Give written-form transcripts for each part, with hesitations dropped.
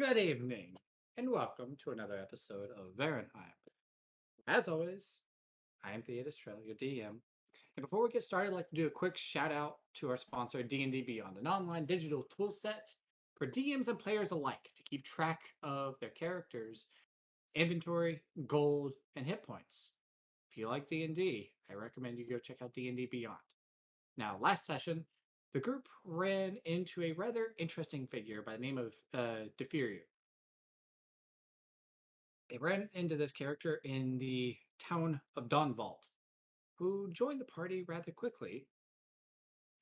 Good evening, and welcome to another episode of Varinheim. As always, I am Theodore, your DM. And before we get started, I'd like to do a quick shout out to our sponsor, D&D Beyond, an online digital tool set for DMs and players alike to keep track of their characters' inventory, gold, and hit points. If you like D&D, I recommend you go check out D&D Beyond. Now, last session, the group ran into a rather interesting figure by the name of Defiru. They ran into this character in the town of Dawnvault, who joined the party rather quickly.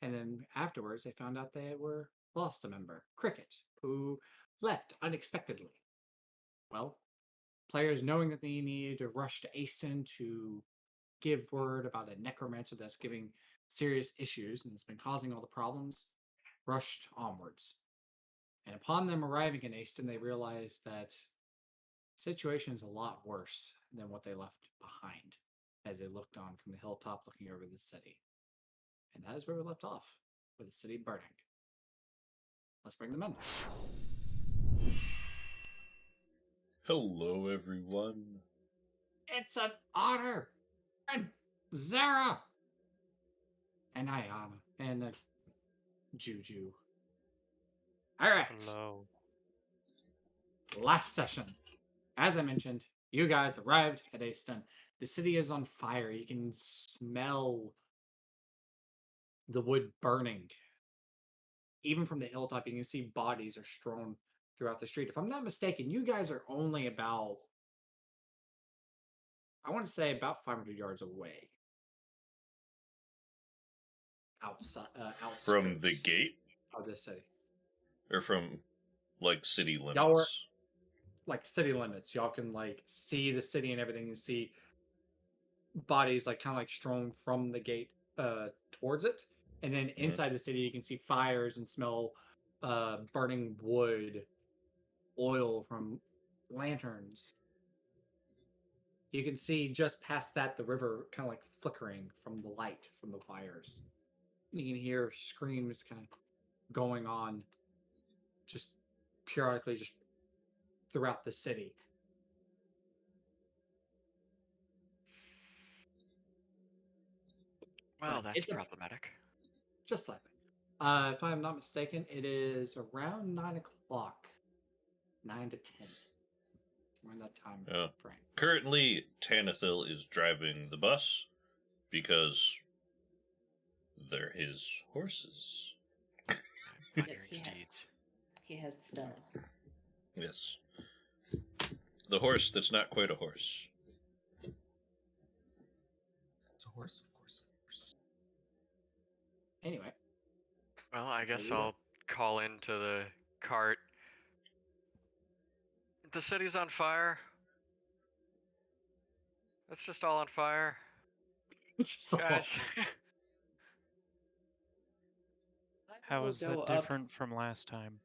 And then afterwards, they found out they were lost a member, Cricket, who left unexpectedly. Well, players knowing that they needed to rush to Aston to give word about a necromancer that's giving serious issues and has been causing all the problems, rushed onwards. And upon them arriving in Aston, they realized that the situation is a lot worse than what they left behind as they looked on from the hilltop looking over the city. And that is where we left off, with the city burning. Let's bring them in. Hello, everyone. It's an honor! And Zara! And Ayana. And Juju. Alright. Hello. Last session. As I mentioned, you guys arrived at Aston. The city is on fire. You can smell the wood burning. Even from the hilltop, you can see bodies are strewn throughout the street. If I'm not mistaken, you guys are only about, I want to say about 500 yards away. Outside, From the gate? Of the city. Or from, like, city limits? Y'all were, like, city limits. Y'all can, like, see the city and everything. You see bodies, like, kind of like strewn from the gate towards it. And then inside the city, you can see fires and smell burning wood, oil from lanterns. You can see just past that the river kind of like flickering from the light from the fires. You can hear screams kind of going on just periodically just throughout the city. Well, that's problematic. Just slightly. If I'm not mistaken, it is around 9 o'clock. 9 to 10. We're in that time frame. Currently, Tanathil is driving the bus because they're his horses. Yes, he has the stuff. Yes. The horse that's not quite a horse. It's a horse, of course. Anyway. Well, I guess I'll call into the cart. The city's on fire. It's just all on fire. Guys. How is that different from last time?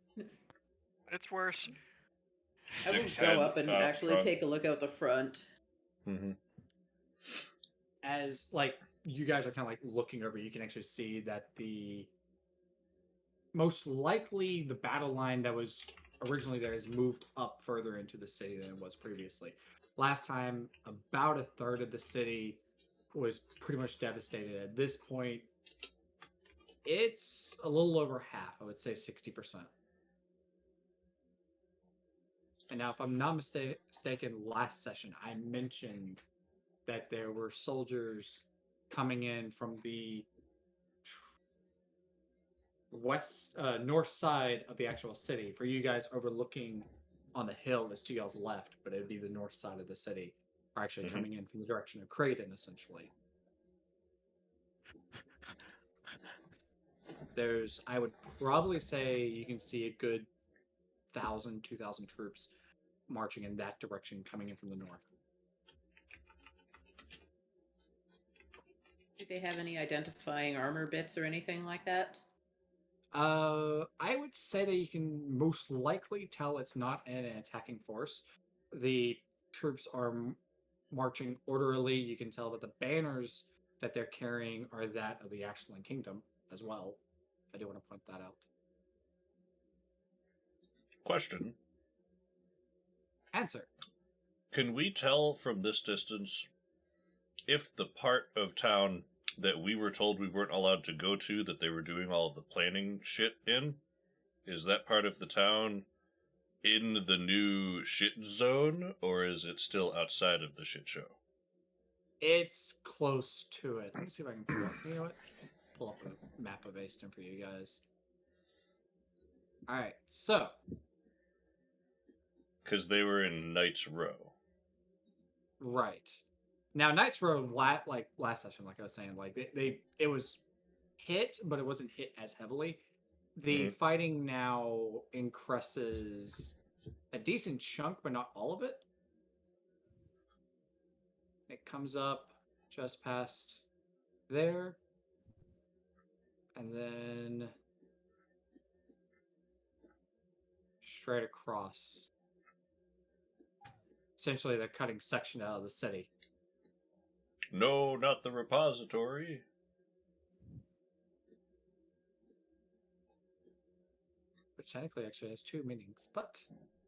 It's worse. I will go up and actually take a look out the front. Mm-hmm. As, like, you guys are kind of, like, looking over, you can actually see that most likely the battle line that was originally there has moved up further into the city than it was previously. Last time, about a third of the city was pretty much devastated. At this point, it's a little over half. I would say 60%. And now, if I'm not mistaken, last session, I mentioned that there were soldiers coming in from the north side of the actual city. For you guys overlooking on the hill is to y'all's left, but it would be the north side of the city, are actually coming in from the direction of Creighton, essentially. I would probably say you can see a good 1,000, 2,000 troops marching in that direction, coming in from the north. Do they have any identifying armor bits or anything like that? I would say that you can most likely tell it's not an attacking force. The troops are marching orderly. You can tell that the banners that they're carrying are that of the Ashland Kingdom as well. I do want to point that out. Question. answer. Can we tell from this distance if the part of town that we were told we weren't allowed to go to, that they were doing all of the planning shit in, is that part of the town in the new shit zone, or is it still outside of the shit show? It's close to it. Let me see if I can pull up. You know what? Pull up a map of Easton for you guys. All right, so Because they were in Knight's Row. right now, Knights Row last session, like I was saying, like it was hit, but it wasn't hit as heavily. The fighting now increases a decent chunk, but not all of it. It comes up just past there, and then straight across. Essentially, they're cutting section out of the city. No, not the repository. Which technically actually has two meanings, but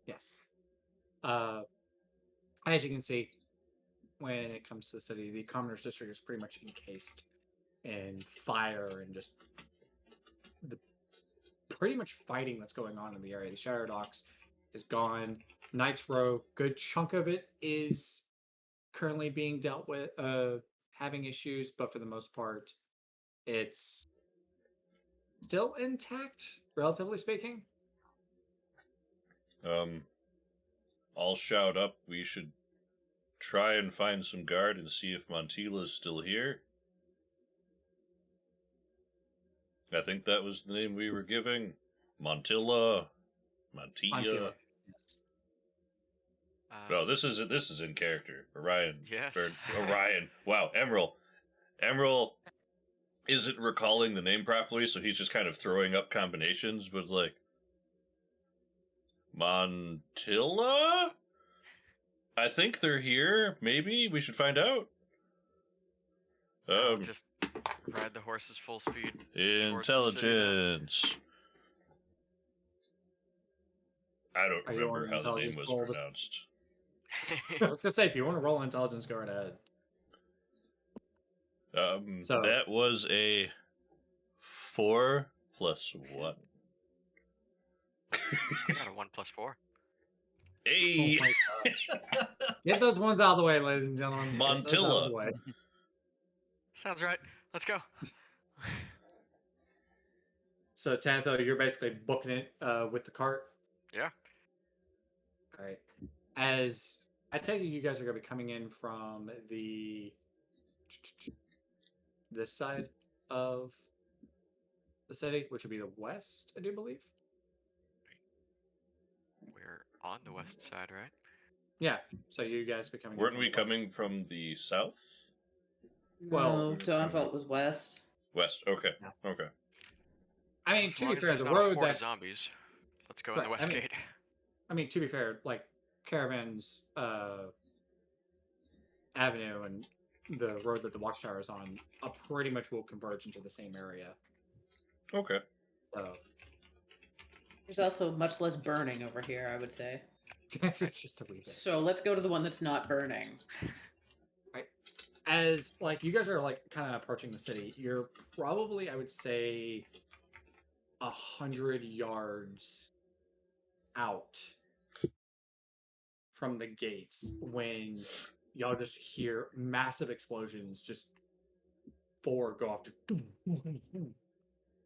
yes. As you can see, when it comes to the city, the Commoners District is pretty much encased in fire and just the pretty much fighting that's going on in the area. The Shadow Docks is gone. Knight's Row, good chunk of it is currently being dealt with, having issues, but for the most part, it's still intact, relatively speaking. I'll shout up. We should try and find some guard and see if Montila's still here. I think that was the name we were giving. Montilla. Montilla. Yes. No, this is in character. Orion. Yes. Orion. Wow, Emerald. Emerald isn't recalling the name properly, so he's just kind of throwing up combinations, but like Montilla? I think they're here. Maybe we should find out. I'll just ride the horses full speed. Intelligence. I don't remember how the name was pronounced. I was gonna say, if you want to roll intelligence, go right ahead. So that was a 4 plus 1. I got a 1 plus 4. Hey! Oh get those ones out of the way, ladies and gentlemen. Montilla. Sounds right. Let's go. So, Tantho, you're basically booking it with the cart? Yeah. All right. As I take it, you guys are going to be coming in from this side of the city, which would be the west, I do believe. We're on the west side, right? Yeah. So you guys be coming. Weren't we coming from the south? No, Dawnvault was west. West. Okay. Yeah. Okay. I mean, As to long be as fair, there's the not a road horde that of zombies. Let's go in the west gate. I mean, to be fair, like Caravan's avenue and the road that the watchtower is on, pretty much will converge into the same area. Okay. So there's also much less burning over here, I would say. it's just a wee bit. So let's go to the one that's not burning. Right. As like you guys are like kind of approaching the city, you're probably, I would say, 100 yards out from the gates when y'all just hear massive explosions, just 4 go off to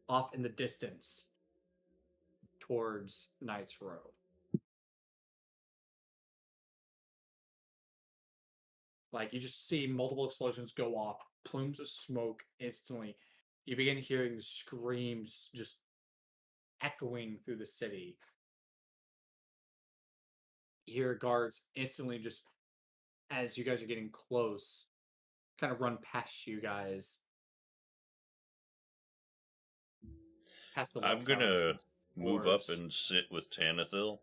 off in the distance towards Knight's Row. Like you just see multiple explosions go off, plumes of smoke instantly. You begin hearing the screams just echoing through the city. You hear guards instantly just as you guys are getting close, kind of run past you guys. Past the I'm gonna move up and sit with Tanathil.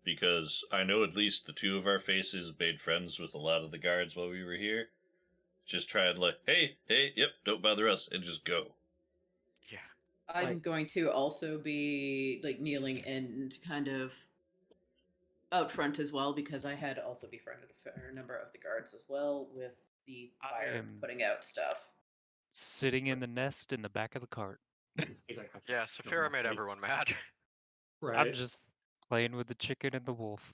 Because I know at least the 2 of our faces made friends with a lot of the guards while we were here. Just try and like, hey, yep, don't bother us, and just go. Yeah. I'm going to also be like kneeling and kind of out front as well because I had also befriended a fair number of the guards as well with the fire putting out stuff. Sitting in the nest in the back of the cart. He's like, Yeah, Saphira made everyone mad. Right. I'm just playing with the chicken and the wolf.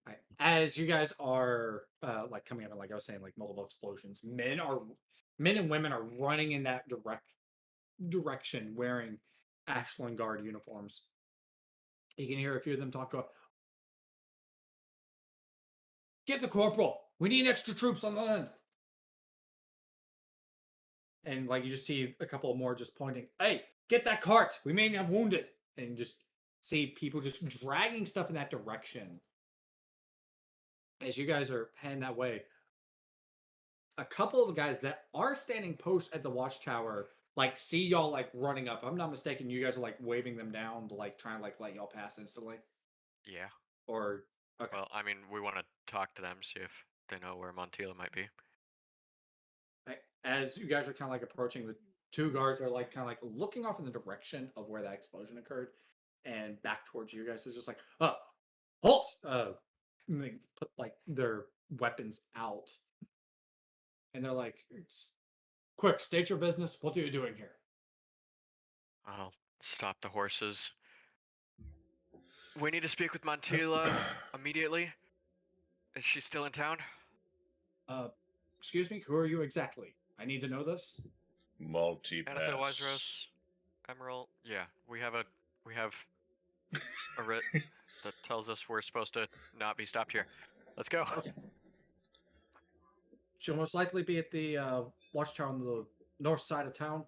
Right. As you guys are like coming up and like I was saying, like multiple explosions, men and women are running in that direction wearing Ashland Guard uniforms. You can hear a few of them talk about, get the corporal. We need extra troops on the land. And like you just see a couple more just pointing, hey, get that cart. We may have wounded. And just see people just dragging stuff in that direction. As you guys are heading that way, a couple of the guys that are standing post at the watchtower like see y'all like running up. I'm not mistaken, you guys are like waving them down to like try and like let y'all pass instantly. Yeah. Or okay. Well, I mean, we want to talk to them, see if they know where Montila might be. Right. As you guys are kind of like approaching, the two guards are like kind of like looking off in the direction of where that explosion occurred and back towards you guys. It's just like, halt! And they put like their weapons out. And they're like, quick, state your business. What are you doing here? I'll stop the horses. We need to speak with Montila immediately. Is she still in town? Excuse me, who are you exactly? I need to know this. Multi-pass. Anatha Westeros, Emerald. Yeah, we have a writ that tells us we're supposed to not be stopped here. Let's go. Okay. She'll most likely be at the watchtower on the north side of town.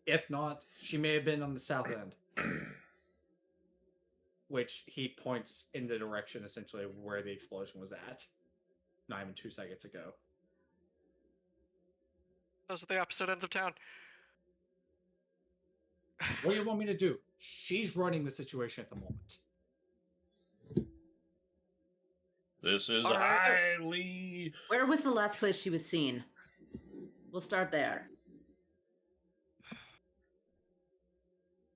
If not, she may have been on the south end. Which he points in the direction, essentially, of where the explosion was at. Not even 2 seconds ago. Those are the opposite ends of town. What do you want me to do? She's running the situation at the moment. This is right. highly... Where was the last place she was seen? We'll start there.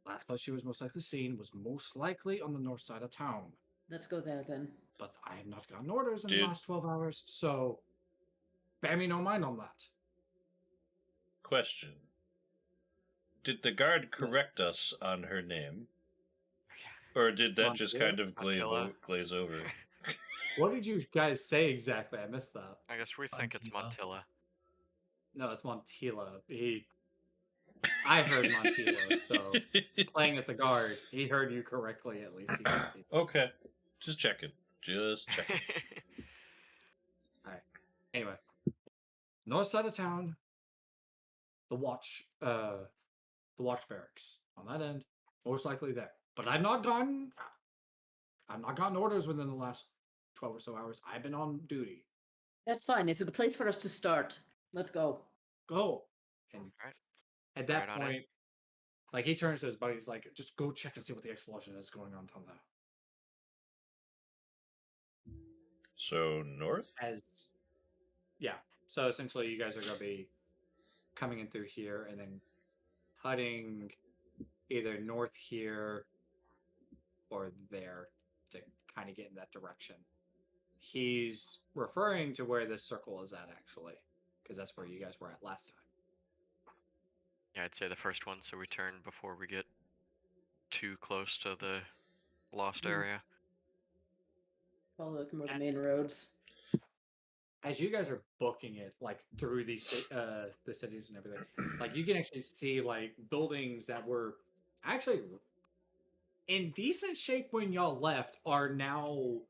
Last place she was most likely seen was most likely on the north side of town. Let's go there then. But I have not gotten orders in the last 12 hours, so bear me no mind on that. Question. Did the guard correct us on her name? Or did that just kind of glaze over? What did you guys say exactly? I missed that. I guess we think it's Montila. No, it's Montila. I heard Montila, so playing as the guard, he heard you correctly at least. He can see. Okay. Just checking. Alright. Anyway. North side of town, the watch barracks. On that end, most likely there. But I've not gotten orders within the last 12 or so hours. I've been on duty. That's fine. It's a place for us to start. Let's go. Go. And at that Right on point, like he turns to his buddy, he's like, just go check and see what the explosion is going on down there. So north? Yeah. So essentially you guys are gonna be coming in through here and then heading either north here or there to kind of get in that direction. He's referring to where this circle is at, actually, because that's where you guys were at last time. Yeah, I'd say the first one, so we turn before we get too close to the lost area. Follow more the main roads. As you guys are booking it, like through these the cities and everything, like you can actually see like buildings that were actually in decent shape when y'all left are now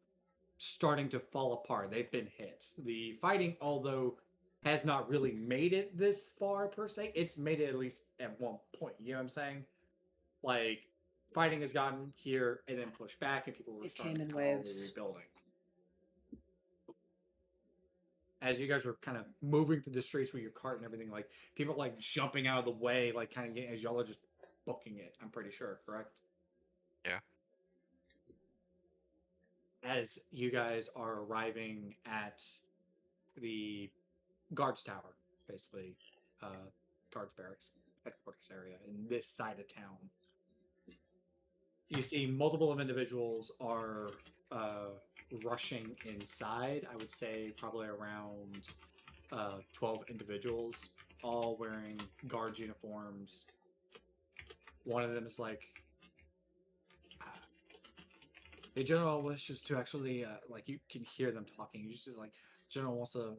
starting to fall apart. They've been hit. The fighting, although has not really made it this far per se, it's made it at least at one point. You know what I'm saying? Like fighting has gotten here and then pushed back, and people were starting to rebuilding. As you guys were kind of moving through the streets with your cart and everything, like people like jumping out of the way, like kind of getting, as y'all are just booking it. I'm pretty sure, correct? Yeah. As you guys are arriving at the guards tower, basically, guards barracks headquarters area in this side of town, you see multiple of individuals are rushing inside. I would say probably around 12 individuals, all wearing guards uniforms. One of them is like, the general wishes to actually, like, you can hear them talking. You just like, general wants to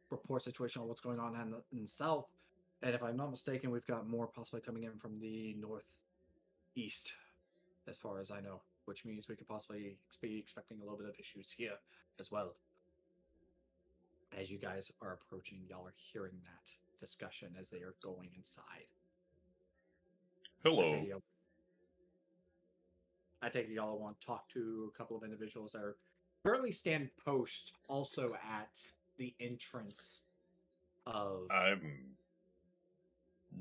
report situation on what's going on in the south. And if I'm not mistaken, we've got more possibly coming in from the northeast, as far as I know, which means we could possibly be expecting a little bit of issues here as well. As you guys are approaching, y'all are hearing that discussion as they are going inside. Hello. I take it y'all want to talk to a couple of individuals that are currently stand post also at the entrance of... I'm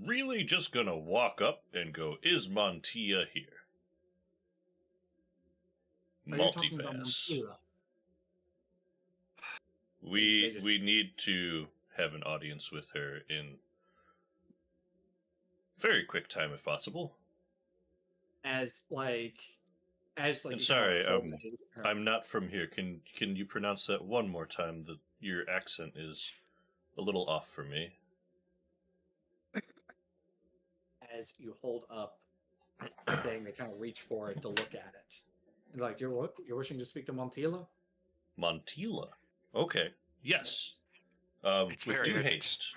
really just gonna walk up and go, is Montilla here? Are you talking about Multipass. Montilla? We need to have an audience with her in very quick time if possible. As like And sorry, I'm not from here. Can you pronounce that one more time? Your accent is a little off for me. As you hold up the thing, they kind of reach for it to look at it. Like, you're wishing to speak to Montilla? Montilla? Okay. Yes. It's with very due urgent. haste.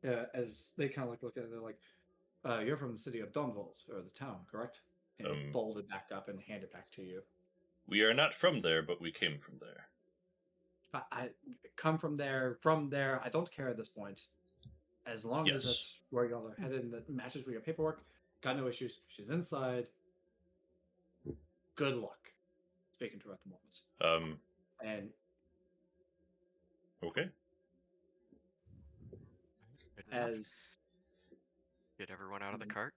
Yeah, as they kind of look at it, they're like, you're from the city of Dunvold, or the town, correct? And they fold it back up and hand it back to you. We are not from there, but we came from there. I come from there. I don't care at this point. As long as that's where y'all are headed and that matches with your paperwork, got no issues. She's inside. Good luck. Speaking to her at the moment. And okay. As get everyone out of the cart.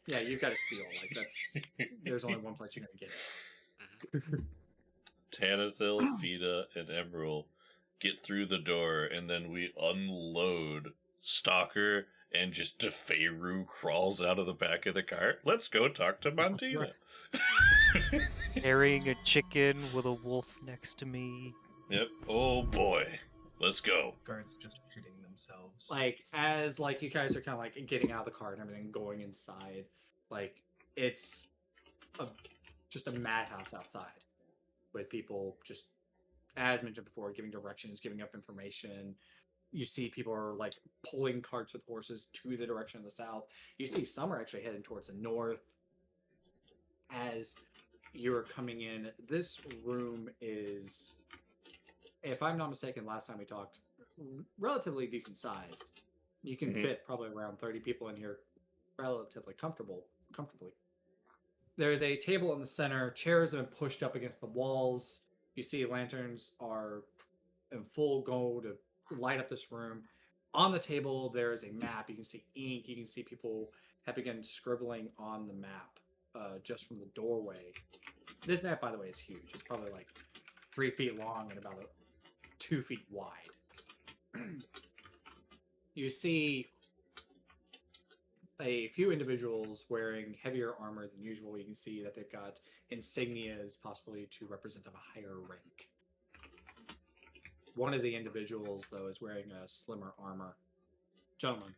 Yeah, you've got a seal. Like that's there's only one place you're gonna get it. Tanathil, Fida, and Emerald get through the door, and then we unload Stalker, and just Defayru crawls out of the back of the cart. Let's go talk to Montilla. Carrying a chicken with a wolf next to me. Yep. Oh boy. Let's go. Guards just shooting themselves. Like, as like you guys are kind of like getting out of the car and everything, going inside, like it's just a madhouse outside with people just, as mentioned before, giving directions, giving up information. You see people are like pulling carts with horses to the direction of the south. You see some are actually heading towards the north. As you're coming in, this room is, if I'm not mistaken, last time we talked, relatively decent sized. You can fit probably around 30 people in here relatively comfortably. There's a table in the center. Chairs have been pushed up against the walls. You see lanterns are in full go to light up this room. On the table, there is a map. You can see ink. You can see people have begun scribbling on the map just from the doorway. This map, by the way, is huge. It's probably like 3 feet long and about 2 feet wide. You see a few individuals wearing heavier armor than usual. You can see that they've got insignias possibly to represent of a higher rank. One of the individuals, though, is wearing a slimmer armor. Gentleman.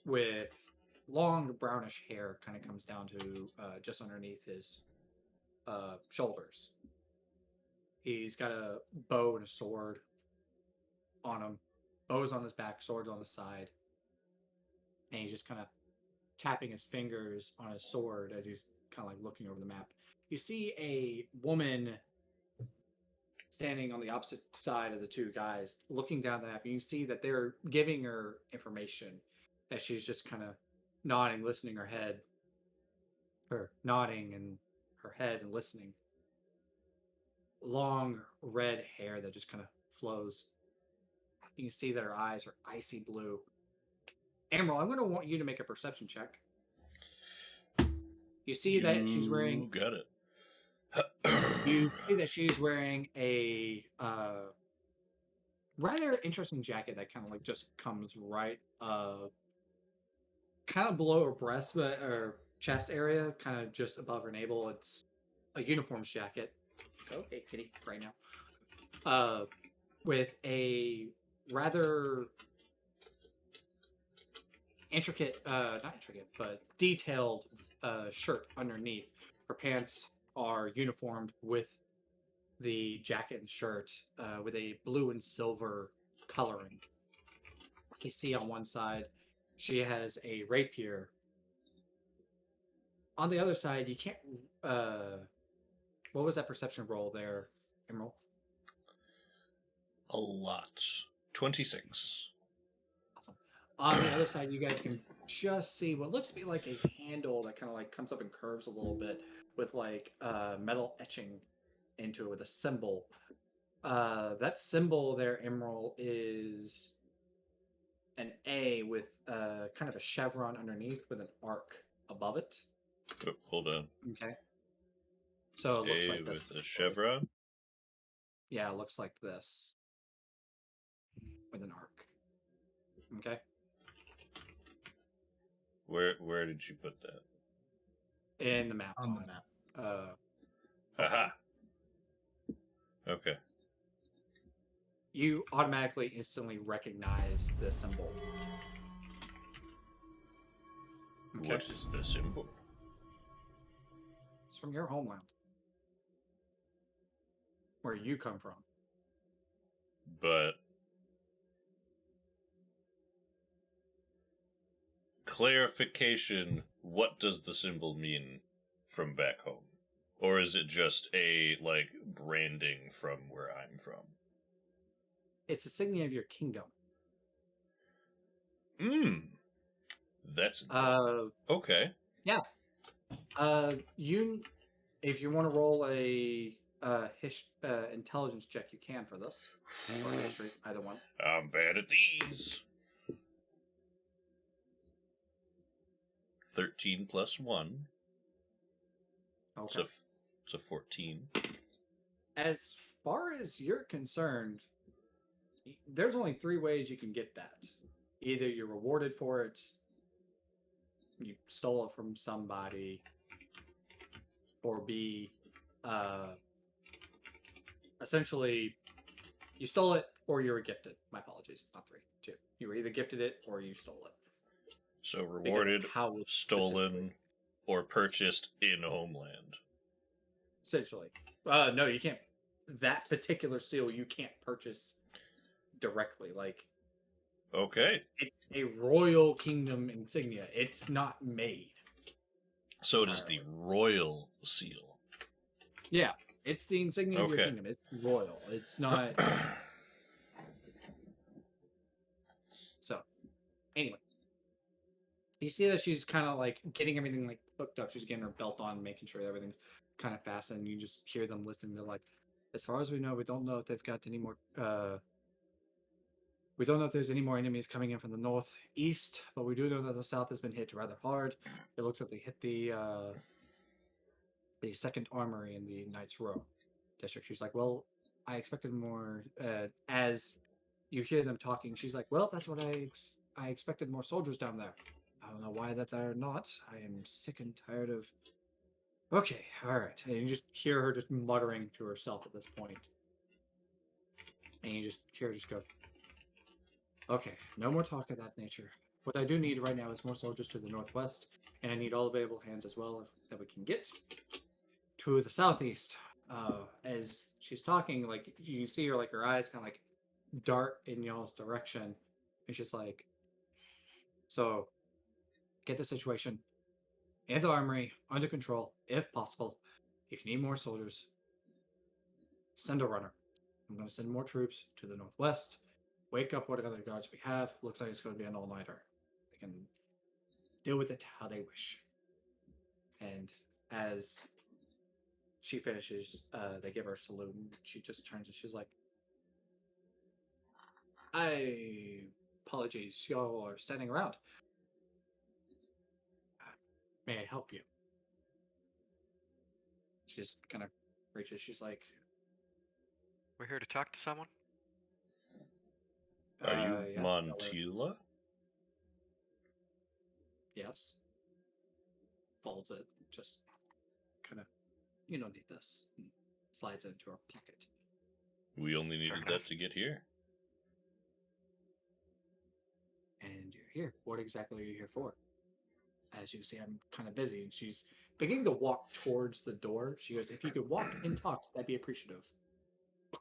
With long brownish hair, kind of comes down to just underneath his shoulders. He's got a bow and a sword on him. Bow's on his back, sword's on the side. And he's just kind of tapping his fingers on his sword as he's kind of like looking over the map. You see a woman standing on the opposite side of the two guys, looking down the map. And you see that they're giving her information as she's just kind of nodding, listening her head. Or nodding and her head and listening. Long red hair that just kind of flows. You can see that her eyes are icy blue. Emerald, I'm going to want you to make a perception check. You see that she's wearing... Got it. You see that she's wearing a rather interesting jacket that kind of like just comes right kind of below her breast, but her chest area, kind of just above her navel. It's a uniforms jacket. Go, hey kitty, right now. With a rather intricate, not intricate, but detailed shirt underneath. Her pants are uniformed with the jacket and shirt with a blue and silver coloring. You see on one side, she has a rapier. On the other side, you can't. What was that perception roll there, Emerald? A lot. 26. Awesome. On the other side, you guys can just see what looks to be like a handle that kind of like comes up and curves a little bit with like metal etching into it with a symbol. That symbol there, Emerald, is an A with kind of a chevron underneath with an arc above it. Oh, hold on. Okay. So it looks A like this. with a chevron? Yeah, it looks like this with an arc. Okay. Where did you put that? In the map. On the map. Aha! Okay. You automatically instantly recognize the symbol. Okay. What is the symbol? It's from your homeland. Where you come from. But clarification, what does the symbol mean from back home? Or is it just a like branding from where I'm from? It's the signet of your kingdom. That's okay. Yeah. If you want to roll a intelligence check, you can for this. Or history, either one. I'm bad at these. 13 plus 1. Okay. So 14. As far as you're concerned, there's only 3 ways you can get that. Either you're rewarded for it, you stole it from somebody, or B, essentially, you stole it or you were gifted. My apologies, not 3, 2. You were either gifted it or you stole it. So rewarded, stolen, or purchased in homeland. Essentially. No, you can't. That particular seal you can't purchase directly. Like, okay, it's a royal kingdom insignia. It's not made. So it is the royal seal. Yeah, it's the insignia of your kingdom. It's royal. It's not. So, anyway, you see that she's kind of like getting everything like hooked up. She's getting her belt on, making sure everything's kind of fastened. You just hear them listening to like, as far as we know, we don't know if they've got any more. We don't know if there's any more enemies coming in from the northeast, but we do know that the south has been hit rather hard. It looks like they hit the second armory in the Knights Row district. She's like, well, I expected more. As you hear them talking, she's like, well, that's what I expected more soldiers down there. I don't know why that they're not. I am sick and tired of... Okay, all right. And you just hear her just muttering to herself at this point. And you just hear her just go, okay, no more talk of that nature. What I do need right now is more soldiers to the northwest, and I need all available hands as well that we can get to the southeast. As she's talking, like you see her, like her eyes kind of like dart in y'all's direction, and she's like, "So, get the situation in the armory under control, if possible. If you need more soldiers, send a runner. I'm going to send more troops to the northwest. Wake up what other guards we have. Looks like it's going to be an all-nighter. They can deal with it how they wish." And as she finishes, they give her a salute, and she just turns and she's like, apologies, y'all are standing around. May I help you? She just kind of reaches, she's like, we're here to talk to someone? Are you yeah, Montila? Yes. Folds it, just kind of you don't need this. And slides it into her pocket. We only needed that to get here. And you're here. What exactly are you here for? As you see, I'm kind of busy. And she's beginning to walk towards the door. She goes, if you could walk and talk, that'd be appreciative. I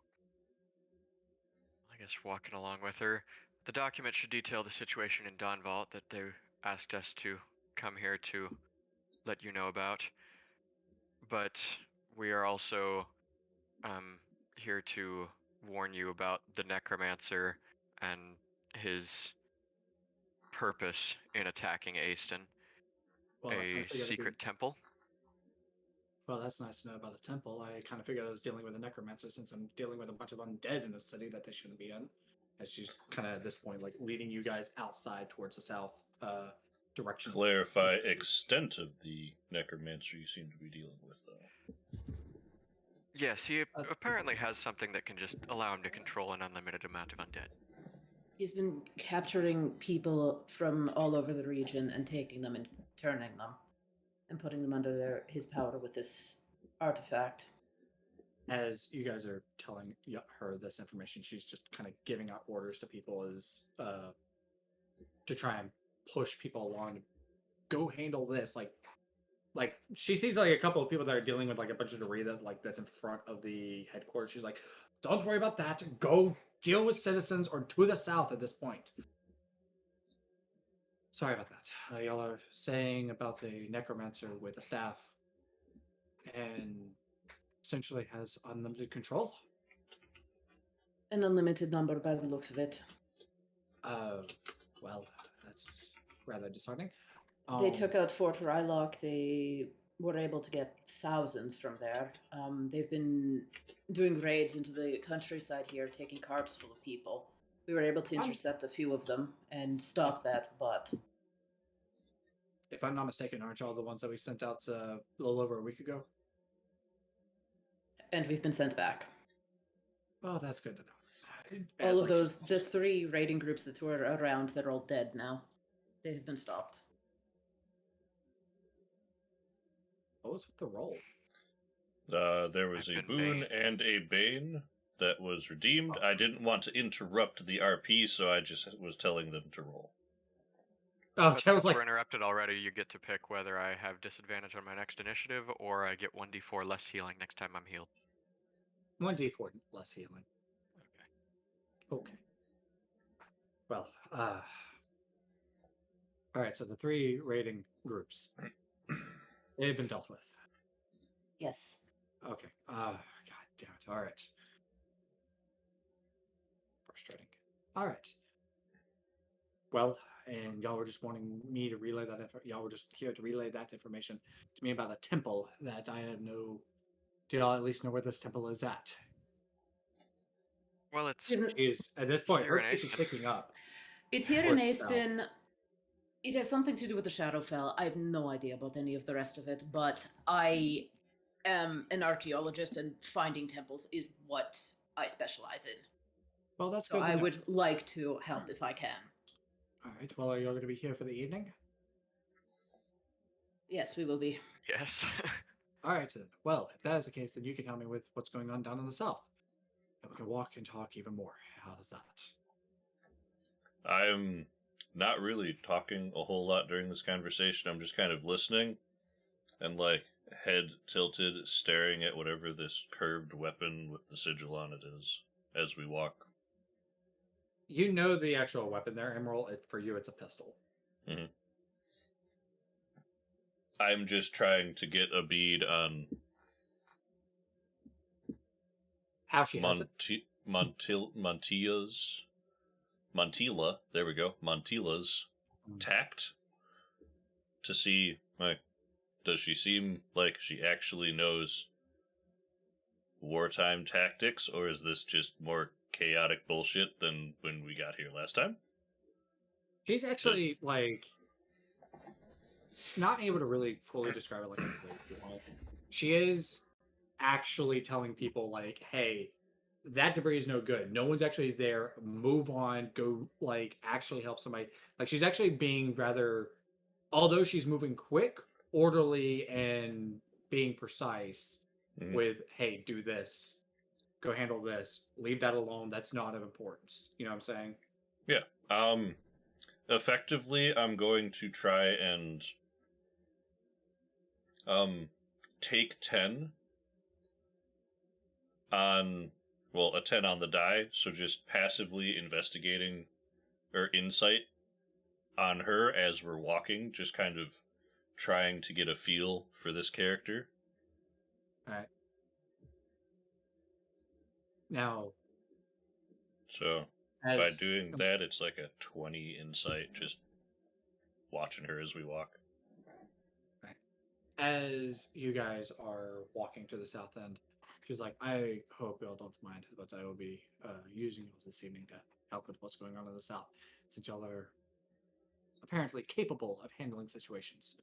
guess walking along with her. The document should detail the situation in Dawn Vault that they asked us to come here to let you know about. But we are also here to warn you about the Necromancer and his purpose in attacking Aston. Well, I kind A of figured secret temple. Well, that's nice to know about a temple. I kind of figured I was dealing with a necromancer since I'm dealing with a bunch of undead in a city that they shouldn't be in. And she's kind of at this point like leading you guys outside towards the south direction. Clarify extent of the necromancer you seem to be dealing with, though. Yes, he apparently has something that can just allow him to control an unlimited amount of undead. He's been capturing people from all over the region and taking them and turning them and putting them under his power with this artifact. As you guys are telling her this information, she's just kind of giving out orders to people as to try and push people along. Go handle this. Like she sees like a couple of people that are dealing with like a bunch of debris that's in front of the headquarters. She's like, don't worry about that. Go deal with citizens or to the south at this point. Sorry about that. Y'all are saying about a necromancer with a staff and essentially has unlimited control. An unlimited number by the looks of it. Well, that's rather disheartening. They took out Fort Rylock. They were able to get thousands from there. They've been doing raids into the countryside here, taking carts full of people. We were able to intercept a few of them and stop that, but... If I'm not mistaken, aren't y'all the ones that we sent out a little over a week ago? And we've been sent back. Oh, that's good to know. All of those, the 3 raiding groups that were around, they're all dead now. They have been stopped. What was with the roll? There was a boon and a bane that was redeemed. I didn't want to interrupt the RP, so I just was telling them to roll. Oh, But I was since like, we're interrupted already, you get to pick whether I have disadvantage on my next initiative or I get 1d4 less healing next time I'm healed. 1d4 less healing. Okay. Well, all right. So the 3 raiding groups, they've been dealt with. Yes. Okay. God damn it. All right. Frustrating. All right. Well, and y'all were just wanting me to relay that. Y'all were just here to relay that information to me about a temple that I have no. Do y'all at least know where this temple is at? Well, it's She's at this point. here Her in pace is Aston. picking up. It's here in Aston. It has something to do with the Shadowfell. I have no idea about any of the rest of it, but I am an archaeologist, and finding temples is what I specialize in. Well, that's so good. I would like to help if I can. All right. Well, are you all going to be here for the evening? Yes, we will be. Yes. All right. Then. Well, if that is the case, then you can help me with what's going on down in the south. And we can walk and talk even more. How's that? I'm not really talking a whole lot during this conversation. I'm just kind of listening and, like, head tilted, staring at whatever this curved weapon with the sigil on it is as we walk. You know the actual weapon there, Emerald. For you, it's a pistol. Mm-hmm. I'm just trying to get a bead on how she has it. Montila, there we go, Montila's tact to see, like, does she seem like she actually knows wartime tactics, or is this just more chaotic bullshit than when we got here last time? She's actually, like, not able to really fully describe it like she is actually telling people, like, hey, that debris is no good. No one's actually there. Move on. Go, like, actually help somebody. Like, she's actually being rather, although she's moving quick, orderly, and being precise, with, hey, do this, go handle this, leave that alone. That's not of importance. You know what I'm saying? Yeah. Effectively, I'm going to try and take 10 on, well, a 10 on the die, so just passively investigating or insight on her as we're walking, just kind of trying to get a feel for this character. All right. Now, so by doing that, it's like a 20 insight, just watching her as we walk. Right. As you guys are walking to the south end, she's like, I hope y'all don't mind, but I will be using you this evening to help with what's going on in the south, since y'all are apparently capable of handling situations.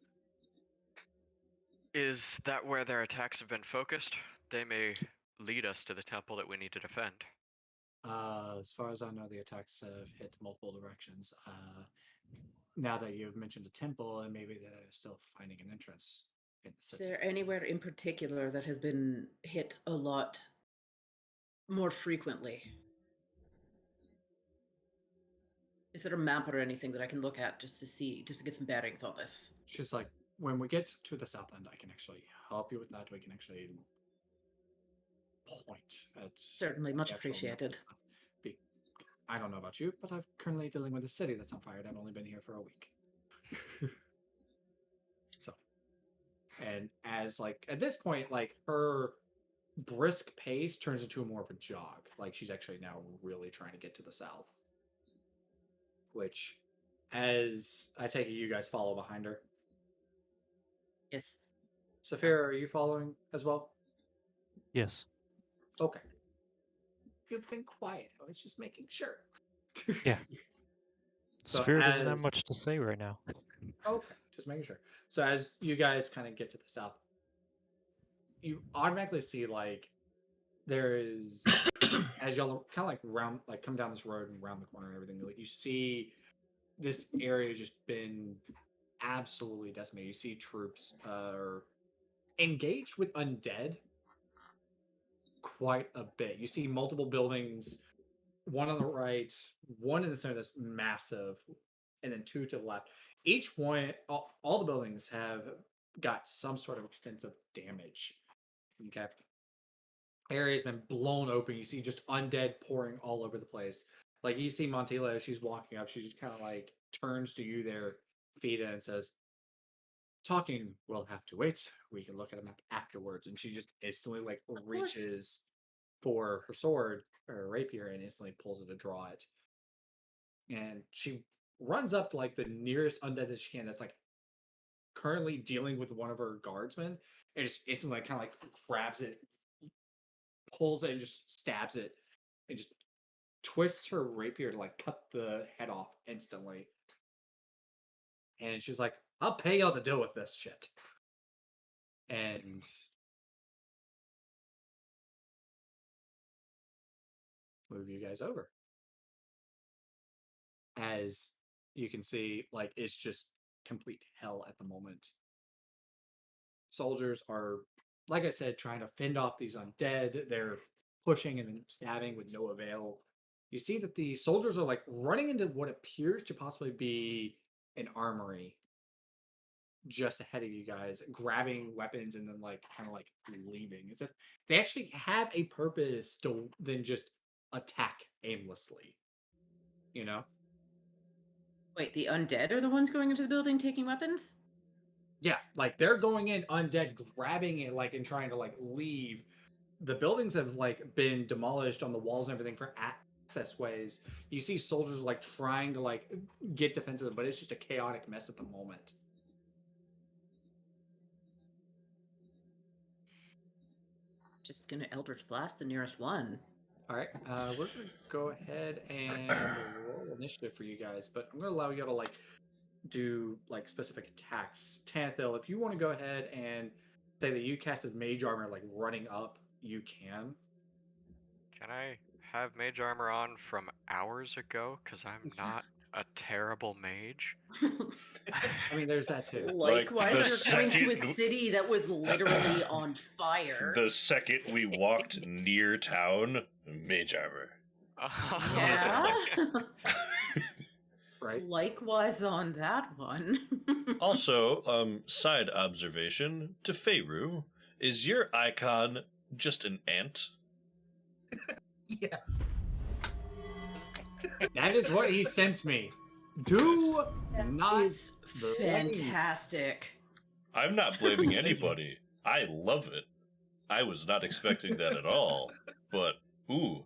Is that where their attacks have been focused? They may lead us to the temple that we need to defend. As far as I know, the attacks have hit multiple directions. Now that you've mentioned a temple, and maybe they're still finding an entrance in the city. Is there anywhere in particular that has been hit a lot more frequently? Is there a map or anything that I can look at just to see, just to get some bearings on this? She's like, when we get to the south end, I can actually help you with that. We can actually point at. Certainly, much appreciated. I don't know about you, but I'm currently dealing with a city that's on fire, and I've only been here for a week. So, and as like at this point, like her brisk pace turns into more of a jog. Like she's actually now really trying to get to the south. Which, as I take it, you guys follow behind her. Yes. Saphira, are you following as well? Yes. Okay. You've been quiet. I was just making sure. Yeah. So Saphira doesn't have much to say right now. Okay, just making sure. So as you guys kind of get to the south, you automatically see like there is as y'all kind of like round like come down this road and around the corner and everything, like you see this area just been absolutely decimated. You see troops are engaged with undead quite a bit. You see multiple buildings, one on the right, one in the center that's massive, and then two to the left. Each one, all the buildings have got some sort of extensive damage. Okay. Area's been blown open. You see just undead pouring all over the place. Like you see Montila as she's walking up, she just kind of like turns to you there, Fida, and says, talking will have to wait. We can look at a map afterwards. And she just instantly like reaches for her sword or rapier and instantly pulls it to draw it. And she runs up to like the nearest undead that she can that's like currently dealing with one of her guardsmen and just instantly like kind of like grabs it, pulls it, and just stabs it, and just twists her rapier to like cut the head off instantly. And she's like, I'll pay y'all to deal with this shit. And move you guys over. As you can see, like it's just complete hell at the moment. Soldiers are, like I said, trying to fend off these undead. They're pushing and stabbing with no avail. You see that the soldiers are like running into what appears to possibly be an armory just ahead of you guys, grabbing weapons and then like kind of like leaving. As if they actually have a purpose to than just attack aimlessly. You know? Wait, the undead are the ones going into the building taking weapons? Yeah, like they're going in undead, grabbing it like and trying to like leave. The buildings have like been demolished on the walls and everything for access ways. You see soldiers like trying to like get defensive, but it's just a chaotic mess at the moment. Just gonna Eldritch Blast the nearest one. All right, we're gonna go ahead and roll initiative for you guys, but I'm gonna allow you to like do like specific attacks. Tanthil, if you want to go ahead and say that you cast as mage armor like running up, you can. Can I have mage armor on from hours ago? Because I'm not a terrible mage. I mean, there's that too. Likewise, the you're going to a second- city that was literally on fire. The second we walked near town, mage armor. Yeah. Right. Likewise on that one. Also, side observation, Teferu, is your icon just an ant? Yes. That is what he sent me. Do not Is fantastic. I'm not blaming anybody. I love it. I was not expecting that at all. But, ooh.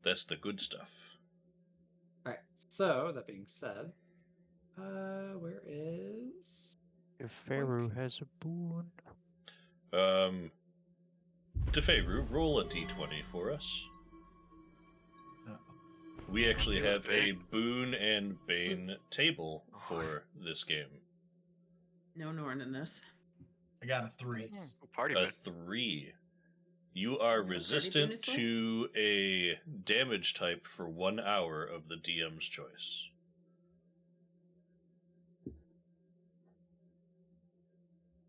That's the good stuff. Alright, so that being said, where is... If Faru has a boon. Teferu, roll a d20 for us. We actually have a boon and bane table for this game. No Norn in this. I got a 3. Party A boon. 3. You are Party resistant boon is full? to a damage type for 1 hour of the DM's choice.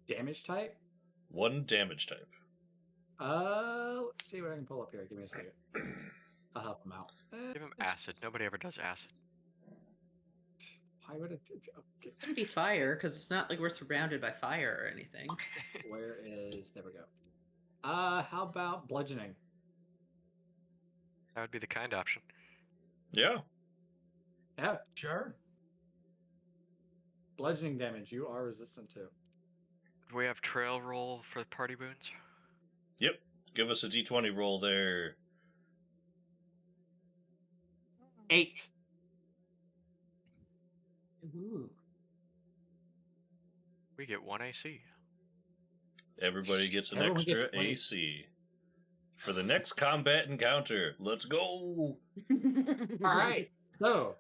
Damage type? 1 damage type. Let's see what I can pull up here. Give me a second. I'll help him out. Give him acid. Nobody ever does acid. Why would it... It's gonna be fire, because it's not like we're surrounded by fire or anything. Where is... There we go. How about bludgeoning? That would be the kind option. Yeah. Yeah, Sure. bludgeoning damage you are resistant to. Do we have trail roll for party boons? Yep. Give us a d20 roll there. 8. Ooh. We get 1 AC. Everybody gets an Everyone extra gets 20. AC. For the next combat encounter. Let's go! Alright, so...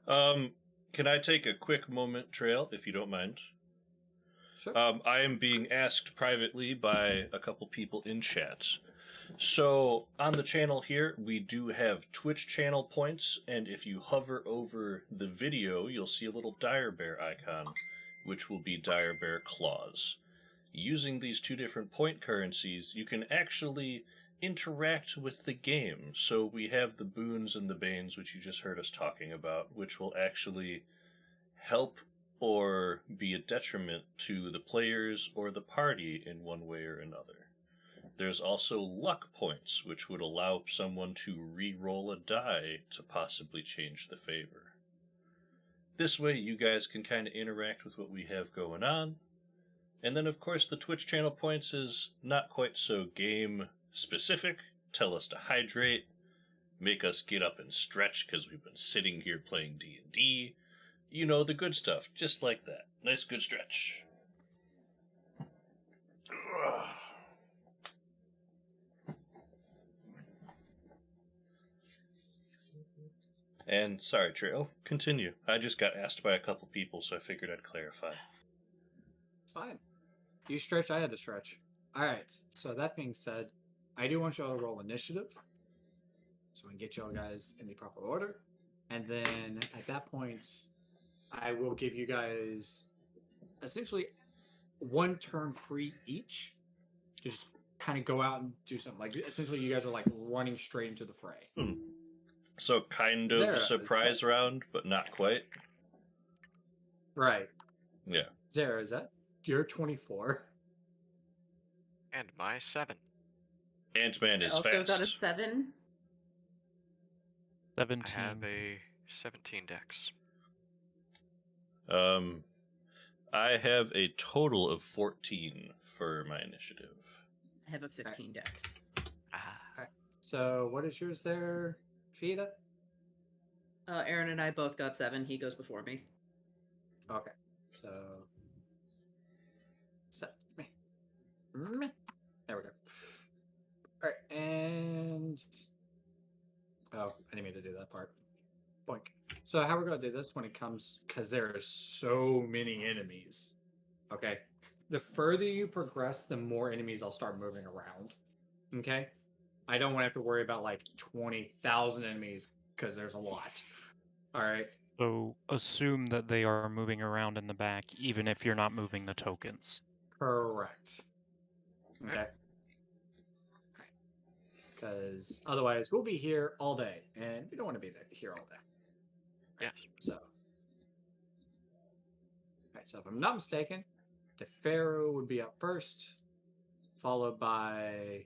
Can I take a quick moment, Trail, if you don't mind? Sure. I am being asked privately by a couple people in chat. So, on the channel here, we do have Twitch channel points, and if you hover over the video, you'll see a little dire bear icon, which will be dire bear claws. Using these 2 different point currencies, you can actually interact with the game. So we have the boons and the banes, which you just heard us talking about, which will actually help or be a detriment to the players or the party in one way or another. There's also luck points, which would allow someone to re-roll a die to possibly change the favor. This way you guys can kind of interact with what we have going on. And then, of course, the Twitch channel points is not quite so game specific. Tell us to hydrate, make us get up and stretch because we've been sitting here playing D&D. You know, the good stuff, just like that. Nice good stretch. And sorry, Trail, continue. I just got asked by a couple people, so I figured I'd clarify. Fine. You stretch, I had to stretch. Alright, so that being said, I do want y'all to roll initiative. So we can get y'all guys in the proper order. And then at that point, I will give you guys essentially 1 turn free each. Just kind of go out and do something. Like, essentially, you guys are like running straight into the fray. So kind of Zara, surprise round, but not quite. Right. Yeah. Zara, is that you're 24? And my 7. Ant-Man is Also fast. got a 7. 17. I have a 17 dex. I have a total of 14 for my initiative. I have a 15 dex. So what is yours there, Fida? Aaron and I both got 7. He goes before me. Okay. So there we go. All right, and oh, I didn't mean to do that part. Boink. So how we're gonna do this when it comes, because there are so many enemies. Okay, the further you progress, the more enemies I'll start moving around. Okay, I don't want to have to worry about like 20,000 enemies because there's a lot. All right. So assume that they are moving around in the back, even if you're not moving the tokens. Correct. Okay. Because otherwise, we'll be here all day, and we don't want to be here all day. Yes. So, all right. So, if I'm not mistaken, DeFaro would be up first, followed by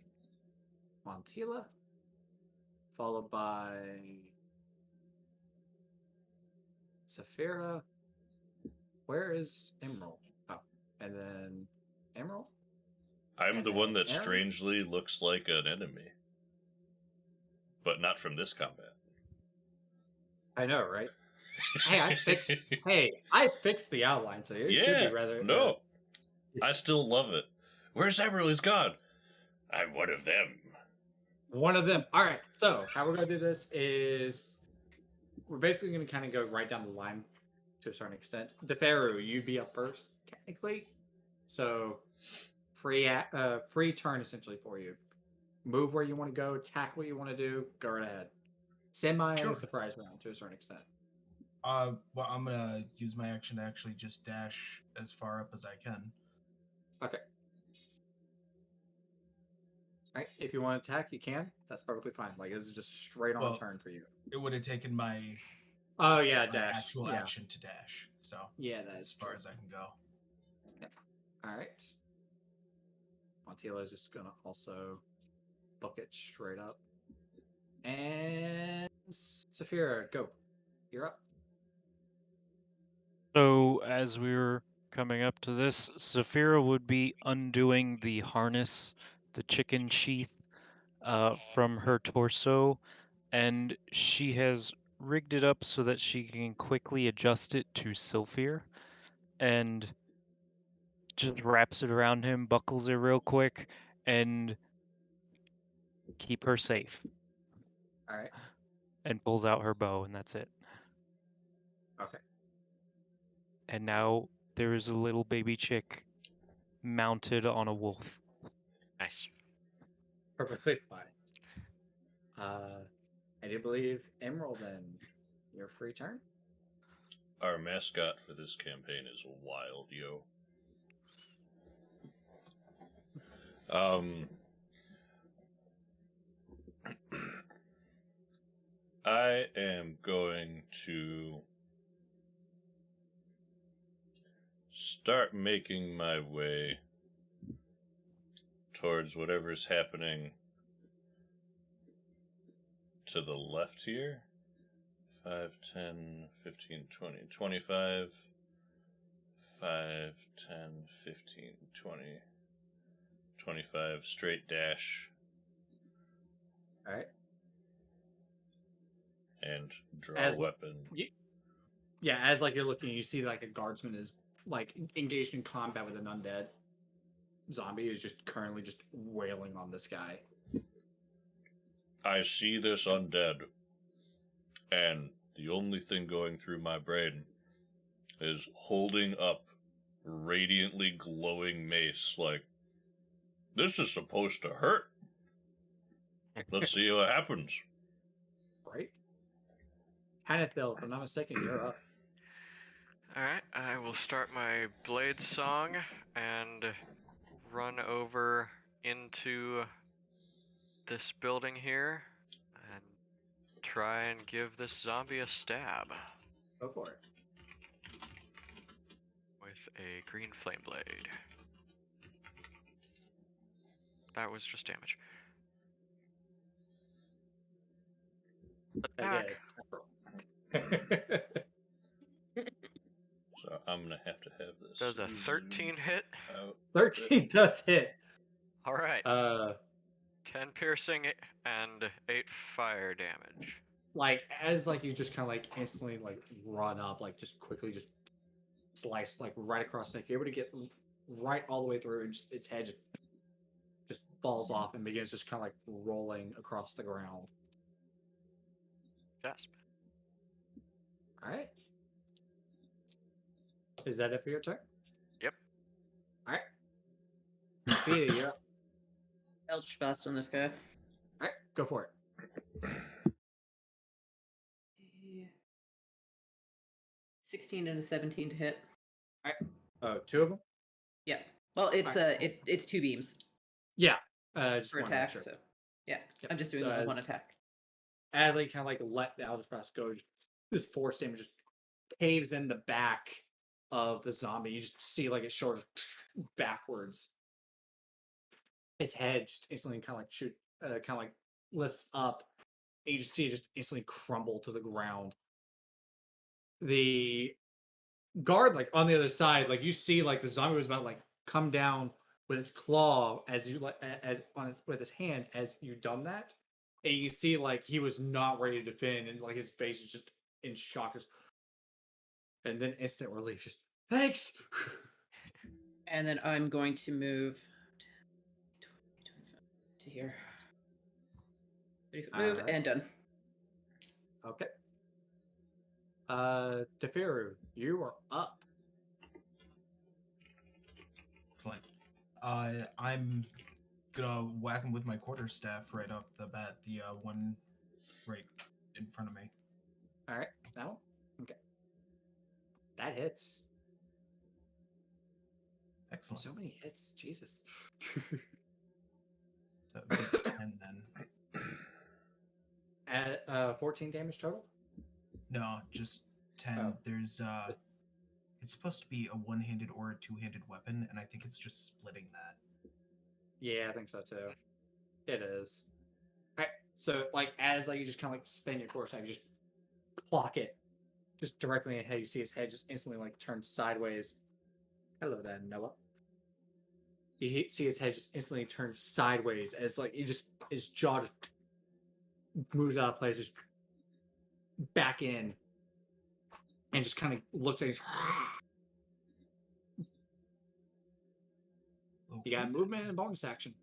Montila, followed by Saphira. Where is Emerald? Oh, and then Emerald. I'm And the one then that Aaron? strangely looks like an enemy, but not from this combat. I know, right? Hey, I fixed the outline, so it should be rather. No, I still love it. Where's Emerald? He's gone. I'm one of them. One of them. All right. So how we're gonna do this is we're basically gonna kind of go right down the line to a certain extent. DeFaro, you'd be up first, technically. So free turn essentially for you. Move where you want to go, attack what you want to do, go right ahead. Semi Sure. surprise round to a certain extent. Well, I'm gonna use my action to actually just dash as far up as I can. Okay. All right. If you want to attack, you can. That's perfectly fine. Like this is just a straight on turn for you. It would have taken my dash. actual action to dash. So yeah, that's as far true. as I can go. Yeah. All right. Montila is just gonna also book it straight up. And Saphira, go. You're up. So as we were coming up to this, Saphira would be undoing the harness, the chicken sheath, from her torso, and she has rigged it up so that she can quickly adjust it to Sylphir, and just wraps it around him, buckles it real quick, and keep her safe. All right. And pulls out her bow, and that's it. Okay. And now there is a little baby chick mounted on a wolf. Nice. Perfectly fine. I do believe Emerald, then your free turn. Our mascot for this campaign is Wild Yo. I am going to start making my way towards whatever's happening to the left here. 5, 10, 15, 20, 25, 5, 10, 15, 20, 25, straight dash. All right. And draw As a weapon. Yeah, as like you're looking, you see like a guardsman is like engaged in combat with an undead zombie who's just currently just wailing on this guy. I see this undead, and the only thing going through my brain is holding up radiantly glowing mace like, this is supposed to hurt. Let's see what happens. Right? Hannafil, if I'm not mistaken, you're up. Alright, I will start my blade song and run over into this building here and try and give this zombie a stab Go for it. with a green flame blade. That was just damage. Attack. So I'm gonna have to have this. Does a 13 hit? 13 does hit. Alright. 10 piercing and 8 fire damage. Like as like you just kind of like instantly like run up, like just quickly just slice like right across the neck. You're able to get right all the way through, and just, its head just falls off and begins just kind of like rolling across the ground. Yes. All right. Is that it for your turn? Yep. All right. Thea, you're up. Eldritch Blast on this guy. All right, go for it. 16 and a 17 to hit. All right. Two of them. Yeah. Well, it's Alright. it's 2 beams Yeah. Just for wanted to make attack. sure. So yeah, Yep. I'm just doing So the one as- attack. As I kind of like let the Eldritch Blast go, just this force damage just caves in the back of the zombie. You just see like his shoulders backwards. His head just instantly kind of like kind of like lifts up. And you just see it just instantly crumble to the ground. The guard, like on the other side, like you see like the zombie was about to, like come down with his claw as you like as on its with his hand as you done that. And you see like he was not ready to defend, and like his face is just in shock, and then instant relief, just thanks. And then I'm going to move 25 to here. 30-foot move Alright. and done. Okay. Tefiru, you are up. Excellent. I'm gonna whack him with my quarterstaff right off the bat. The one right in front of me. All right, that one. Okay, that hits. Excellent. So many hits, Jesus. That would be 10 then. At 14 damage total. No, just 10. Oh. There's it's supposed to be a one-handed or a two-handed weapon, and I think it's just splitting that. Yeah, I think so too. It is. All right, so like as like you just kind of like spin your course, you just clock it just directly in the head. You see his head just instantly like turn sideways. Hello there, Noah. You see his head just instantly turn sideways as like you just his jaw just moves out of place, just back in, and just kind of looks at his. You got Okay. movement and bonus action.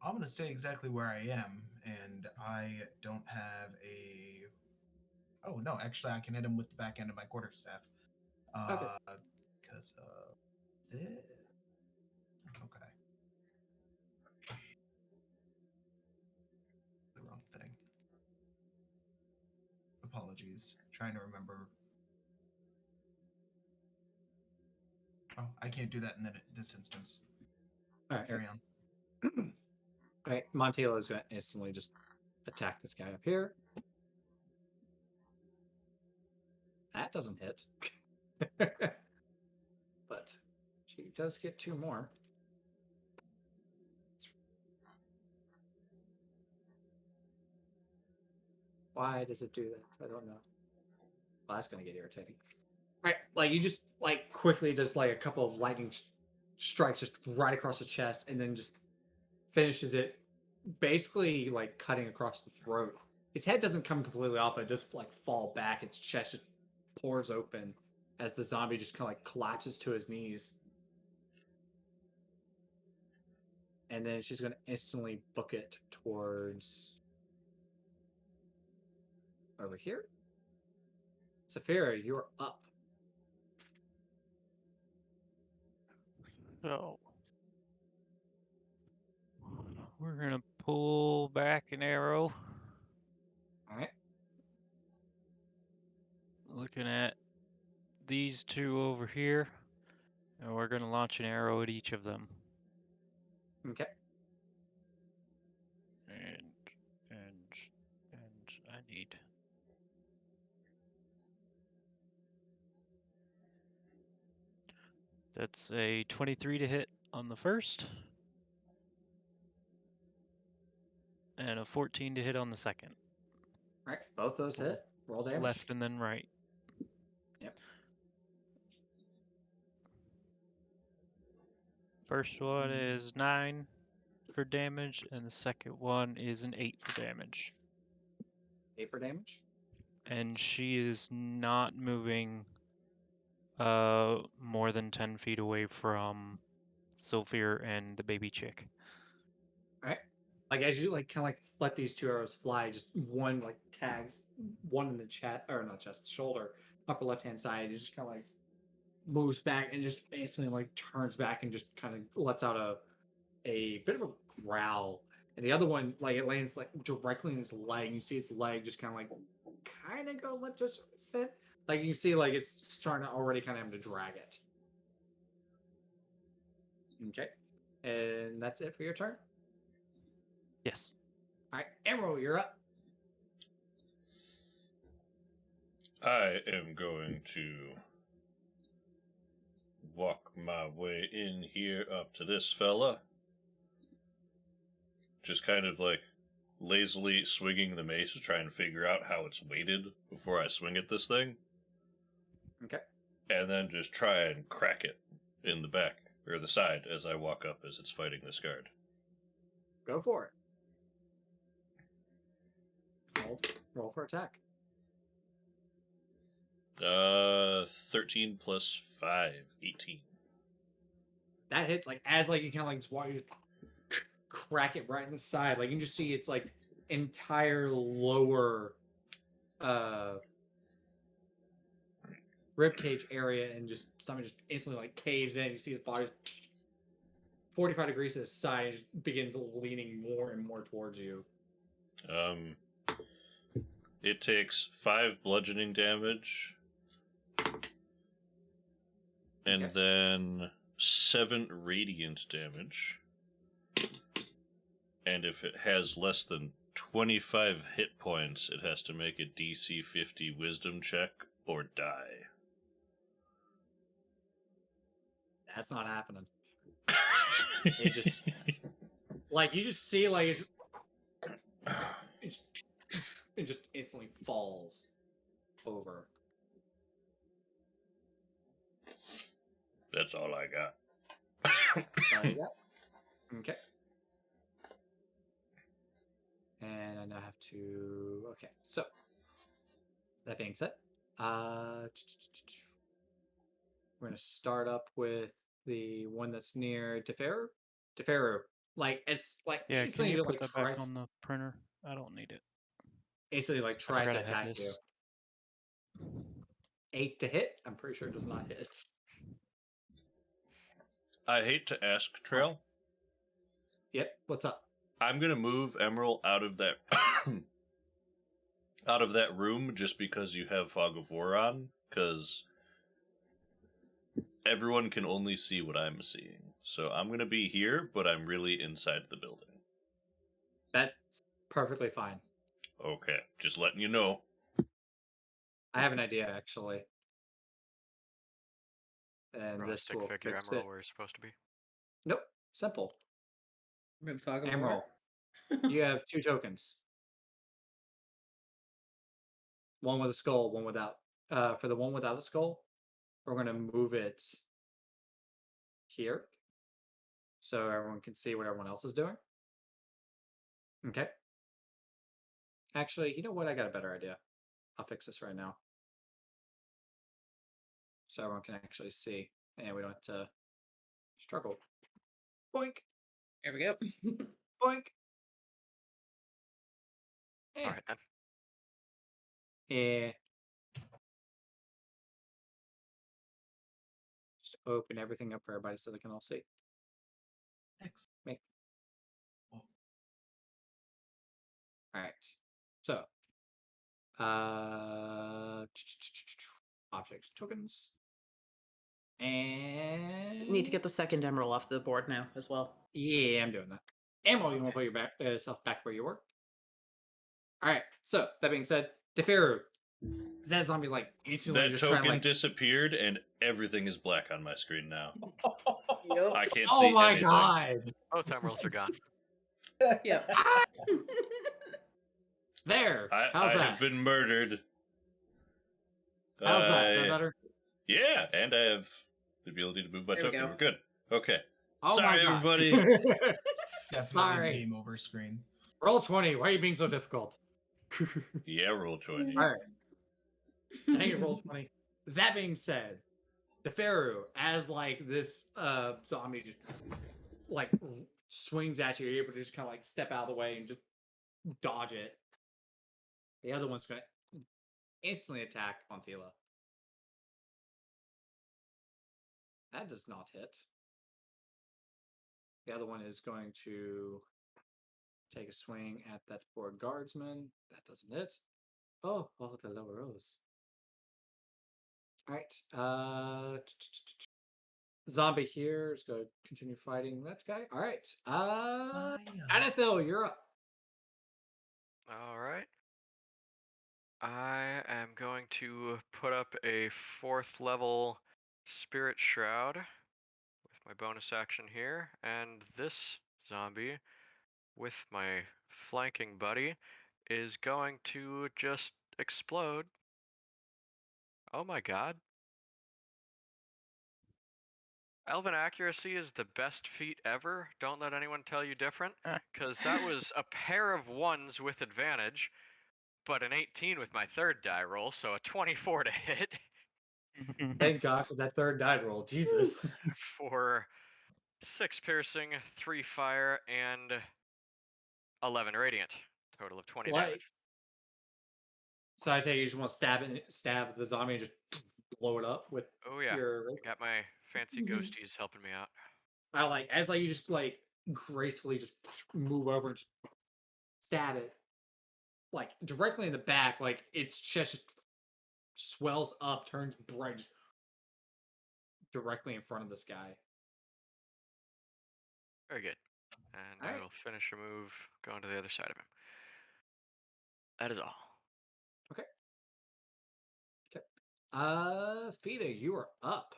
I'm gonna stay exactly where I am, and I don't have a. Oh no, actually, I can hit him with the back end of my quarterstaff. Okay. Because of this. Okay. The wrong thing. Apologies. Trying to remember. Oh, I can't do that in this instance. All right. Carry on. All right. Montela is going to instantly just attack this guy up here. That doesn't hit. But she does get two more. Why does it do that? I don't know. Well, that's going to get irritating. Right. Like you just like quickly does like a couple of lightning strikes just right across the chest and then just finishes it basically like cutting across the throat. His head doesn't come completely off, but it just like fall back. Its chest just pours open as the zombie just kind of like collapses to his knees. And then she's going to instantly book it towards over here. Saphira, you're up. So we're gonna pull back an arrow, All right. looking at these two over here, and we're gonna launch an arrow at each of them. Okay. And I need. That's a 23 to hit on the first, and a 14 to hit on the second. All right. Both those hit. Roll damage. Left and then right. Yep. First one is 9 for damage, and the second one is an 8 for damage. 8 for damage. And she is not moving more than 10 feet away from Sylphir and the baby chick. All right. Like as you like kind of like let these two arrows fly, just one like tags one in the chest or not chest, shoulder, upper left hand side. It just kind of like moves back and just instantly like turns back and just kind of lets out a bit of a growl. And the other one, like it lands like directly in his leg. You see its leg just kind of go limp to a certain extent. Like you see, like it's starting to already kind of having to drag it. Okay, and that's it for your turn. Yes. All right, Emerald, you're up. I am going to walk my way in here up to this fella. Just kind of like lazily swinging the mace to try and figure out how it's weighted before I swing at this thing. Okay. And then just try and crack it in the back or the side as I walk up as it's fighting this guard. Go for it. Roll for attack. 13 plus 5, 18. That hits like as like you kind of like just walk, you just crack it right in the side. Like you can just see it's like entire lower rib cage area, and just something just instantly like caves in. You see his body 45 degrees to the side, and just begins leaning more and more towards you. It takes 5 bludgeoning damage. And Okay. then 7 radiant damage. And if it has less than 25 hit points, it has to make a DC 50 wisdom check or die. That's not happening. It just like you just see like it just instantly falls over. That's all I got. There you go. Okay. And I now have to. Okay, so that being said, we're gonna start up with the one that's near Deferu. Deferu, like it's like Yeah, can instantly you just, put like that back tries, on the printer? I don't need it. instantly like I tries forgot to I had attack you. this. 8 to hit. I'm pretty sure it does not hit. I hate to ask, Trail. Yep. What's up? I'm gonna move Emerald out of that out of that room just because you have Fog of War on, because everyone can only see what I'm seeing. So I'm gonna be here, but I'm really inside the building. That's perfectly fine. Okay, just letting you know. I have an idea actually, and Roll a this stick will figure fix emerald it. where you're supposed to be. Nope. Simple. With Fog of Emerald. War? You have 2 tokens. One with a skull, one without. For the one without a skull, we're going to move it here so everyone can see what everyone else is doing. Okay. Actually, you know what? I got a better idea. I'll fix this right now so everyone can actually see, and we don't have to struggle. Boink, There we go. boink. All right then. Yeah. Just open everything up for everybody so they can all see. Excellent. Me. Oh. All right. So, object tokens, and Need to get the second emerald off the board now as well. Yeah, I'm doing that. Emerald, you want to put your self back where you were? All right. So that being said, Deferu, that zombie like instantly That just trying token to like. disappeared, and everything is black on my screen now. Yep. I can't Oh see my anything. god! Both emeralds are gone. Yep. There. I How's that? have been murdered. How's that? Is that I- better? Yeah, and I have the ability to move my There we token. go. We're good. Okay. Oh Sorry, my god. everybody. Definitely Sorry. game over screen. Roll 20. Why are you being so difficult? Yeah, roll 20. All right. Dang it, roll 20. That being said, Deferu, as like this zombie just like swings at you, you're able to just kind of like step out of the way and just dodge it. The other one's going to instantly attack Montila. That does not hit. The other one is going to take a swing at that poor guardsman. That doesn't hit. Oh, the lower rose. All right. Zombie here is going to continue fighting that guy. All right. Anethel, you're up. All right. I am going to put up a 4th level Spirit Shroud with my bonus action here, and this zombie with my flanking buddy is going to just explode. Oh my god. Elven accuracy is the best feat ever. Don't let anyone tell you different, because that was a pair of 1s with advantage, but an 18 with my 3rd die roll, so a 24 to hit Thank God for that third die roll. Jesus. for 6 piercing, 3 fire, and 11 radiant. Total of 20 Like, damage. so I tell you just want to stab the zombie and just blow it up with Oh yeah, your. I got my fancy ghosties helping me out. I like as like you just like gracefully just move over and just stab it, like directly in the back. Like its chest just swells up, turns bright, just directly in front of this guy. Very good. And All I right. will finish a move going to the other side of him. That is all. Okay. Fida, you are up.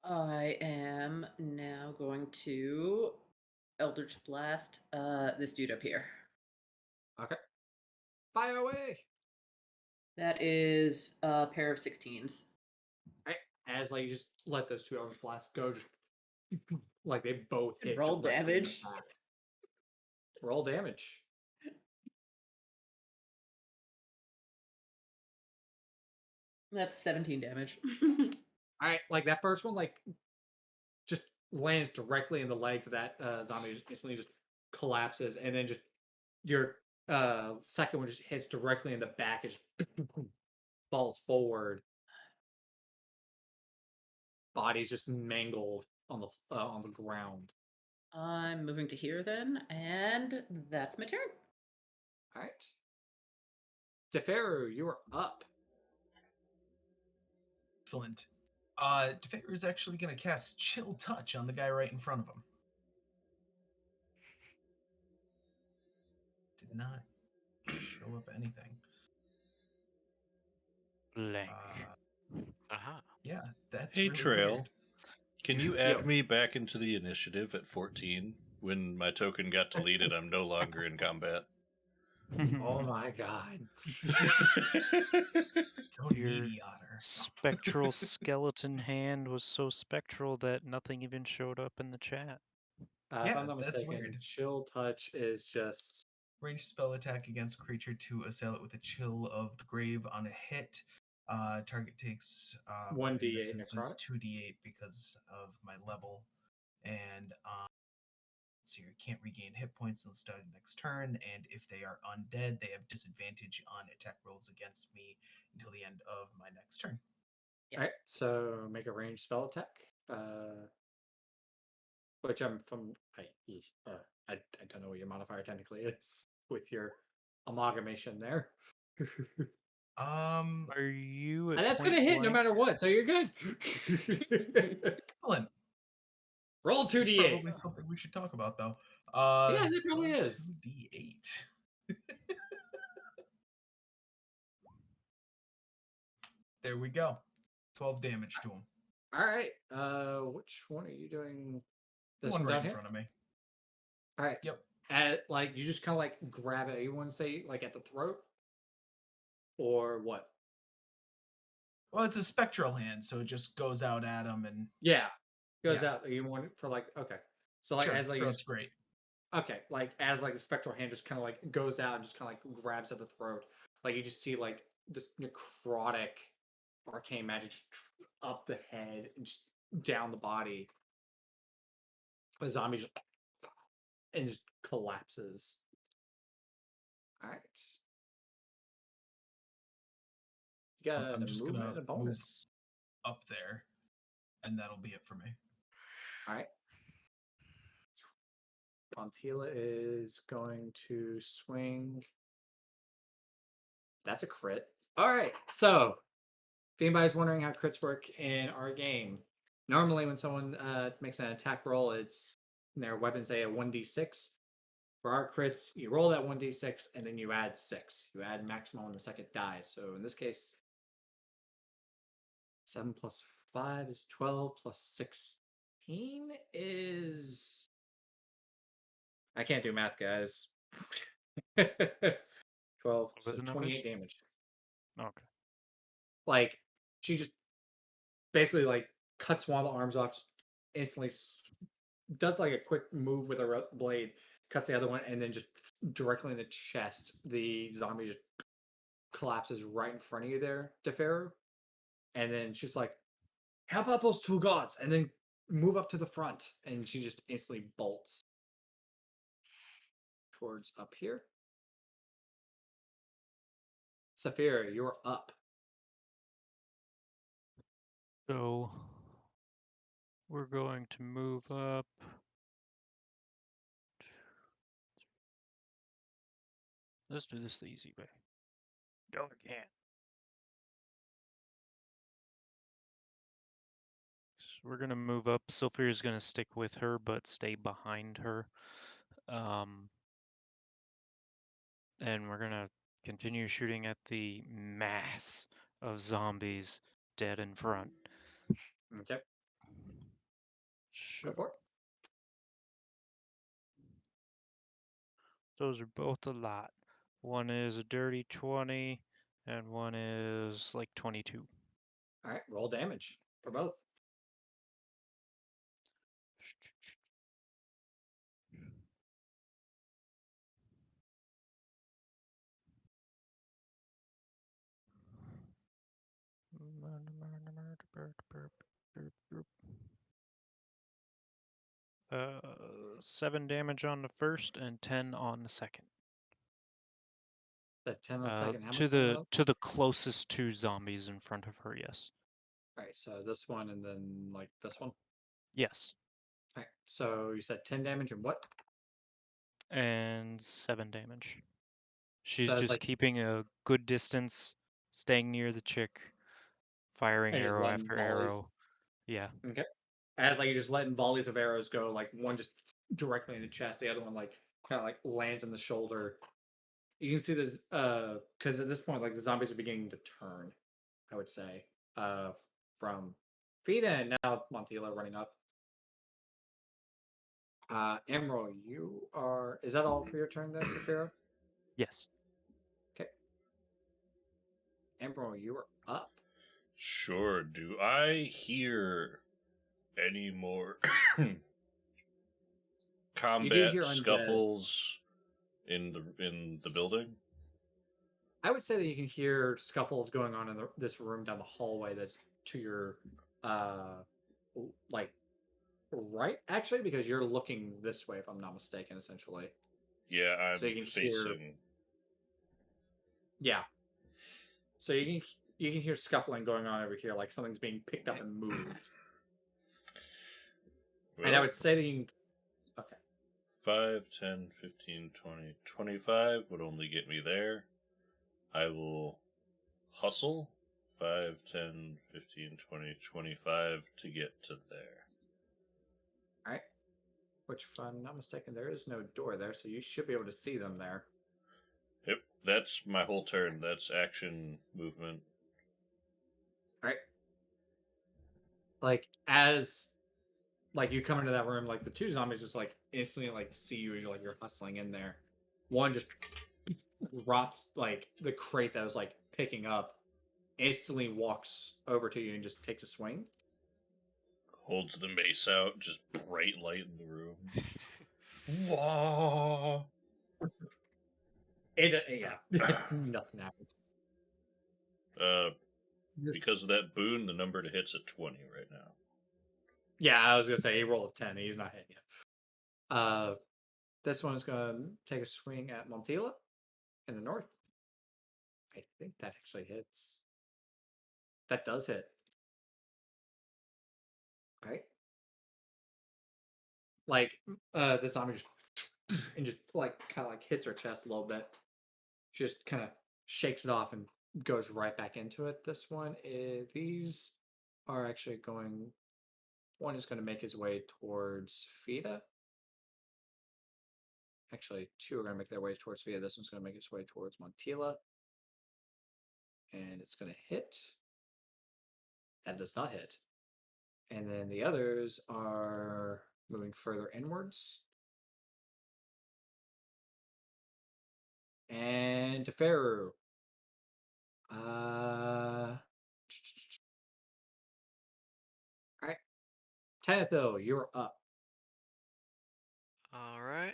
I am now going to Eldritch Blast this dude up here. Okay. Fire away. That is a pair of 16s. All right. As like you just let those two Eldritch Blasts go, just like they both hit. Roll directly in the damage. back. Roll damage. That's 17 damage. All right, like that first one, like just lands directly in the legs of that zombie, just instantly just collapses, and then just your second one just hits directly in the back, and just falls forward. Body's just mangled on the ground. I'm moving to here then, and that's my turn. All right, Teferu, you are up. Excellent. Defaker is actually going to cast Chill Touch on the guy right in front of him. Did not show up anything. Blank. Yeah, that's Hey, really Trail. weird. Can you add me back into the initiative at 14? When my token got deleted, I'm no longer in combat. Oh my god. So Your needy, Otter. spectral skeleton hand was so spectral that nothing even showed up in the chat. If Yeah, I'm not that's mistaken, weird. Chill Touch is just Range spell attack against creature to assail it with a Chill of the Grave on a hit. Target takes in 1d8 this instance necrotic. 2d8 because of my level, and so you can't regain hit points until start next turn. And if they are undead, they have disadvantage on attack rolls against me until the end of my next turn. Yeah. All right, so make a ranged spell attack. Which I'm from. I don't know what your modifier technically is with your amalgamation there. Are you at And that's point gonna hit no blank? matter what, so you're good. Excellent. Roll It's 2d8. probably something we should talk about, though. Yeah, it probably roll is. 2d8. There we go. 12 damage to him. All right. Which one are you doing? The This one one right down in here. front of me. All right. Yep. Like you just kind of like grab it. You want to say like at the throat, or what? Well, it's a spectral hand, so it just goes out at him and Yeah, goes Yeah. out. You want it for like okay. So like sure, as like you throat's great. okay, like as like the spectral hand just kind of like goes out and just kind of like grabs at the throat, like you just see like this necrotic arcane magic just up the head and just down the body. The zombie just and just collapses. All right, you So got I'm a just movement gonna and a move bonus. up there, and that'll be it for me. All right, Fontila is going to swing. That's a crit. All right, so anybody's wondering how crits work in our game, normally when someone makes an attack roll, it's their weapons say a 1d6. For our crits, you roll that 1d6 and then you add 6. You add maximum on the second die. So in this case, 7 plus 5 is 12 plus 16 is. I can't do math, guys. 12, What so were the 28 numbers? damage. Okay. Like, she just basically, like, cuts one of the arms off, just instantly does, like, a quick move with a blade, cuts the other one, and then just directly in the chest, the zombie just collapses right in front of you there, Deferro. And then she's like, how about those two gods? And then move up to the front. And she just instantly bolts towards up here. Saphira, you're up. So we're going to move up. Let's do this the easy way. Go again. So we're gonna move up. Sylphira's gonna stick with her, but stay behind her. And we're gonna continue shooting at the mass of zombies dead in front. Okay, Sure. go for it. Those are both a lot. One is a dirty 20, and one is like 22. All right, roll damage for both. Uh, 7 damage on the first and 10 on the second. That 10 on the second. How much To on the the closest two zombies in front of her, yes. All right, so this one and then like this one. Yes. All right, so you said 10 damage and what? And 7 damage. She's So it's just like keeping a good distance, staying near the chick, firing and just arrow letting after volleys. arrow. Yeah. Okay. As like you're just letting volleys of arrows go, like one just directly in the chest, the other one like kind of like lands in the shoulder. You can see this because at this point, like the zombies are beginning to turn, I would say. From Fida and now Montila running up. Emerald, you are is that all for your turn there, Saphira? Yes. Okay. Emerald, you are up. Sure. Do I hear any more combat hear undead. scuffles in the building? I would say that you can hear scuffles going on in this room down the hallway that's to your like right actually because you're looking this way if I'm not mistaken essentially. Yeah, I'm So you can facing. hear yeah. So you can hear scuffling going on over here like something's being picked up and moved. Well, And I would say that you can okay. 5, 10, 15, 20, 25 would only get me there. I will hustle 5, 10, 15, 20, 25 to get to there. All right. Which if I'm not mistaken there is no door there so you should be able to see them there. Yep, that's my whole turn. That's action movement. All right. Like as like you come into that room, like the two zombies just like instantly like see you as you're hustling in there. One just drops like the crate that was like picking up, instantly walks over to you and just takes a swing. Holds the mace out, just bright light in the room. Whoa! Yeah, nothing happens. Because of that boon, the number to hit's at 20 right now. Yeah, I was gonna say he rolled a 10. He's not hitting yet. This one is gonna take a swing at Montila in the north. I think that actually hits. That does hit. Right? Like the zombie just and just like kind of like hits her chest a little bit. She just kind of shakes it off and goes right back into it. This one is, these are actually going. One is going to make his way towards Fida. Actually, two are going to make their way towards Fida. This one's going to make its way towards Montila. And it's going to hit. That does not hit. And then the others are moving further inwards. And Teferu. All right. Tanithil, you're up. All right.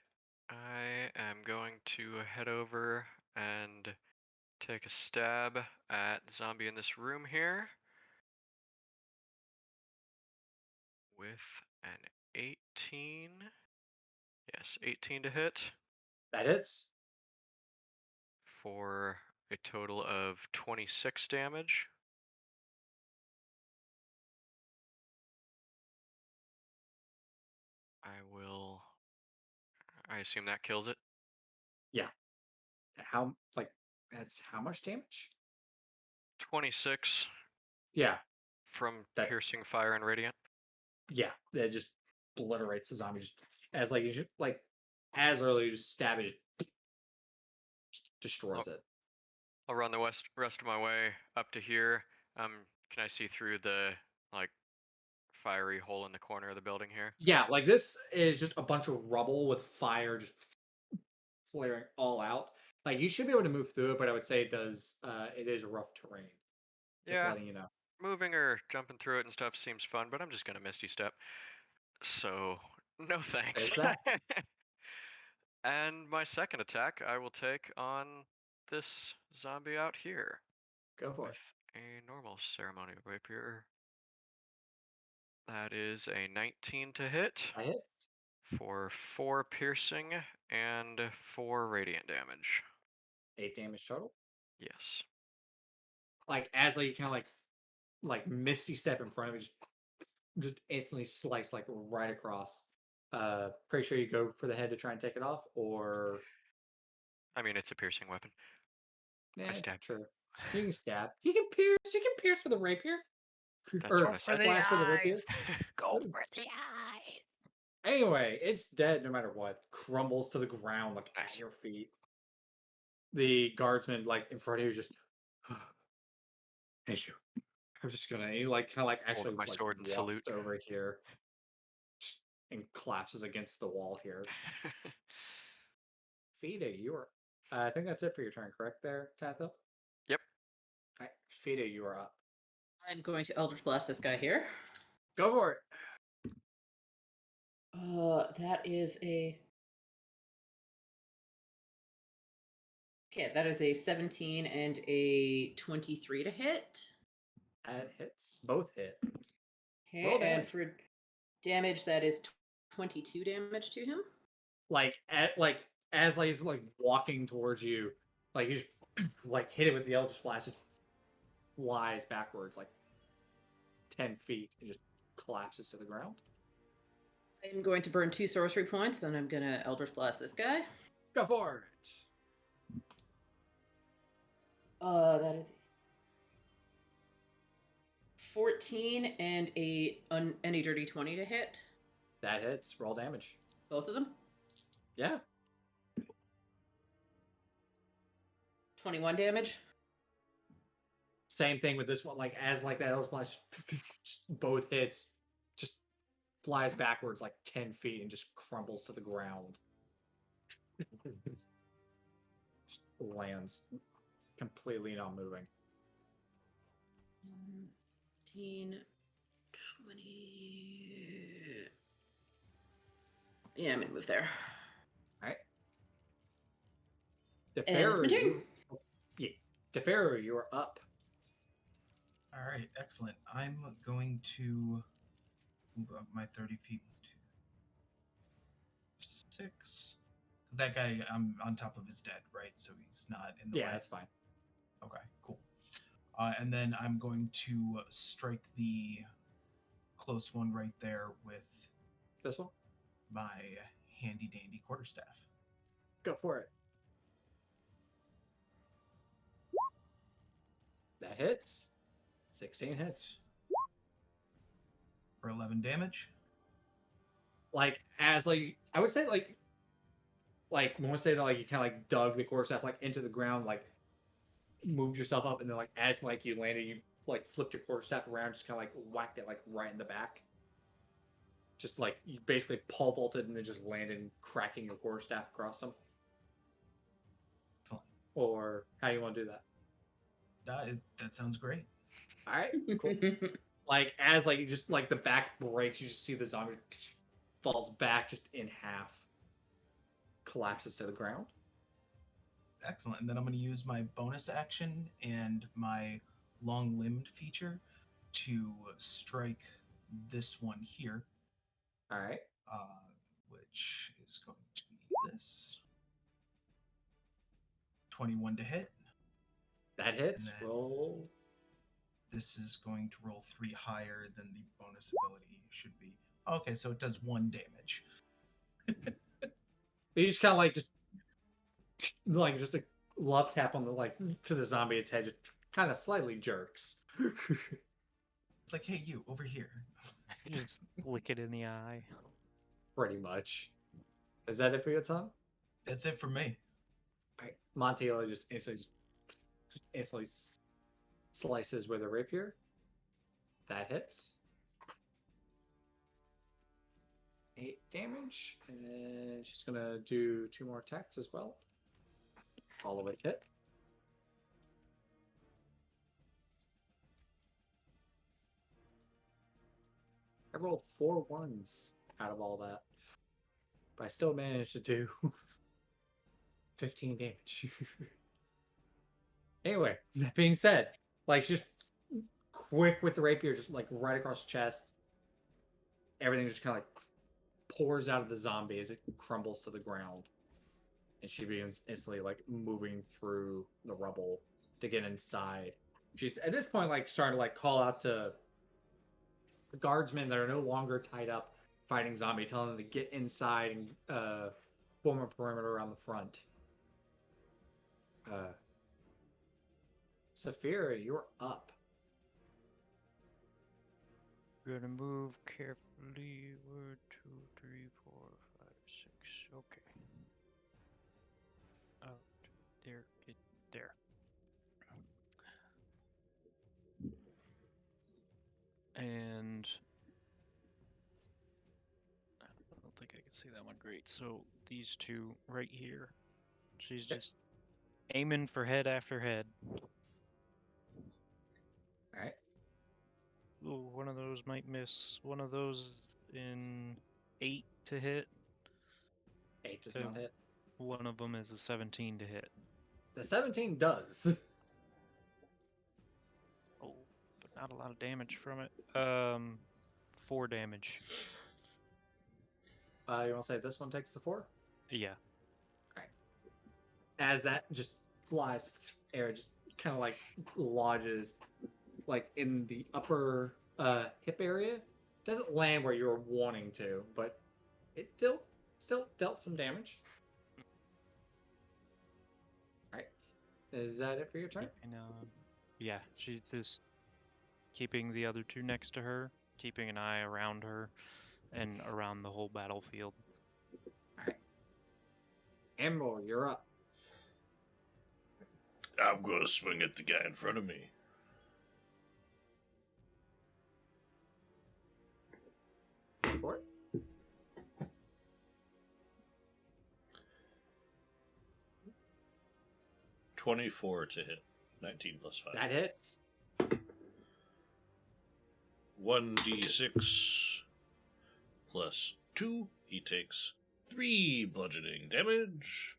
I am going to head over and take a stab at the zombie in this room here with an 18. Yes, 18 to hit That hits. for a total of 26 damage. I assume that kills it. Yeah. How, like, that's how much damage? 26 Yeah. from That, piercing fire and radiant. yeah. That just obliterates the zombie. Just as, like, you should, like, as early, you just stab it, just destroys it. I'll run the rest of my way up to here. Can I see through the, like, fiery hole in the corner of the building here? Yeah, like, this is just a bunch of rubble with fire just flaring all out. Like, you should be able to move through it, but I would say it is rough terrain. Just Yeah, letting you know. moving or jumping through it and stuff seems fun, but I'm just gonna Misty Step. So, no thanks. There's that. And my second attack, I will take on this zombie out here Go for with it. a normal ceremonial rapier. That is a 19 to hit That hits. for 4 piercing and 4 radiant damage. 8 damage total. Yes. Like, as, like, you kind of, like misty step in front of it, just instantly slice, like, right across. Pretty sure you go for the head to try and take it off, or I mean, it's a piercing weapon. I stab. true. You can stab. You can pierce with a rapier. That's Or what I said. slash with a rapier. Go for the eyes. Anyway, it's dead no matter what. Crumbles to the ground, like, Nice. at your feet. The guardsman, like, in front of you, just, thank you. I'm just gonna, he, like, kind of, like, Hold actually, up my like, sword and walks salute. over here and collapses against the wall here. Fida, you are. I think that's it for your turn, correct there, Tatho? Yep. All right, Fida, you are up. I'm going to Eldritch Blast this guy here. Go for it. That is a. Okay, that is a 17 and a 23 to hit. That hits. Both hit. Okay, Roll and damage. for damage, that is 22 damage to him. Like, as like he's like walking towards you, like you just like hit it with the Eldritch Blast, it flies backwards like 10 feet and just collapses to the ground. I'm going to burn 2 sorcery points, and I'm going to Eldritch Blast this guy. Go for it. That is 14 and any dirty 20 to hit. That hits. Roll damage. Both of them. Yeah. 21 damage. Same thing with this one. Like, as like that Eldritch Blast, just both hits, just flies backwards like 10 feet and just crumbles to the ground. Just lands completely not moving. 15, 20. Yeah, I'm gonna move there. All right. And it's my turn. Yeah. Teferu, you are up. All right, excellent. I'm going to move up my 30 feet to 6. Because that guy, I'm on top of his dead, right? So he's not in the way. Yeah, that's fine. Okay, cool. And then I'm going to strike the close one right there with This one? my handy dandy quarterstaff. Go for it. That hits. 16 hits. For 11 damage. Like as like I would say like when we say that like you kind of like dug the quarterstaff like into the ground, like moved yourself up, and then like as like you landed, you like flipped your quarterstaff around, just kind of like whacked it like right in the back. Just like you basically pole vaulted and then just landed, cracking your quarterstaff across them. Excellent. Or how you want to do that? That sounds great. All right, cool. Like as like you just like the back breaks, you just see the zombie falls back just in half, collapses to the ground. Excellent. And then I'm going to use my bonus action and my long-limbed feature to strike this one here, All right, which is going to be this. 21 to hit. that hits. And then- Roll. This is going to roll 3 higher than the bonus ability should be. Okay, so it does 1 damage. You just kind of like just a love tap on the like to the zombie. Its head just kind of slightly jerks. It's like, hey, you, over here. Just lick it in the eye. Pretty much. Is that it for your turn? That's it for me. All right, Montiel just instantly slices with a rapier. That hits. 8 damage, and then she's gonna do 2 more attacks as well. All of it hit. I rolled 4 ones out of all that, but I still managed to do 15 damage. Anyway, that being said, like just quick with the rapier, just like right across the chest. Everything just kind of like pours out of the zombie as it crumbles to the ground, and she begins instantly like moving through the rubble to get inside. She's at this point like starting to like call out to the guardsmen that are no longer tied up fighting zombie, telling them to get inside and form a perimeter around the front. Saphira, you're up. We're gonna move carefully. 1, 2, 3, 4, 5, 6. Okay. Out there, get there. And I don't think I can see that one great. So these two right here. She's just aiming for head after head. All right. Ooh, one of those might miss. One of those in 8 to hit. 8 does not hit. One of them is a 17 to hit. The 17 does. Oh, but not a lot of damage from it. 4 damage. You want to say this one takes the 4? Yeah. As that just flies, air just kind of like lodges like in the upper hip area. Doesn't land where you were wanting to, but it still dealt some damage. All right, is that it for your turn? And, yeah, she's just keeping the other two next to her, keeping an eye around her and around the whole battlefield. All right, Emerald, you're up. I'm gonna swing at the guy in front of me. Go for it. $24 to hit. 19 plus 5. That hits. 1d6 plus 2. He takes 3 bludgeoning damage.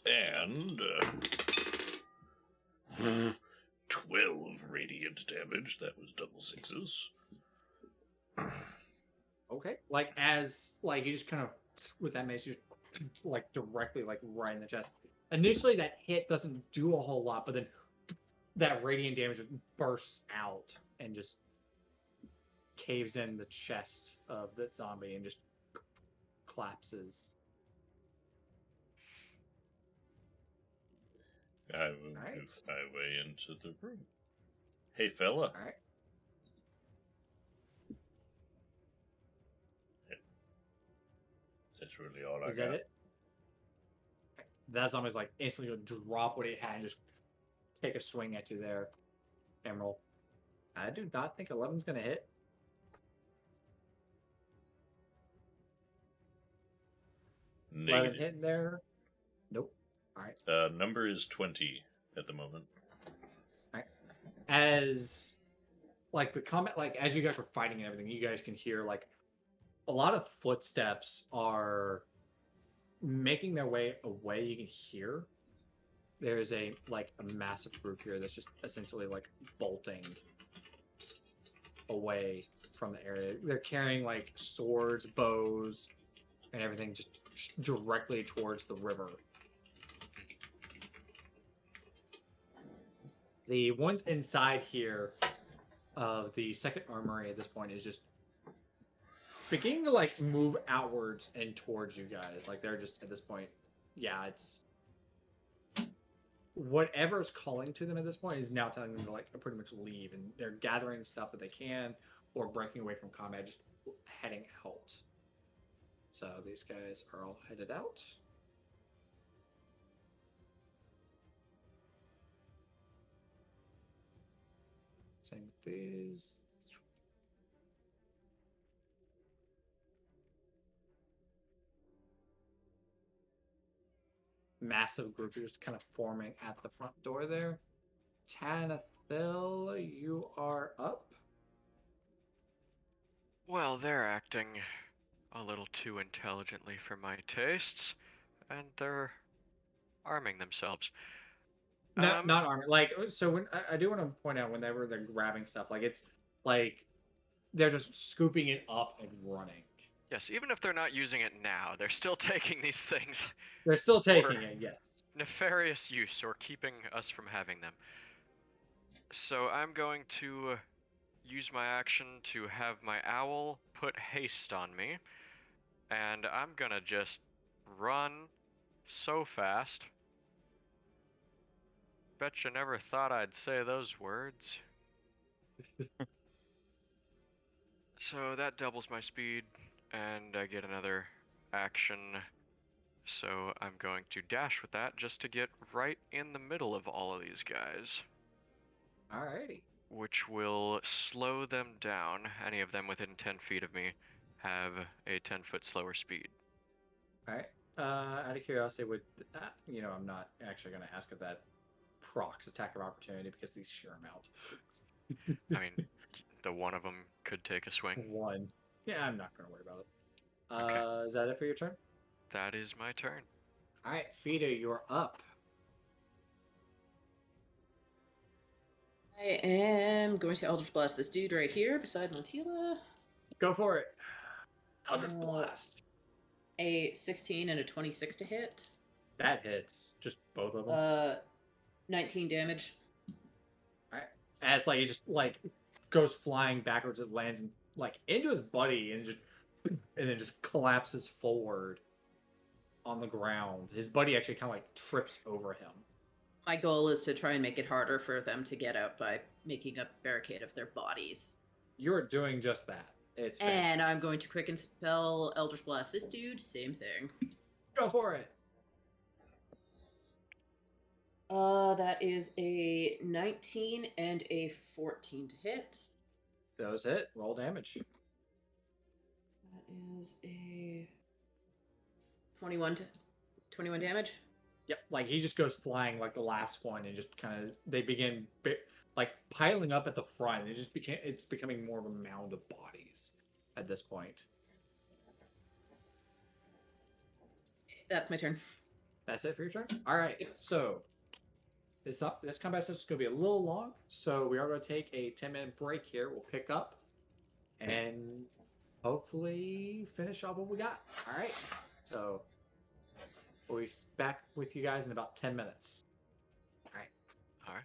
And 12 radiant damage. That was double 6s. Okay, like as like you just kind of with that mace, you just like directly like right in the chest. Initially, that hit doesn't do a whole lot, but then that radiant damage just bursts out and just caves in the chest of the zombie and just collapses. I will Alright. move my way into the room. Hey, fella. All right. That's really all I Is got. that it? That's almost like instantly gonna drop what he had and just take a swing at you there, Emerald. I do not think 11's gonna hit. Negative. 11 hitting there. Nope. All right. Number is 20 at the moment. As like the combat, like as you guys were fighting and everything, you guys can hear like a lot of footsteps are making their way away. You can hear there's a massive group here that's just essentially like bolting away from the area. They're carrying like swords, bows, and everything just directly towards the river. The ones inside here of the second armory at this point is just beginning to like move outwards and towards you guys. Like they're just at this point, yeah, it's whatever's calling to them at this point is now telling them to like pretty much leave, and they're gathering stuff that they can or breaking away from combat, just heading out. So these guys are all headed out. Same with these. Massive group just kind of forming at the front door there. Tanathil, you are up. Well, they're acting a little too intelligently for my tastes, and they're arming themselves. Not armor. Like, so when I do want to point out whenever they're grabbing stuff, like it's like they're just scooping it up and running. Yes, even if they're not using it now, they're still taking these things. They're still taking for it, yes. nefarious use or keeping us from having them. So I'm going to use my action to have my owl put haste on me, and I'm gonna just run so fast. Bet you never thought I'd say those words. So that doubles my speed, and I get another action. So I'm going to dash with that just to get right in the middle of all of these guys. Alrighty. Which will slow them down. Any of them within 10 feet of me have a 10-foot slower speed. Alright. Out of curiosity, I'm not actually going to ask if that procs attack of opportunity because these sheer them out. I mean, the one of them could take a swing. One. Yeah, I'm not going to worry about it. Okay. Is that it for your turn? That is my turn. Alright, Fida, you're up. I am going to Eldritch Blast this dude right here beside Montila. Go for it. Eldritch Uh, Blast. A 16 and a 26 to hit. That hits. Just both of them. 19 damage. Alright. As he just goes flying backwards, it lands into his buddy and then just collapses forward on the ground. His buddy actually kind of trips over him. My goal is to try and make it harder for them to get out by making a barricade of their bodies. You're doing just that. It's and I'm going to quicken spell Eldritch Blast this dude. Same thing. Go for it. That is a 19 and a 14 to hit. Those hit. Roll damage. That is a 21 damage. Yep, he just goes flying like the last one, and just they begin piling up at the front. It's becoming more of a mound of bodies at this point. That's my turn. That's it for your turn? All right. Yep. So this combat session is going to be a little long, so we are going to take a 10-minute break here. We'll pick up and hopefully finish off what we got. All right. So we'll be back with you guys in about 10 minutes. All right. All right.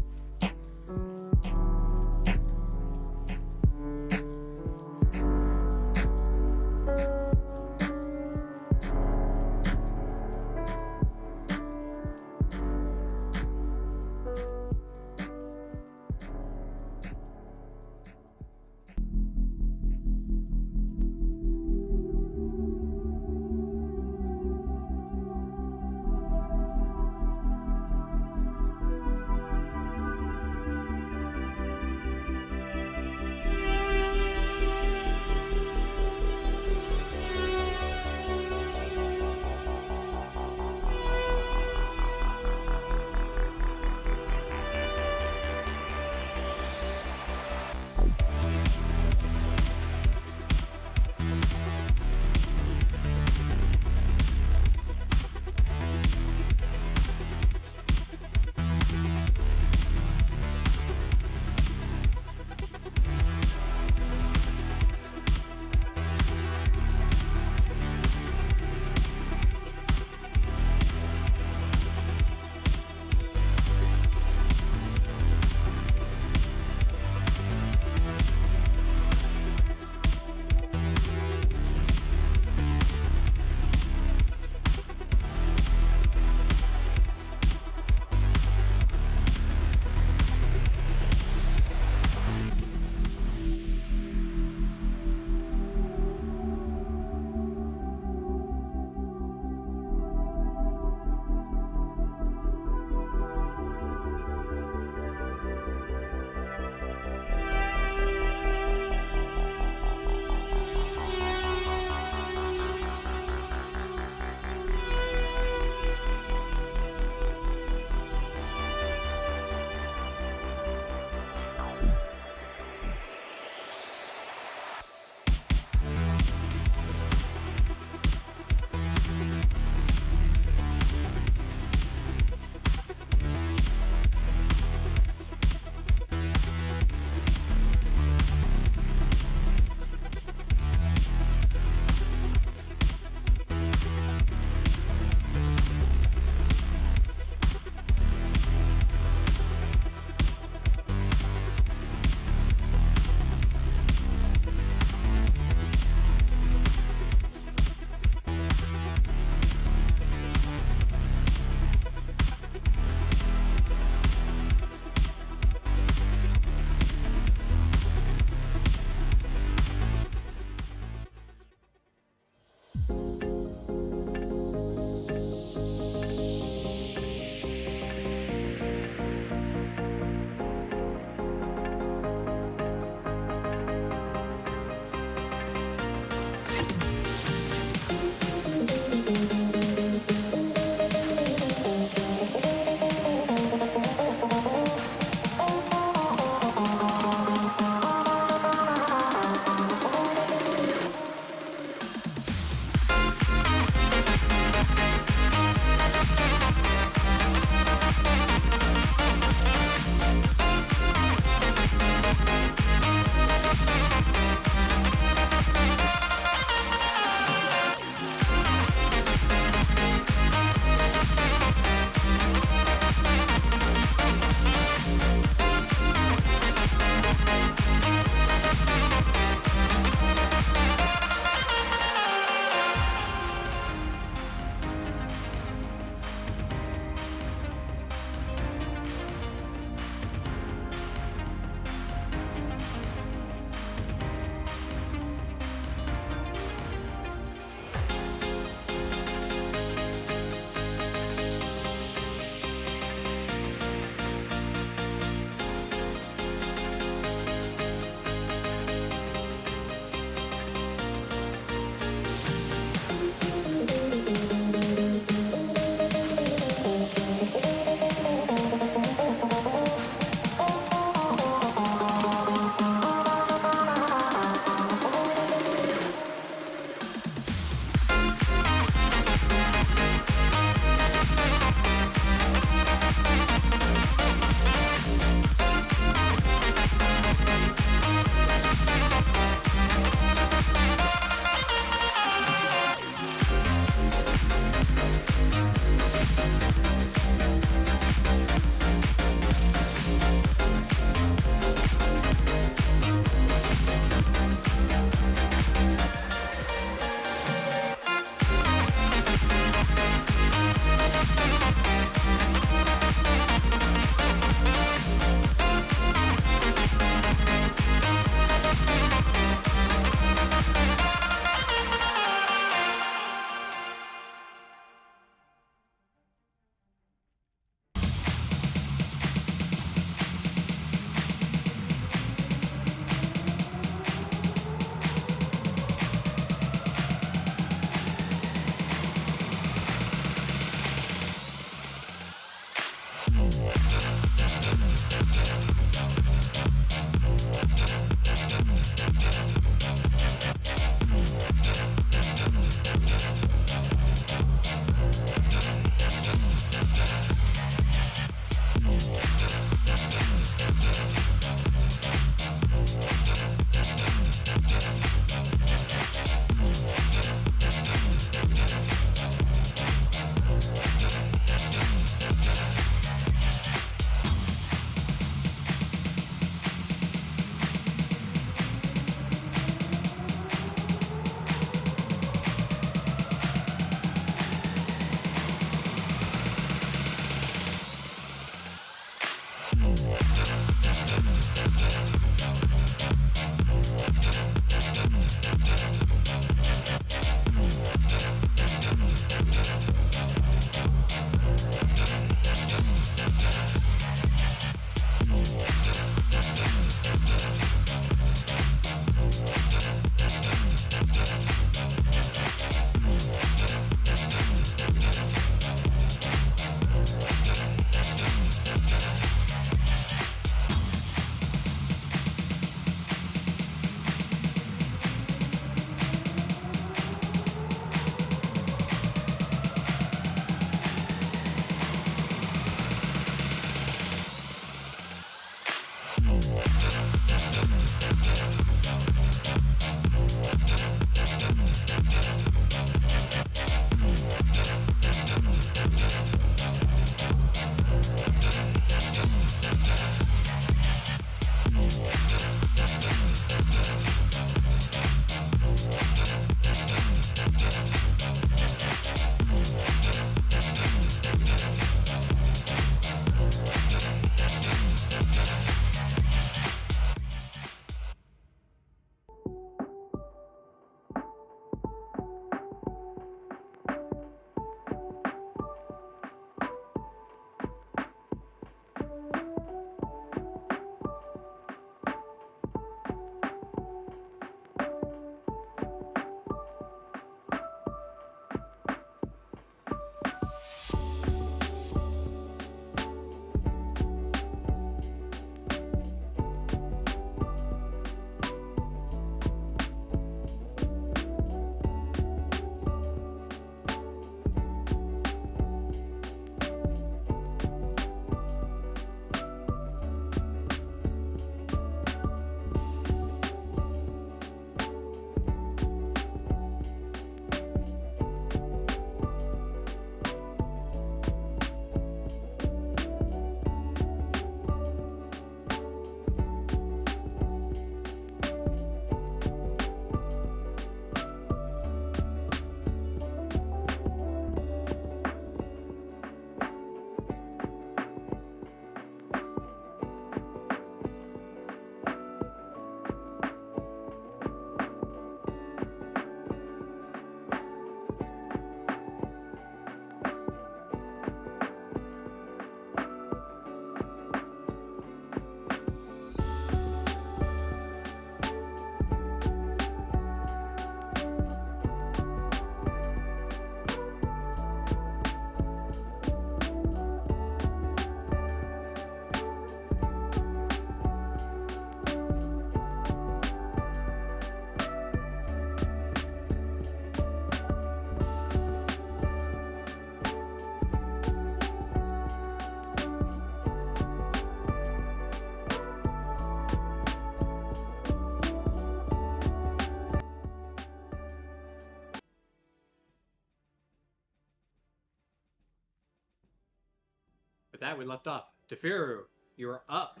With that, we left off. Tefiru, you're up.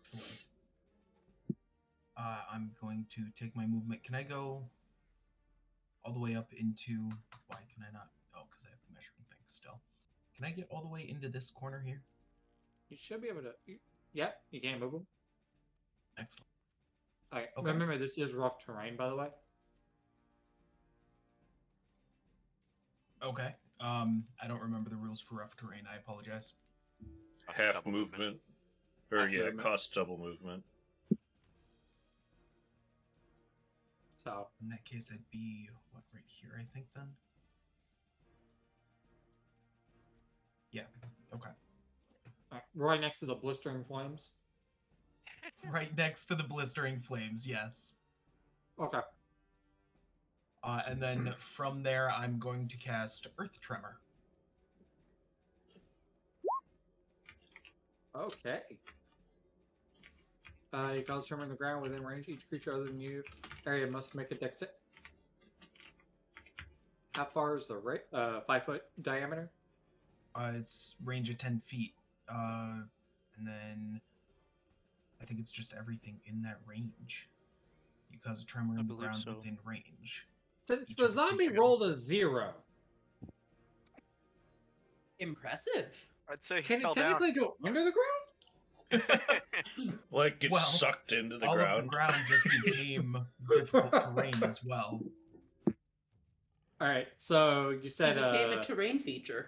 Excellent. I'm going to take my movement. Can I go all the way up into... Why can I not? Oh, because I have the measuring thing still. Can I get all the way into this corner here? You should be able to. Yeah, you can't move them. Excellent. All right. Okay. Remember, this is rough terrain, by the way. Okay. I don't remember the rules for rough terrain. I apologize. Half Double movement. Or Half yeah, movement. costs double movement. So, In that case, I'd be, what, right here, I think, then? Yeah. Okay. right next to the blistering flames. Right next to the blistering flames, yes. Okay. And then from there, I'm going to cast Earth Tremor. Okay. You cause tremor on the ground within range. Each creature other than you area must make a dex save. How far is the 5-foot diameter? It's range of 10 feet. And then I think it's just everything in that range. You cause a tremor I in the believe ground so. within range. Since Each the of the zombie creatures- rolled a 0, Impressive. I'd say he can it fell down. technically go under the ground? Like get Well, sucked into the all ground. of the ground just became difficult terrain as well. All right. So you It said became a terrain feature.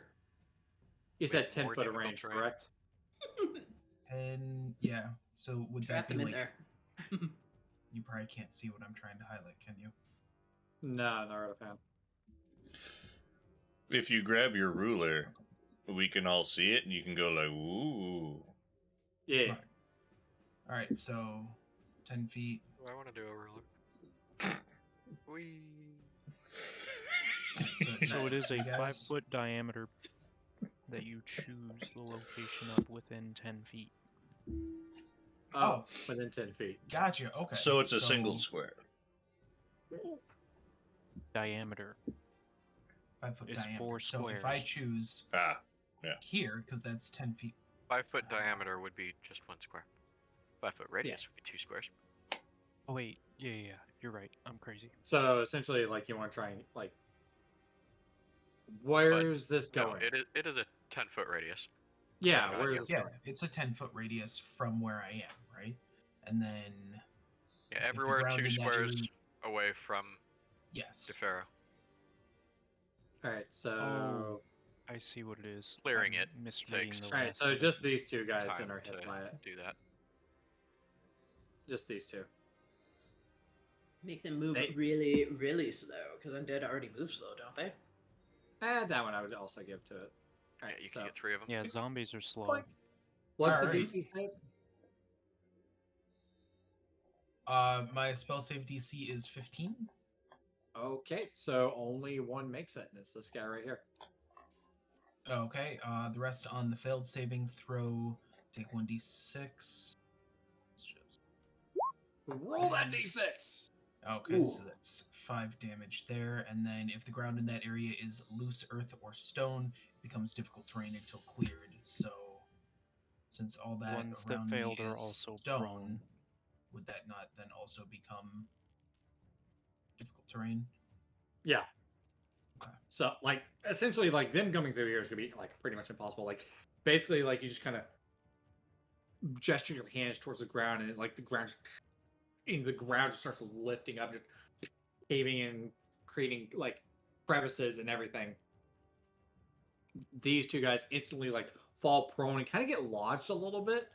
you said With more 10 foot of difficult range, terrain. correct? And yeah, so would Trap that be them in like there. you probably can't see what I'm trying to highlight, can you? No, not really a fan. If you grab your ruler, we can all see it, and you can go like, ooh. Yeah. Smart. All right, so 10 feet. I want to do a ruler. Whee. So it is a you guys- 5-foot diameter that you choose the location of within 10 feet. Oh. within 10 feet. Gotcha. Okay. So it's a single square. Diameter. 5 foot It's diameter. 4 So if I squares. choose here, because that's 10 feet. 5 foot diameter would be just 1 square. 5 foot radius would be 2 squares. Oh wait, yeah, you're right. I'm crazy. So essentially, like, you want to try and, like, where's this No, going? it is a 10-foot radius. Yeah, God, where's this Yeah, going? it's a 10-foot radius from where I am, right? And then Yeah, the everywhere ground 2 in that squares area- away from yes. DeFaro. All right, so Oh, I see what it is. Clearing I'm it misreading takes- the all right, last so section. just these two guys Time then are hit to by it. do that. Just these two. Make them move They- really, really slow, because undead already move slow, don't they? That one I would also give to it. All right, Yeah, you so can get 3 of them. Yeah, zombies are slow. Boink. What's the Alright. DC save? My spell save DC is 15. Okay, so only one makes it, and it's this guy right here. Okay. The rest on the failed saving throw take 1d6. Let's just... Roll that D6. Okay, Ooh. so that's 5 damage there, and then if the ground in that area is loose earth or stone, it becomes difficult terrain until cleared. So, since all that Ones that around failed me are is also stone, prone. would that not then also become difficult terrain? Yeah. Okay. So, like, essentially, like, them coming through here is gonna be like pretty much impossible. Like, basically, like, you just kind of gesture your hands towards the ground, and like the ground just starts lifting up, just caving in, creating like crevices and everything. These two guys instantly like fall prone and kind of get lodged a little bit.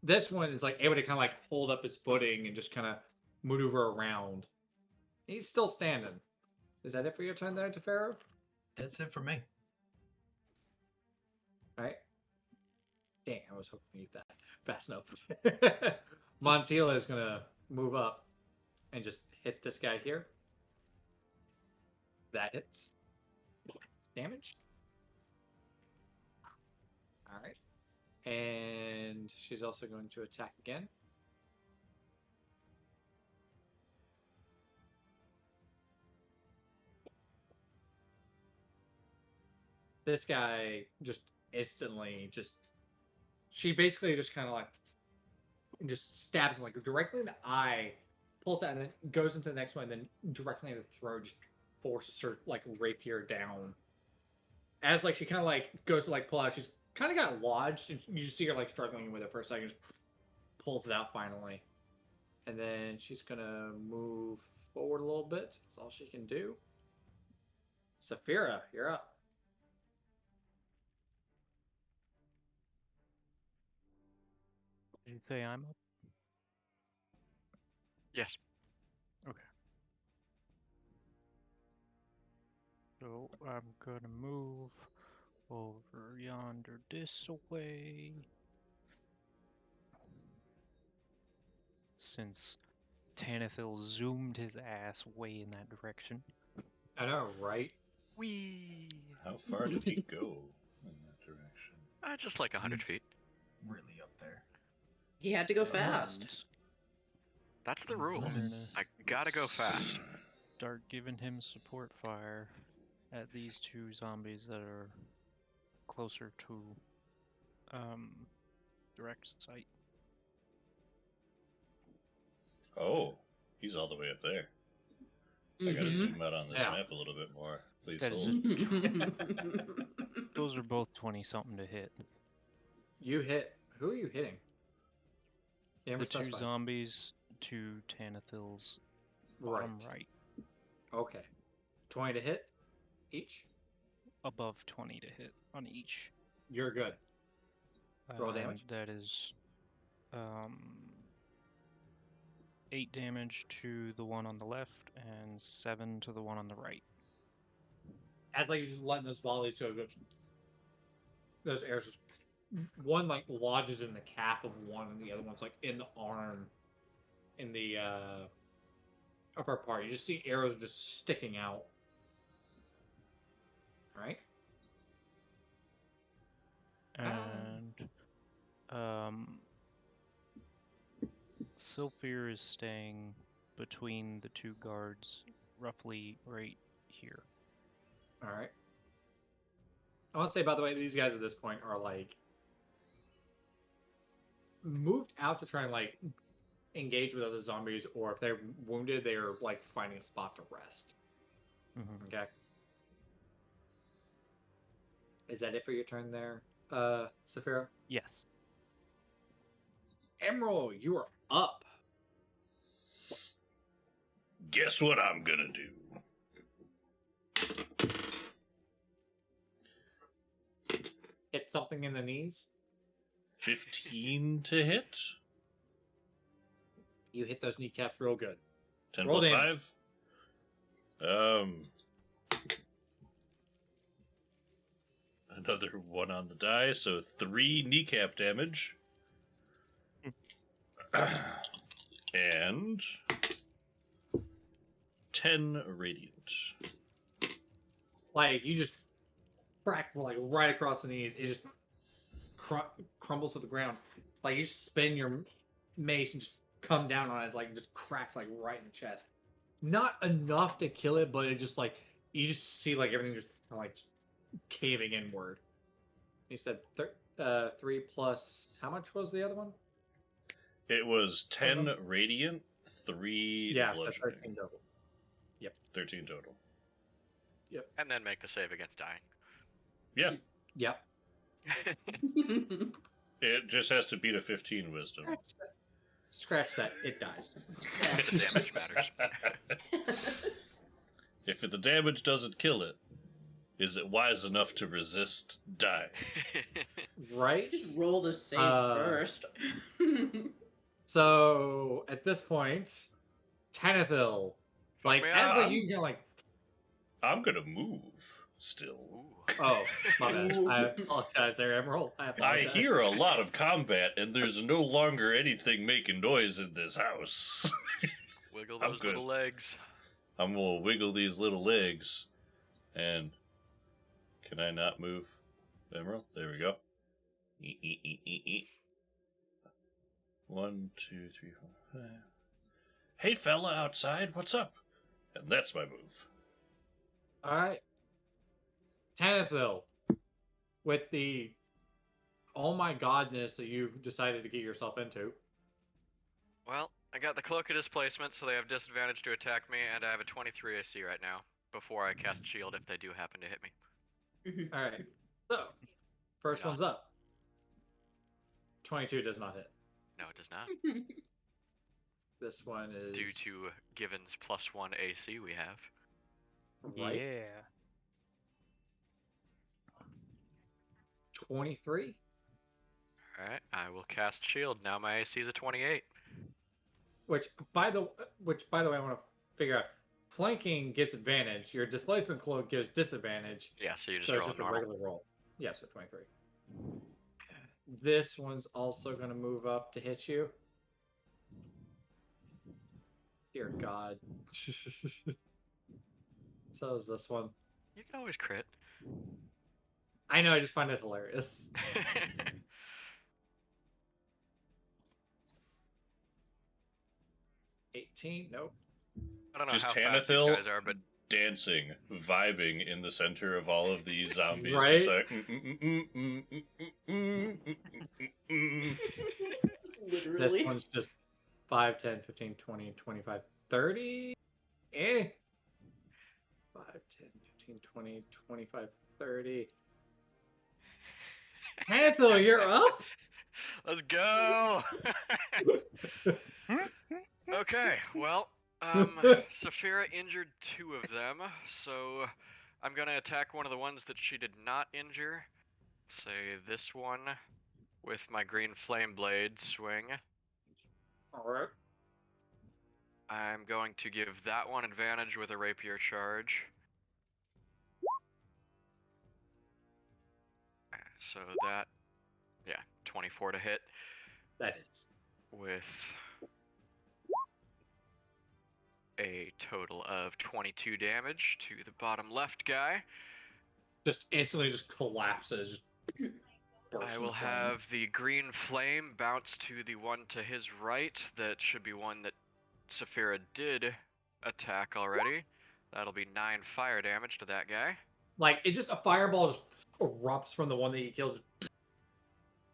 This one is like able to kind of like hold up his footing and just kind of maneuver around. He's still standing. Is that it for your turn there, DeFaro? That's it for me. All right. Dang, I was hoping to eat that fast enough. Montila is gonna move up and just hit this guy here. That hits. Damage. All right. And she's also going to attack again. This guy just instantly she basically just kind of like just stabs him like directly in the eye, pulls out, and then goes into the next one, and then directly in the throat, just forces her like rapier down. As like she kind of like goes to like pull out, she's kind of got lodged, and you just see her like struggling with it for a second, just pulls it out finally, and then she's gonna move forward a little bit. That's all she can do. Saphira, you're up. Did you say I'm up? Yes. So I'm gonna move over yonder this way. Since Tanithil zoomed his ass way in that direction. I know, right? Whee! How far did he go in that direction? Just like 100 He's- feet. Really up there. He had to go fast. That's the He's rule. zooming. I gotta go fast. Start giving him support fire at these two zombies that are closer to direct sight. Oh, he's all the way up there. I gotta Mhm. zoom out on this Yeah. map a little bit more. Please That is hold. Those are both 20 something to hit. You hit. Who are you hitting? You never The two specified. zombies to Tanithil's bottom right. Okay. 20 to hit each. Above 20 to hit on each. You're good. Roll And damage. that is 8 damage to the one on the left and 7 to the one on the right. As like you're just letting those volleys go, those arrows just one like lodges in the calf of one, and the other one's like in the arm, in the upper part. You just see arrows just sticking out. Right? And Sylphir is staying between the two guards, roughly right here. All right. I want to say, by the way, these guys at this point are like moved out to try and like engage with other zombies, or if they're wounded, they're like finding a spot to rest. Mhm. Okay. Is that it for your turn there, Saphira? Yes. Emerald, you are up. Guess what I'm gonna do? Hit something in the knees. 15 to hit. You hit those kneecaps real good. 10 Roll plus damage. 5. Another 1 on the die, so 3 kneecap damage. And 10 radiant. Like you just crack like right across the knees. It just crumbles to the ground. Like you spin your mace and just come down on it. It's like it just cracks like right in the chest. Not enough to kill it, but it just like you just see like everything just kind of like caving inward. You said 3 plus how much was the other one? It was 10 radiant, 3 Yeah, that's bludgeoning. 13 total. 13 total. And then make the save against dying. Yeah, Yep. it just has to beat a 15 wisdom. Scratch that. It dies. The damage matters. If the damage doesn't kill it, is it wise enough to resist die? Right? Just roll the save first. So at this point, Tanithil, like me as up. like you can like, I'm gonna move still. Ooh. oh my bad, I apologize there, Emerald. I I apologize. hear a lot of combat, and there's no longer anything making noise in this house. Wiggle I'm those good. little legs. I'm gonna wiggle these little legs, and can I not move, Emerald? There we go. 1, 2, 3, 4, 5. Hey, fella outside, what's up? And that's my move. All right, Tanithil, with the oh my godness that you've decided to get yourself into. Well, I got the Cloak of Displacement, so they have disadvantage to attack me, and I have a 23 AC right now, before I cast Shield if they do happen to hit me. All right, so first Hang on. one's up. 22 does not hit. No, it does not. This one is Due to Given's +1 AC we have. right. Yeah. 23. Alright, I will cast Shield. Now my AC is a 28. Which by the way, I want to figure out. Flanking gives advantage. Your displacement cloak gives disadvantage. Yeah, so you just So it's roll just a a normal. regular roll. Yeah, so 23. This one's also going to move up to hit you. Dear God. So is this one. You can always crit. I know, I just find it hilarious. 18? Nope. I don't know Just how fast these Tanithil guys are, but dancing, vibing in the center of all of these zombies. Right? Just like, Literally. This one's just 5, 10, 15, 20, 25, 30. 5, 10, 15, 20, 25, 30. Tanithil, you're up? let's go! Okay, well, Saphira injured 2 of them, so I'm gonna attack one of the ones that she did not injure. Say this one with my green flame blade swing. Alright. I'm going to give that one advantage with a rapier charge. So that, yeah, 24 to hit That is. with a total of 22 damage to the bottom left guy. Just instantly just collapses. Just burst I into will have flames. the green flame bounce to the one to his right. That should be one that Saphira did attack already. That'll be 9 fire damage to that guy. Like, it just, a fireball just erupts from the one that you killed.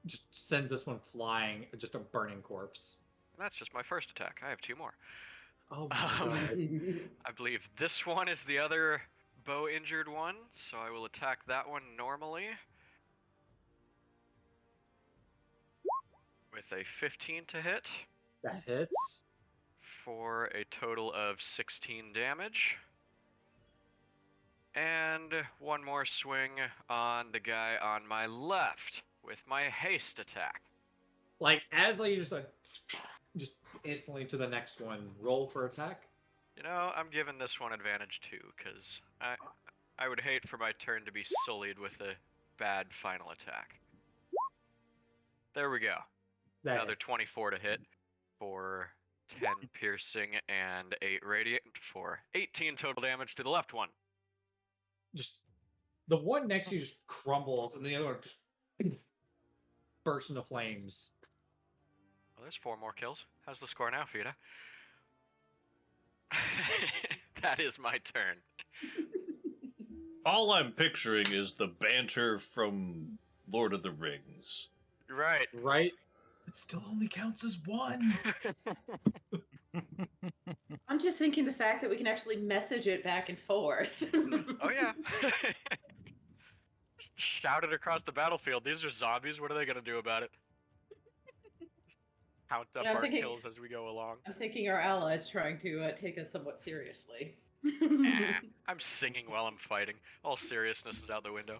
Just sends this one flying, just a burning corpse. And that's just my first attack. I have 2 more. Oh my god. I believe this one is the other bow injured one, so I will attack that one normally. With a 15 to hit That hits. for a total of 16 damage. And one more swing on the guy on my left with my haste attack. Like, as like, you just instantly to the next one. Roll for attack. You know, I'm giving this one advantage too, because I would hate for my turn to be sullied with a bad final attack. There we go. That Another hits. 24 to hit for 10 piercing and 8 radiant for 18 total damage to the left one. Just the one next to you just crumbles, and the other one just bursts into flames. Well, there's 4 more kills. How's the score now, Fida? That is my turn. All I'm picturing is the banter from Lord of the Rings. Right. Right? It still only counts as 1. I'm just thinking the fact that we can actually message it back and forth. Oh yeah. Just shout it across the battlefield. These are zombies. What are they gonna do about it? Count up Yeah, I'm our thinking- kills as we go along. I'm thinking our allies trying to take us somewhat seriously. I'm singing while I'm fighting. All seriousness is out the window.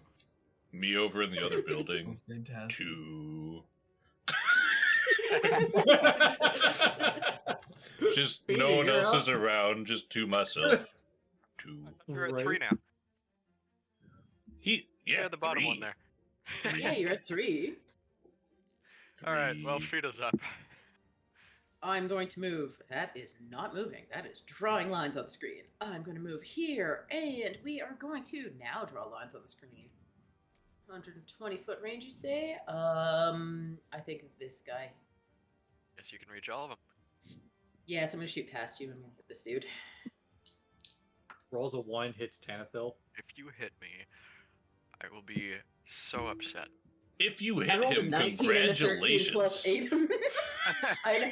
Me over in the other building. Oh, fantastic. 2. Just Beating no one her else up. is around, just to myself. 2. You're at Right. 3 now. Yeah, You're at the bottom 3. one there. Yeah, you're at 3. All right. Well, 3. Fida's up. I'm going to move. That is not moving. That is drawing lines on the screen. I'm going to move here, and we are going to now draw lines on the screen. 120-foot range, you say? I think this guy. Guess you can reach all of them. Yes, I'm going to shoot past you. I'm going to hit this dude. Rolls a 1, hits Tanathil. If you hit me, I will be so upset. If you I hit rolled a him, 19 and a 13 plus congratulations. 8. I know.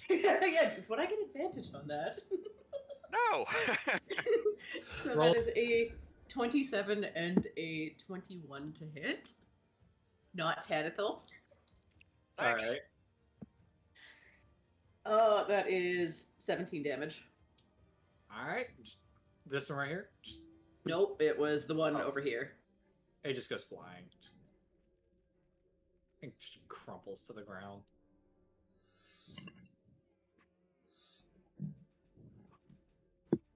Yeah, would I get advantage on that? No. So Roll. that is a 27 and a 21 to hit. Not Tanathil. Thanks. Alright. That is 17 damage. Alright. This one right here. Just, Nope, it was the one Oh. over here. it just goes flying. It just crumples to the ground.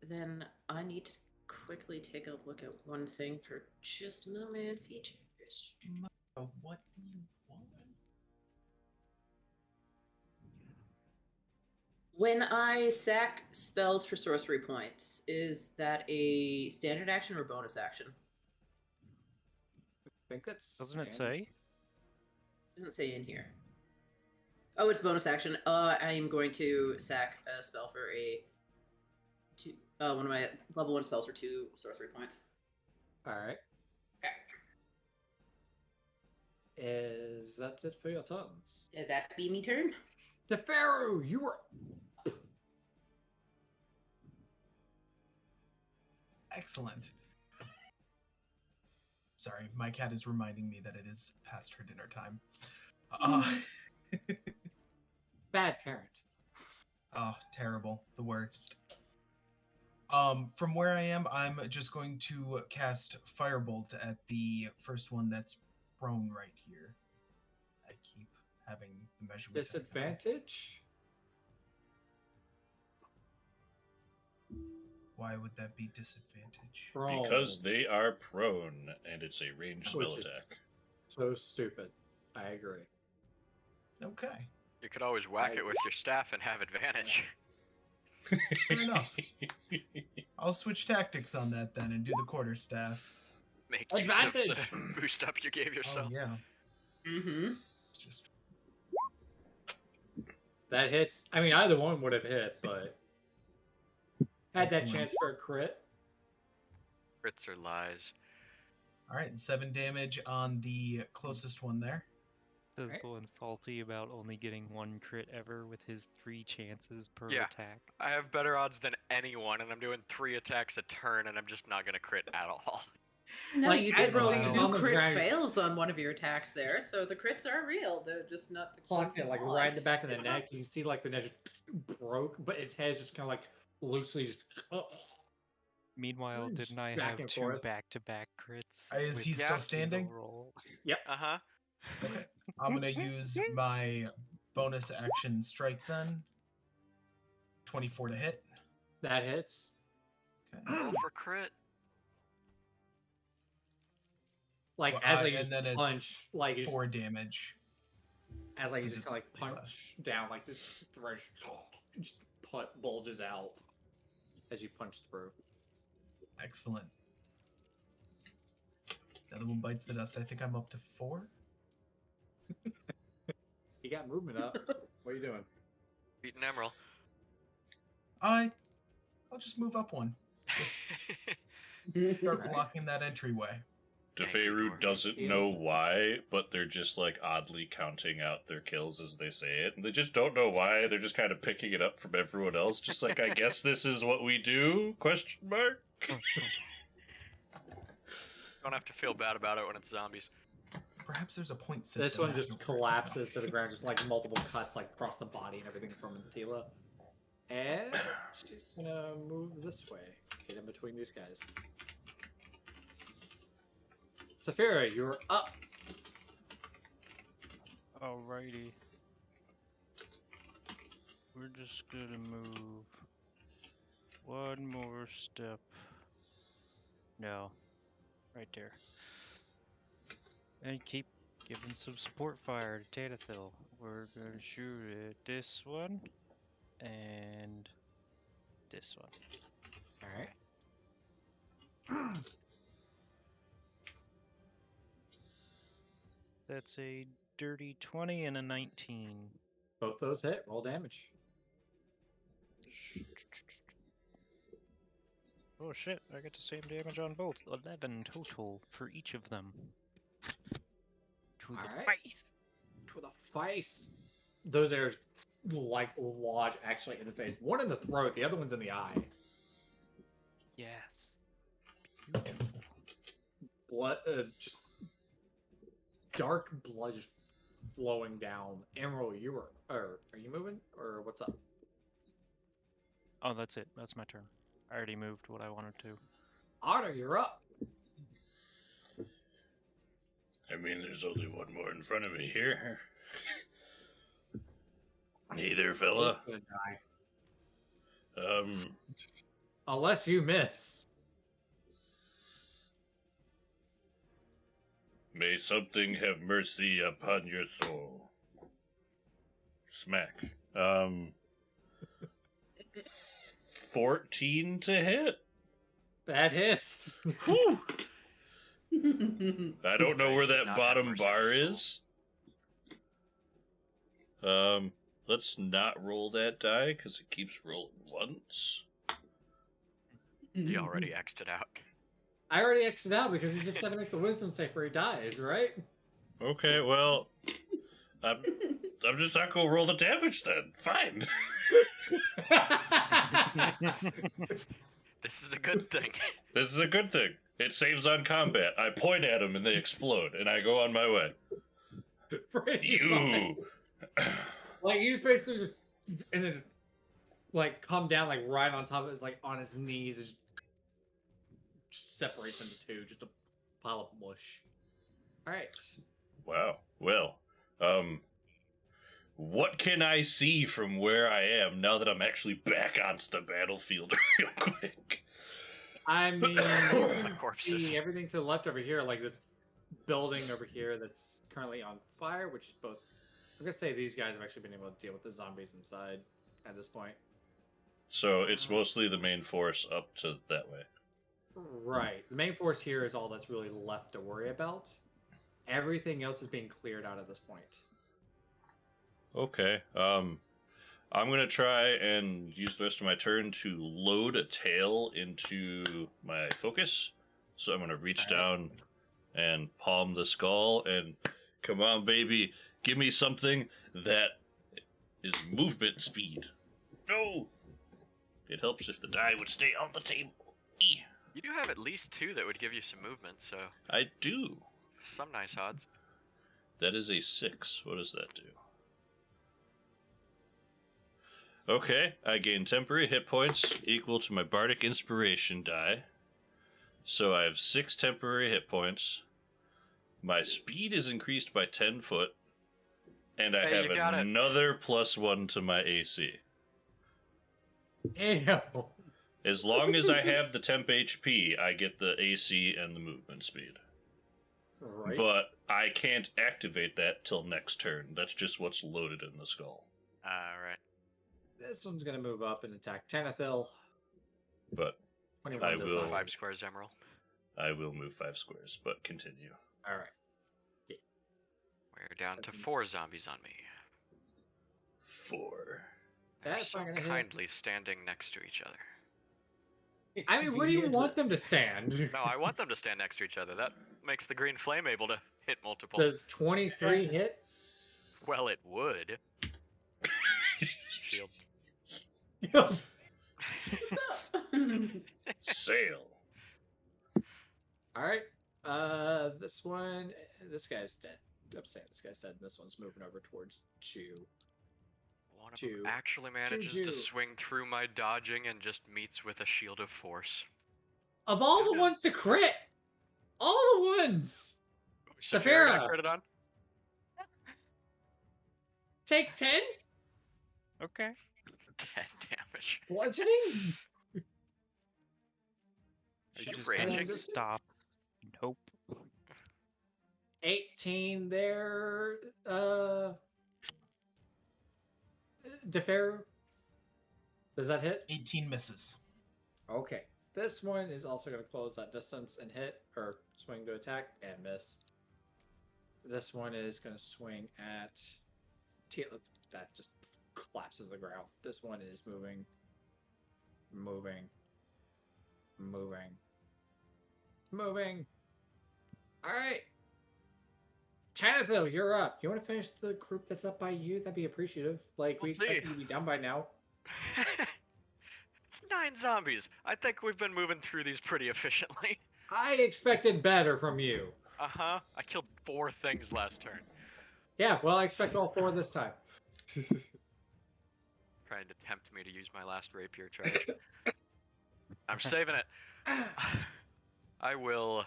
Then I need to quickly take a look at one thing for just a moment. Features. What do you want? When I sack spells for sorcery points, is that a standard action or bonus action? I think that's. Doesn't it standard. say? Doesn't say in here. Oh, it's bonus action. I am going to sack a spell for a two. One of my level 1 spells for 2 sorcery points. Alright. Is that it for your turns? That be me turn. The Pharaoh, you were. Excellent. Sorry, my cat is reminding me that it is past her dinner time. Bad parent. Oh, terrible. The worst. From where I am, I'm just going to cast Firebolt at the first one that's prone right here. I keep having the measurement. Disadvantage? Why would that be disadvantage? Because they are prone, and it's a ranged spell Which is attack. so stupid. I agree. Okay, You could always whack it with your staff and have advantage. fair enough. I'll switch tactics on that then and do the quarterstaff. Make use Advantage! of the boost up you gave yourself. Oh yeah. Mm-hmm. It's just That hits. I mean, either one would have hit, but had that Excellent. chance for a crit. Crits or lies. all right. 7 damage on the closest one there. He's Right. going salty about only getting 1 crit ever with his 3 chances per Yeah. attack. I have better odds than anyone, and I'm doing 3 attacks a turn, and I'm just not gonna crit at all. No, Like, you as did the roll thing's 2 on the crit ground, fails on one of your attacks there, so the crits are real. They're just not the clocked crits you it like want. right in the back of the neck. You can see like the neck just broke, but his head's just kind of like loosely just Meanwhile, didn't I back have and 2 forth. back-to-back crits? Is with he a still Yeah. standing? single roll? Uh-huh. Okay. I'm going to use my bonus action strike then. 24 to hit. That hits. Okay. Roll for crit. Like Well, as I and just then it's punch, like you just, 4 damage. as like you 'cause just kind of it's like three punch down, like this thresh just bulges out as you punch through. Excellent. The other one bites the dust. I think I'm up to 4. You got movement up. What are you doing? Beat an emerald. I'll just move up 1. Just start Right. blocking that entryway. Deferu dwarf. doesn't Ew. know why, but they're just like oddly counting out their kills as they say it. And they just don't know why. They're just kind of picking it up from everyone else. Just like, I guess this is what we do? Question mark. Don't have to feel bad about it when it's zombies. Perhaps there's a point system. This one just afterwards. collapses to the ground, just like multiple cuts like across the body and everything from Tila. And she's gonna move this way, get in between these guys. Saphira, you're up. Alrighty. We're just gonna move 1 more step. No. Right there. And keep giving some support fire to Tanathil. We're gonna shoot at this one and this one. All right. That's a dirty 20 and a 19. Both those hit. Roll damage. Oh shit, I get the same damage on both. 11 total for each of them. To the Alright. face! To the face. Those arrows like lodge actually in the face. One in the throat, the other one's in the eye. Yes. Beautiful. Blood, just dark blood just flowing down. Emerald, are you moving or what's up? Oh, that's it. That's my turn. I already moved what I wanted to. Otter, you're up. I mean, there's only one more in front of me here. Hey there, fella. He's gonna die. Um, Unless you miss. may something have mercy upon your soul. Smack. 14 to hit. That hits. Whew. I don't know where Nice to that not have bottom mercy on bar your is. Let's not roll that die because it keeps rolling once. You already X'd it out. I already exited out because he's just gotta make the wisdom save where he dies, right? Okay, well, I'm just not gonna roll the damage then. Fine. This is a good thing. This is a good thing. It saves on combat. I point at them and they explode, and I go on my way. Pretty much. You. Like, you just basically just, and then, like, come down, like, right on top of it, it's like, on his knees, it just separates into two, just a pile of mush. Alright. Wow. Well, what can I see from where I am now that I'm actually back onto the battlefield real quick? I mean, The corpses. see everything to the left over here, like this building over here that's currently on fire, which is both, I'm gonna say these guys have actually been able to deal with the zombies inside at this point. So it's mostly the main force up to that way. Right. The main force here is all that's really left to worry about. Everything else is being cleared out at this point. Okay. I'm gonna try and use the rest of my turn to load a tail into my focus. So I'm gonna reach down and palm the skull and come on, baby, give me something that is movement speed. No! It helps if the die would stay on the table. You do have at least 2 that would give you some movement, so I do. some nice odds. That is a 6. What does that do? Okay, I gain temporary hit points equal to my Bardic Inspiration die. So I have 6 temporary hit points. My speed is increased by 10 foot. And I Hey, have you got it. another +1 to my AC. Ew. As long as I have the temp HP, I get the AC and the movement speed. Right. But I can't activate that till next turn. That's just what's loaded in the skull. Alright. This one's gonna move up and attack Tanathil. But 21 I does will- not. 5 squares, Emerald. I will move 5 squares, but continue. All right. We're down to Doesn't- 4 zombies on me. 4. They're That's so not gonna hit. kindly standing next to each other. I mean, where do you want them to stand? No, I want them to stand next to each other. That makes the green flame able to hit multiple. Does 23 hit? Well, it would. Shield. What's up? Sail. All right. This guy's dead. I'm saying this guy's dead. This one's moving over towards Chew. One of Chew. them actually manages Chew. to swing through my dodging and just meets with a shield of force. Of all the Yeah. ones to crit, all the ones. Saphira Saphira. got critted on? Take 10 Okay. 10 damage. bludgeoning. Are She you just raging? kind of stops. Nope. 18 there. Deferu. Does that hit? 18 misses. Okay. This one is also going to close that distance and hit, or swing to attack and miss. This one is going to swing at... That just collapses the ground. This one is moving. Alright. Tanathil, you're up. You want to finish the group that's up by you? That'd be appreciative. Like, we We'll expect see. you to be done by now. 9 zombies. I think we've been moving through these pretty efficiently. I expected better from you. Uh-huh. I killed 4 things last turn. Yeah, well, I expect all 4 this time. Trying to tempt me to use my last rapier charge. I'm saving it. I will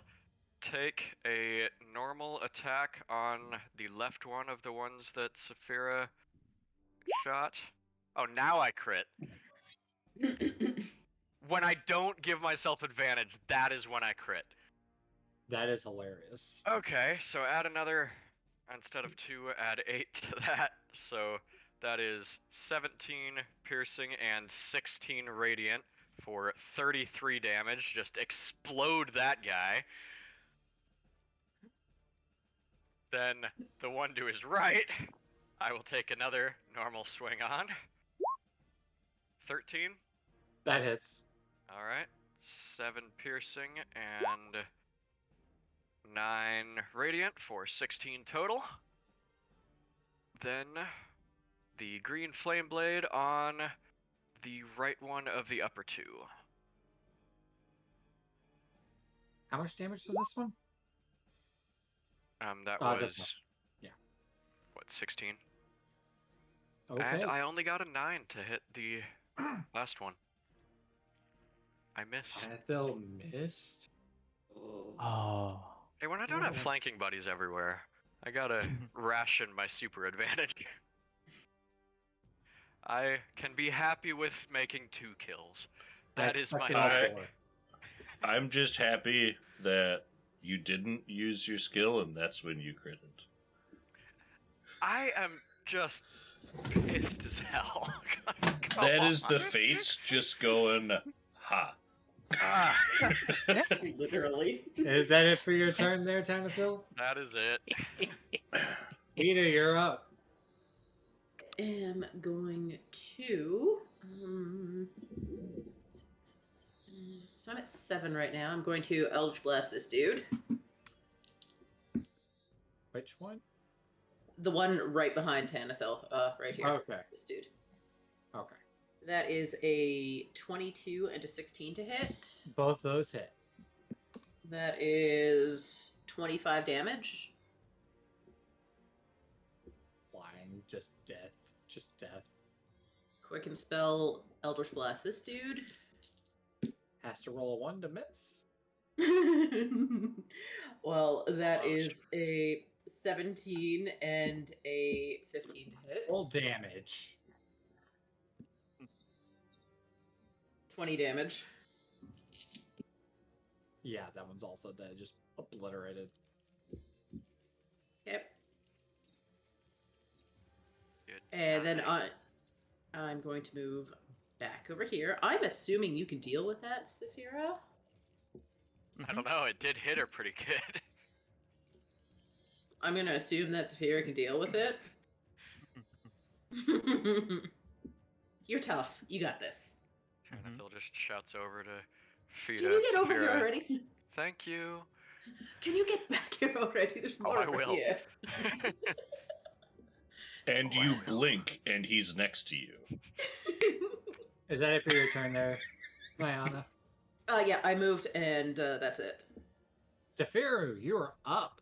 take a normal attack on the left one of the ones that Saphira shot. Oh, now I crit. When I don't give myself advantage, that is when I crit. That is hilarious. Okay, so add another, instead of 2, add 8 to that. So that is 17 piercing and 16 radiant for 33 damage. Just explode that guy. Then the one to his right, I will take another normal swing on. 13. That hits. Alright. 7 piercing and 9 radiant for 16 total. Then the green flame blade on the right one of the upper 2. How much damage was this one? That Oh, it doesn't was, matter. what, 16? Okay. And I only got a 9 to hit the last one. I missed. Tanathil missed. Oh. Hey, when I don't have Oh. flanking buddies everywhere, I gotta ration my super advantage. I can be happy with making 2 kills. That is my expected all I- 4. I'm just happy that you didn't use your skill, and that's when you critted. I am just pissed as hell. Come That is the on. fates just going, ha. Ah, Literally. Is that it for your turn there, Tanathil? That is it. Peter, you're up. Am going to. So I'm at 7 right now. I'm going to Eldritch Blast this dude. Which one? The one right behind Tanathil. Right here. Okay. This dude. Okay. That is a 22 and a 16 to hit. Both those hit. That is 25 damage. Fine. Just death. Just death. Quicken spell Eldritch Blast this dude. Has to roll a 1 to miss. Well, that Close. is a 17 and a 15 to hit. Roll damage. 20 damage. Yeah, that one's also dead. Just obliterated. Yep. Good And then night. I'm going to move back over here. I'm assuming you can deal with that, Saphira. I don't know. It did hit her pretty good. I'm going to assume that Saphira can deal with it. You're tough. You got this. Phil just shouts over to feed Can you get over here Saphira. already? Thank you. Can you get back here already? There's more I over will. here. And Oh, I you will. blink, and he's next to you. Is that it for your turn there, Mayana? Yeah, I moved and that's it. Tefiru, you are up.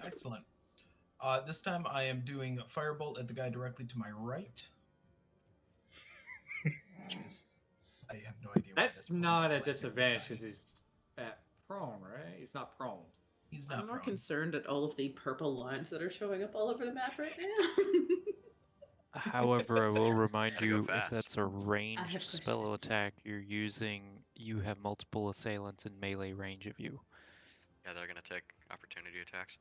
Excellent. This time I am doing Firebolt at the guy directly to my right. Which is, I have no idea. That's not a disadvantage because he's at prone, right? He's not prone. He's I'm not more prone. concerned at all of the purple lines that are showing up all over the map right now. However, I will remind Gotta go you, if fast. that's a ranged have spell questions. attack you're using, you have multiple assailants in melee range of you. Yeah, they're gonna take opportunity attacks.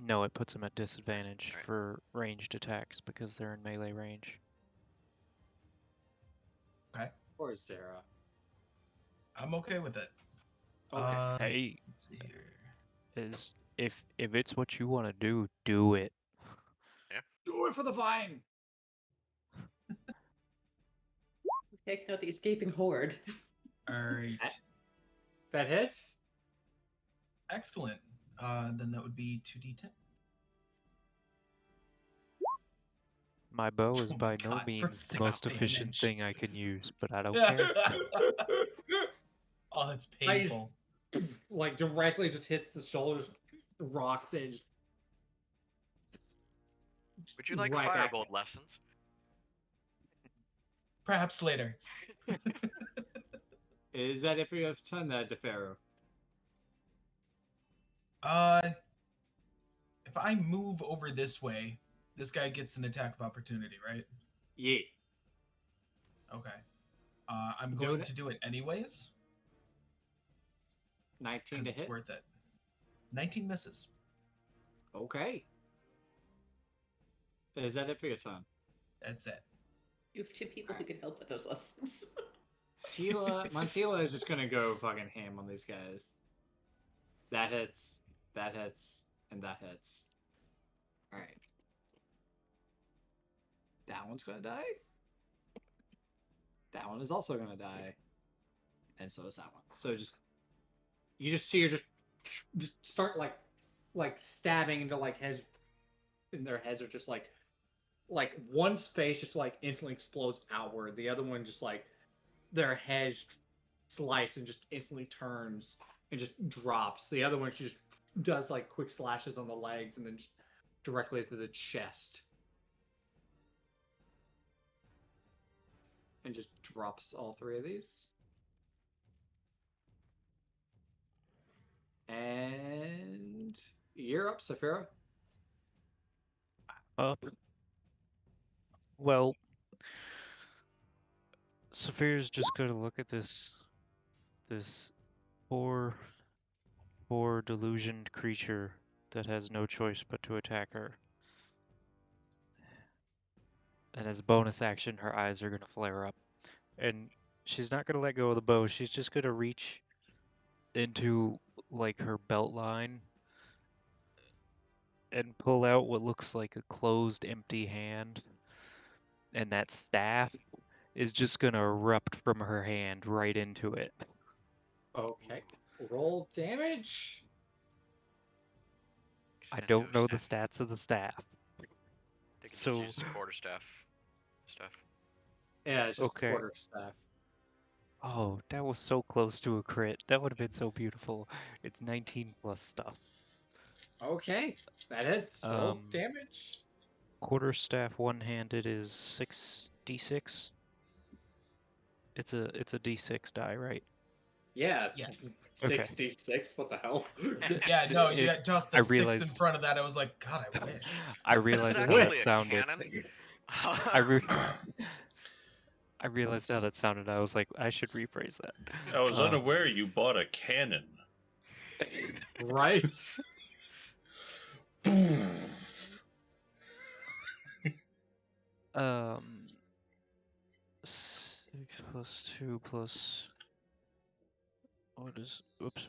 No, it puts them at disadvantage Right. for ranged attacks because they're in melee range. Or Zara. I'm okay with it. Okay. Hey, Let's see here. is if it's what you want to do it. Do it for the vine. Taking out the escaping horde. All right. That hits? Excellent. Then that would be 2d10. My bow is Oh by my no God, for means the 6 most efficient damage. thing I can use, but I don't care. Oh, that's I just- painful. Like directly just hits the shoulders, rocks it. Just Would you like right back. firebolt lessons? Perhaps later. Is that if you have done that, Tefiru? If I move over this way, this guy gets an attack of opportunity, right? Yeah. Okay. I'm Doing going it? to do it anyways. 19 Because to it's hit. worth it. 19 misses. Okay. Is that it for your turn? That's it. You have two people who can help with those lessons. Montila is just gonna go fucking ham on these guys. That hits, and that hits. Alright. That one's gonna die. That one is also gonna die. And so is that one. So you just see her just start like stabbing into like heads, and their heads are just like one's face just like instantly explodes outward. The other one just like their head slice and just instantly turns and just drops. The other one just does like quick slashes on the legs and then just directly to the chest. And just drops all three of these. And you're up, Saphira. Up. Well, Saphira's just gonna look at this poor delusioned creature that has no choice but to attack her. And as a bonus action, her eyes are gonna flare up. And She's not gonna let go of the bow. She's just gonna reach into like her belt line and pull out what looks like a closed, empty hand. And that staff is just gonna erupt from her hand right into it. Okay. Roll damage. I Send don't you know the staff. stats of the staff. They can So, just use quarterstaff stuff. Yeah, it's just okay. quarter staff. Oh, that was so close to a crit. That would have been so beautiful. It's 19 plus stuff. Okay. That hits. Roll Um, damage. Quarterstaff one-handed is 6d6. It's a d6 die, right? Yeah. Yes. 66. What the hell? Yeah, no, you It- got just I the 6 in realized- front of that. I was like, God, I wish. I This realized is how that actually a sounded. cannon. I realized how that sounded. I was like, I should rephrase that. I was unaware you bought a cannon. Right. Boom. 6 plus 2 plus... What is... Oops.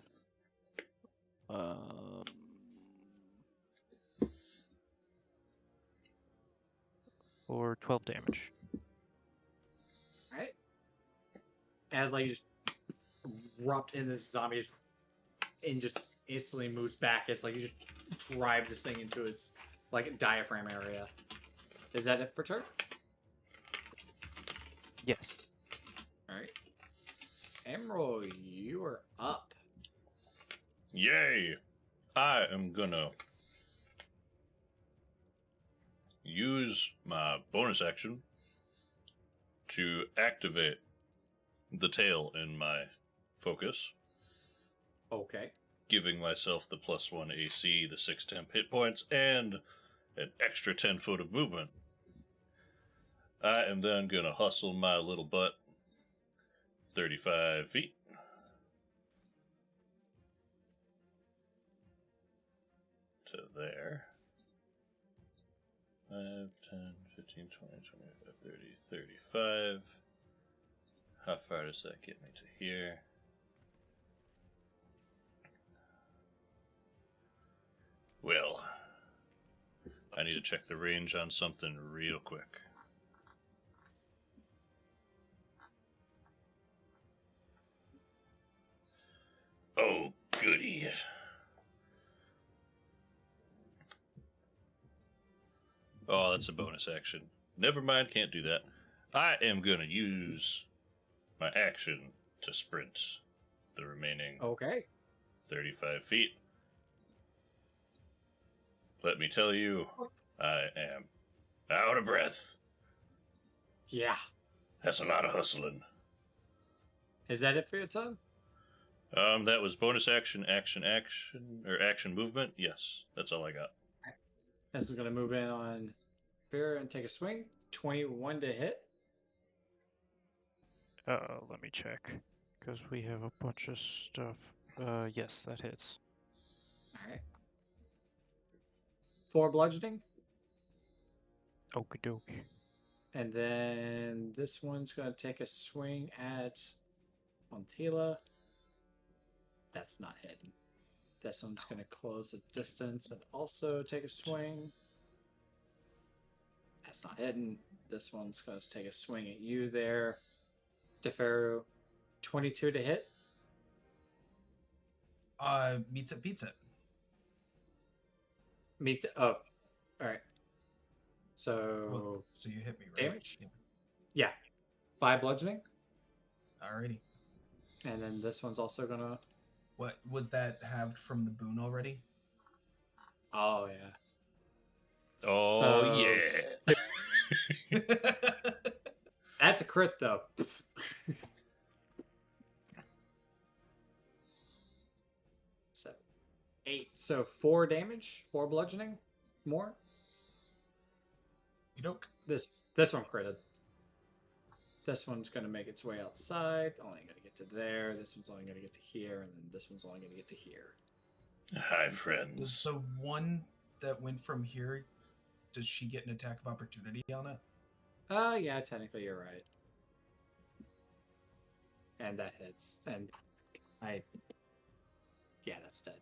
For 12 damage. Right. As like you just erupt in this zombie and just instantly moves back. It's like you just drive this thing into its like diaphragm area. Is that it for turn? Yes. Alright. Emerald, you are up. Yay! I am gonna use my bonus action to activate the tail in my focus, Okay. giving myself the +1 AC, the 6 temp hit points, and an extra 10 foot of movement. I am then gonna hustle my little butt 35 feet. To there. 5, 10, 15, 20, 25, 30, 35. How far does that get me to here? Well, I need to check the range on something real quick. Oh, goody. Oh, that's a bonus action. Never mind, can't do that. I am going to use my action to sprint the remaining Okay. 35 feet. Let me tell you, I am out of breath. Yeah. That's a lot of hustling. Is that it for your turn? That was bonus action, or action movement. Yes, that's all I got. This is going to move in on Fear and take a swing. 21 to hit. Let me check. Because we have a bunch of stuff. Yes, that hits. Alright. 4 bludgeoning. Okie doke. And then this one's going to take a swing at Montila. That's not hitting. This one's going to close the distance and also take a swing. That's not hitting. This one's going to take a swing at you there. Deferu, 22 to hit. Meets it, beats it. Meets. Oh, all right. So Well, so you hit me, right? damage? Yeah. 5 bludgeoning. Alrighty. And then this one's also going to. What was that halved from the boon already? Oh, yeah. Oh, So- yeah. That's a crit, though. So, 8. So 4 damage, 4 bludgeoning, more. Doke. This one critted. This one's going to make its way outside. Only going to get to there. This one's only going to get to here, and then this one's only going to get to here. Hi, Does friends. the one that went from here, does she get an attack of opportunity on it? Yeah, technically you're right. And that hits. And yeah, that's dead.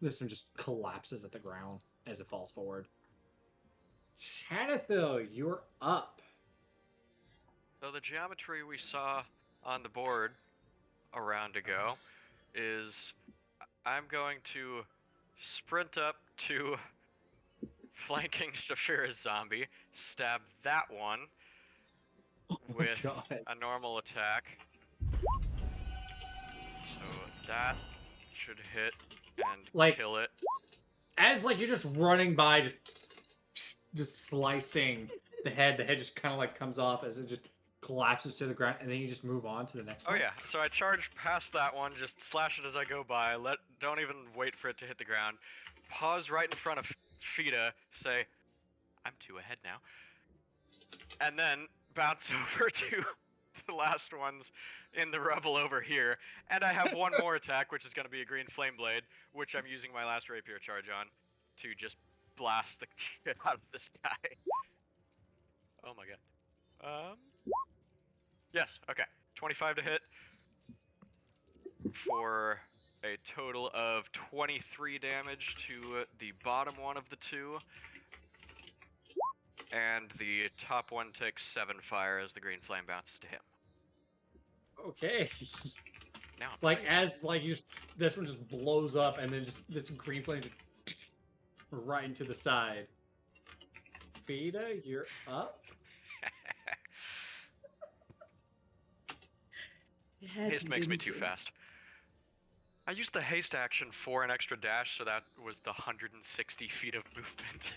This one just collapses at the ground as it falls forward. Tanithil, you're up. So the geometry we saw on the board a round ago is I'm going to sprint up to flanking Saphira's zombie, stab that one with God. a normal attack. So that should hit and Like- kill it. As like you're just running by, just slicing the head just kind of like comes off as it just collapses to the ground, and then you just move on to the next Oh one. yeah, so I charge past that one, just slash it as I go by, don't even wait for it to hit the ground. Pause right in front of Fida, say, I'm 2 ahead now. And then bounce over to the last ones in the rubble over here. And I have one more attack, which is going to be a green flame blade, which I'm using my last rapier charge on to just blast the shit out of this guy. Oh my god. Yes, okay. 25 to hit for a total of 23 damage to the bottom one of the two. And the top one takes 7 fire as the green flame bounces to him. Okay. Now I'm Like fighting. as like this one just blows up, and then just this green flame just right into the side. Vita, you're up. Haste makes me too fast. I used the haste action for an extra dash, so that was the 160 feet of movement.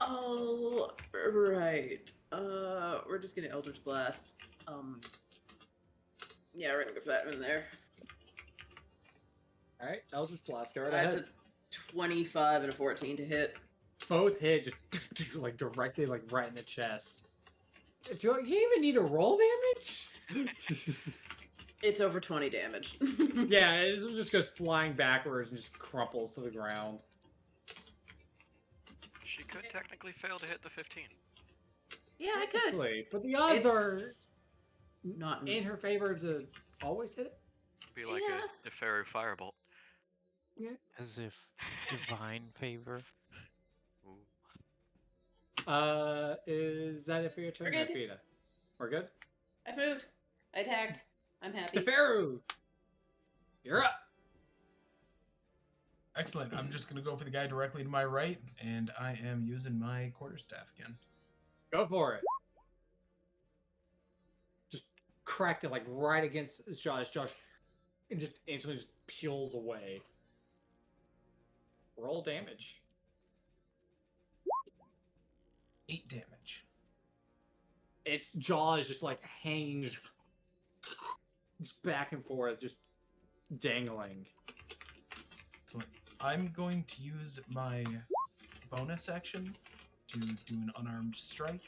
Oh, right. We're just gonna Eldritch Blast. Yeah, we're gonna go for that one there. All right, Eldritch Blast. Go right That's ahead. a 25 and a 14 to hit. Both hit just like directly like right in the chest. Do you even need to roll damage? It's over 20 damage. Yeah, this one just goes flying backwards and just crumples to the ground. She could technically fail to hit the 15. Yeah, I could. Technically, but the odds are It's not in her favor to always hit it. Be like Yeah. a Deferu Firebolt. As if divine favor. Ooh. Is that it for your turn, We're good. Fida? We're good? I moved. I attacked. I'm happy. Teferu! You're up! Excellent. I'm just going to go for the guy directly to my right, and I am using my quarterstaff again. Go for it. Just cracked it like right against his jaw. His jaw and just instantly just peels away. Roll damage. 8 damage. Its jaw is just like hanging just back and forth, just dangling. Excellent. I'm going to use my bonus action to do an unarmed strike,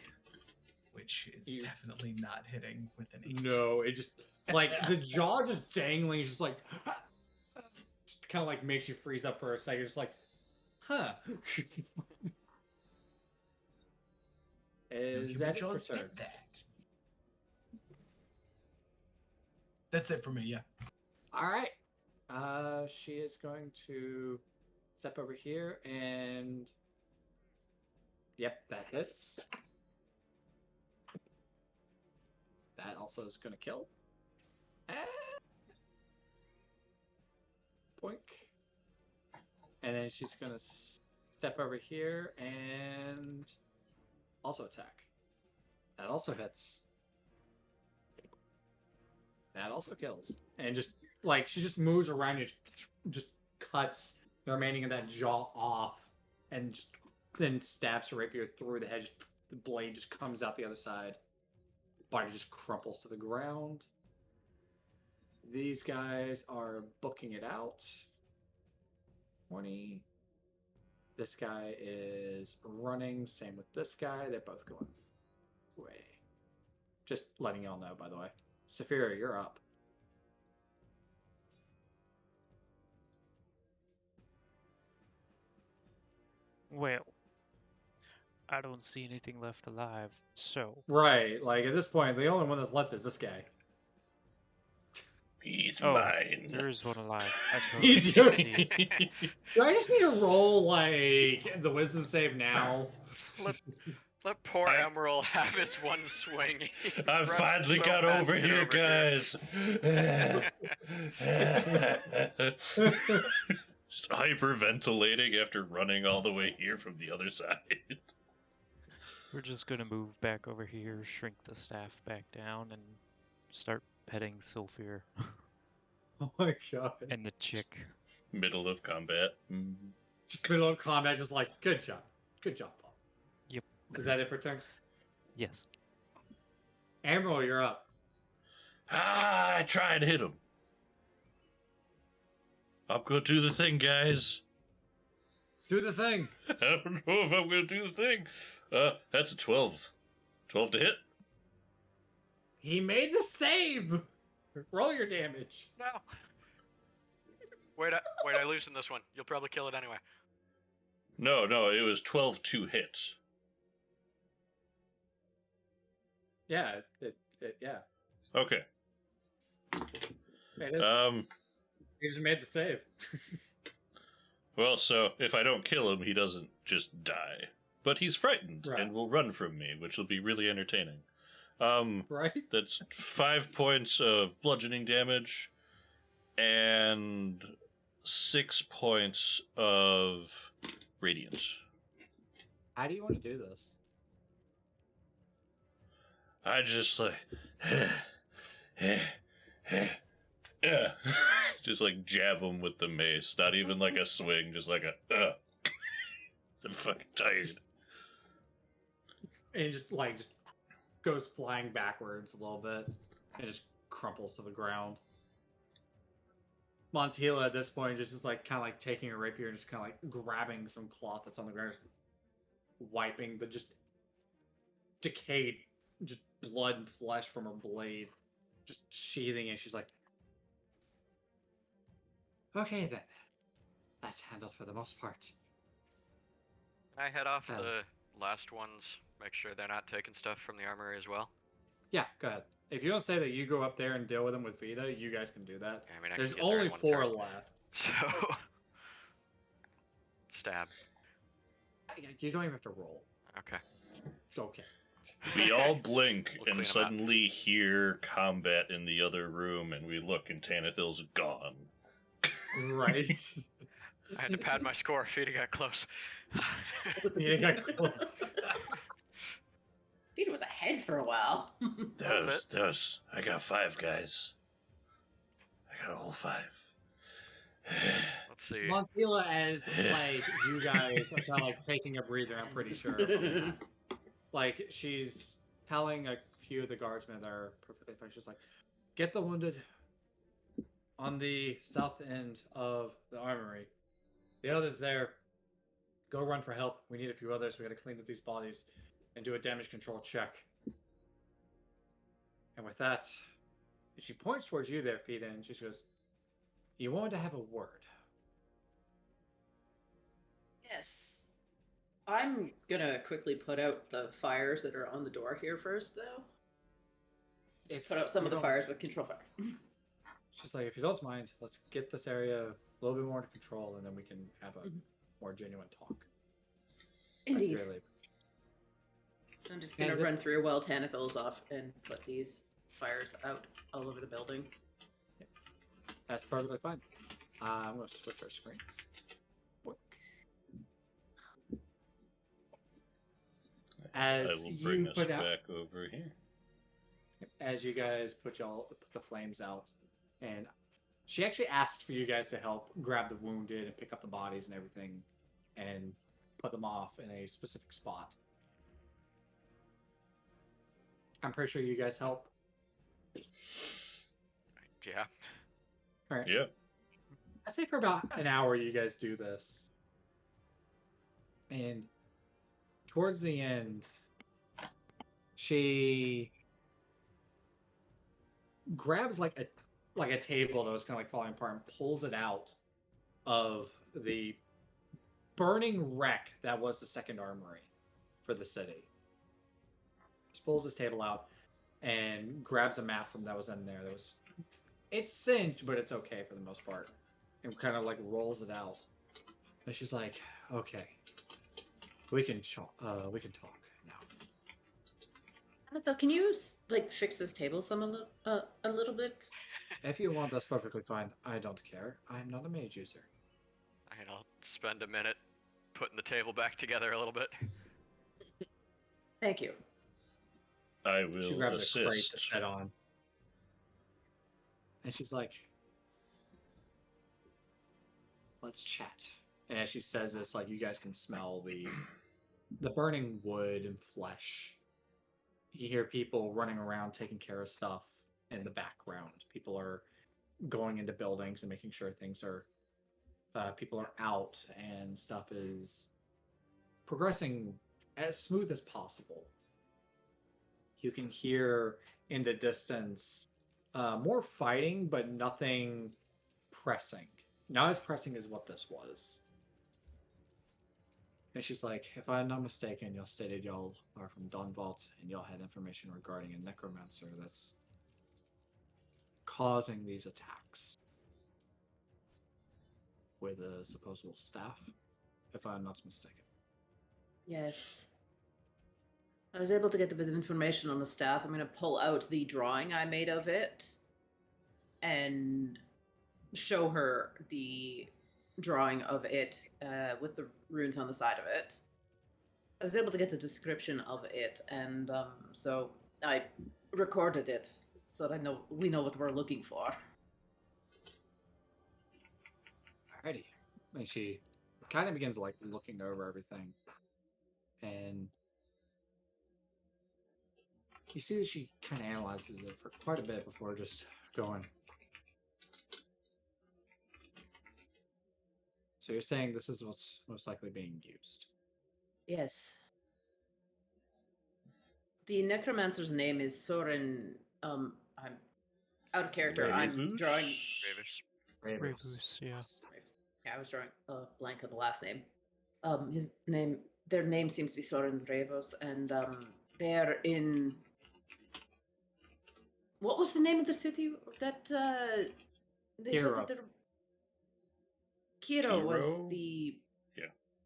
which is definitely not hitting with an 8. No, it just like the jaw just dangling, just like just kind of like makes you freeze up for a second, just like, huh. Is that it for just turn? did that? That's it for me, yeah. All right. She is going to step over here and yep, that hits. That also is going to kill. Boink. And then she's going to step over here and also attack. That also hits. That also kills. And just like she just moves around and just cuts the remaining of that jaw off and just then stabs her rapier through the head. The blade just comes out the other side. Body just crumples to the ground. These guys are booking it out. 20. This guy is running. Same with this guy. They're both going away. Just letting y'all know, by the way. Saphira, you're up. Well, I don't see anything left alive. So Right. Like at this point, the only one that's left is this guy. He's Oh, mine. there is one alive. I totally He's didn't yours. see. Do I just need to roll like the wisdom save now? Let poor I- Emerald have his one swing. He I rushed finally so got fast over to get here, over guys. Just hyperventilating after running all the way here from the other side. We're just gonna move back over here, shrink the staff back down, and start petting Sylphir Oh my god. and the chick. Middle of combat. Just middle of combat, just like, good job. Good job, Paul. Yep. Is that it for turn? Yes. Emerald, you're up. I tried to hit him. I'm gonna do the thing, guys. Do the thing. I don't know if I'm gonna do the thing. That's a 12. 12 to hit. He made the save. Roll your damage. No. Wait, I loosen this one. You'll probably kill it anyway. No, it was 12 to hit. Yeah, yeah. Okay. It is. He just made the save. Well, so if I don't kill him, he doesn't just die. But he's frightened Right. and will run from me, which will be really entertaining. Right? That's 5 points of bludgeoning damage and 6 points of radiant. How do you want to do this? I just like just like jab him with the mace. Not even like a swing, just like a I'm fucking tired. And just goes flying backwards a little bit and just crumples to the ground. Montila at this point just is like kind of like taking a rapier and just kind of like grabbing some cloth that's on the ground, wiping the just decayed just blood and flesh from her blade, just sheathing it. She's like, okay then, that's handled for the most part. Can I head off Oh. the last ones? Make sure they're not taking stuff from the armory as well. Yeah, go ahead. If you don't say that you go up there and deal with them with Vita, you guys can do that. I mean, I There's can get there in only one 4 turn. left. So stab. You don't even have to roll. Okay. Okay. We all blink We'll clean and 'em up. suddenly hear combat in the other room, and we look, and Tanithil's gone. Right. I had to pad my score. Feet got close. You got close. Peter was ahead for a while. Those. I got 5 guys. I got a whole 5. Let's see. Montila, as like you guys are kind of like taking a breather, I'm pretty sure. Like she's telling a few of the guardsmen that are perfectly fine. She's like, get the wounded on the south end of the armory. The others there, go run for help. We need a few others. We got to clean up these bodies and do a damage control check. And with that, she points towards you there, Fida, and she goes, you wanted to have a word. Yes. I'm gonna quickly put out the fires that are on the door here first, though. Just If put out some you of the don't- fires with control fire. She's like, if you don't mind, let's get this area a little bit more under control, and then we can have a Mhm. more genuine talk. Indeed. I really I'm just Yeah, gonna this- run through while Tanithil's off and put these fires out all over the building. That's perfectly fine. I'm going to switch our screens. Boink. As I will bring you us put out, back over here. as you guys put the flames out, and she actually asked for you guys to help grab the wounded and pick up the bodies and everything, and put them off in a specific spot. I'm pretty sure you guys help. Yeah. All right. Yeah. I say for about an hour you guys do this. And towards the end, she grabs like a table that was kind of like falling apart and pulls it out of the burning wreck that was the second armory. for the city. She pulls his table out and grabs a map from that was in there. It's singed, but it's okay for the most part. And kind of like rolls it out. And she's like, "Okay, we can talk now." Annabelle, can you like fix this table a little bit? If you want, that's perfectly fine. I don't care. I'm not a mage user. And I'll spend a minute putting the table back together a little bit. Thank you. I will She grabs a crate to assist. set on. And she's like, "Let's chat." And as she says this, like, you guys can smell the burning wood and flesh. You hear people running around taking care of stuff in the background. People are going into buildings and making sure things are people are out and stuff is progressing as smooth as possible. You can hear in the distance more fighting, but nothing pressing. Not as pressing as what this was. And she's like, "If I'm not mistaken, y'all stated y'all are from Dawnvault, and y'all had information regarding a necromancer that's causing these attacks with a supposable staff, if I'm not mistaken." Yes. I was able to get a bit of information on the staff. I'm going to pull out the drawing I made of it and show her the drawing of it with the runes on the side of it. I was able to get the description of it, and so I recorded it so that we know what we're looking for. Alrighty. And she kind of begins like looking over everything. And you see that she kind of analyzes it for quite a bit before just going. So you're saying this is what's most likely being used? Yes. The necromancer's name is Soren. I'm out of character. I'm Ravus? drawing. Ravish. Ravus, yeah. Yeah, I was drawing a blank on the last name. Their name seems to be Soren Ravos, and they're in. What was the name of the city that they said that they're? Kiro was Kiro? the.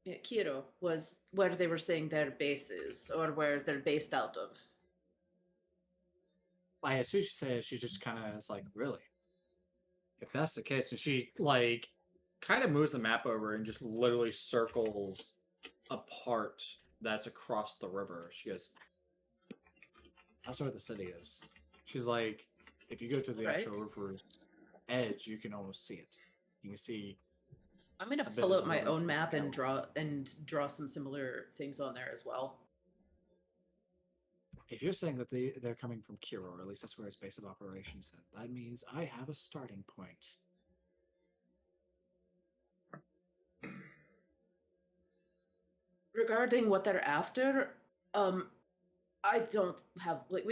Yeah. Kiro was where they were saying their base is, or where they're based out of. Like, as soon as she says, she just kind of is like, "Really? If that's the case," and she like kind of moves the map over and just literally circles a part that's across the river. She goes, "That's where the city is." She's like, "If you go to the actual river's edge, you can almost see it. You can see." I'm gonna a bit pull of out my ruins own map and scale. draw some similar things on there as well. If you're saying that they're coming from Kiro, or at least that's where its base of operations is, that means I have a starting point. Regarding what they're after, we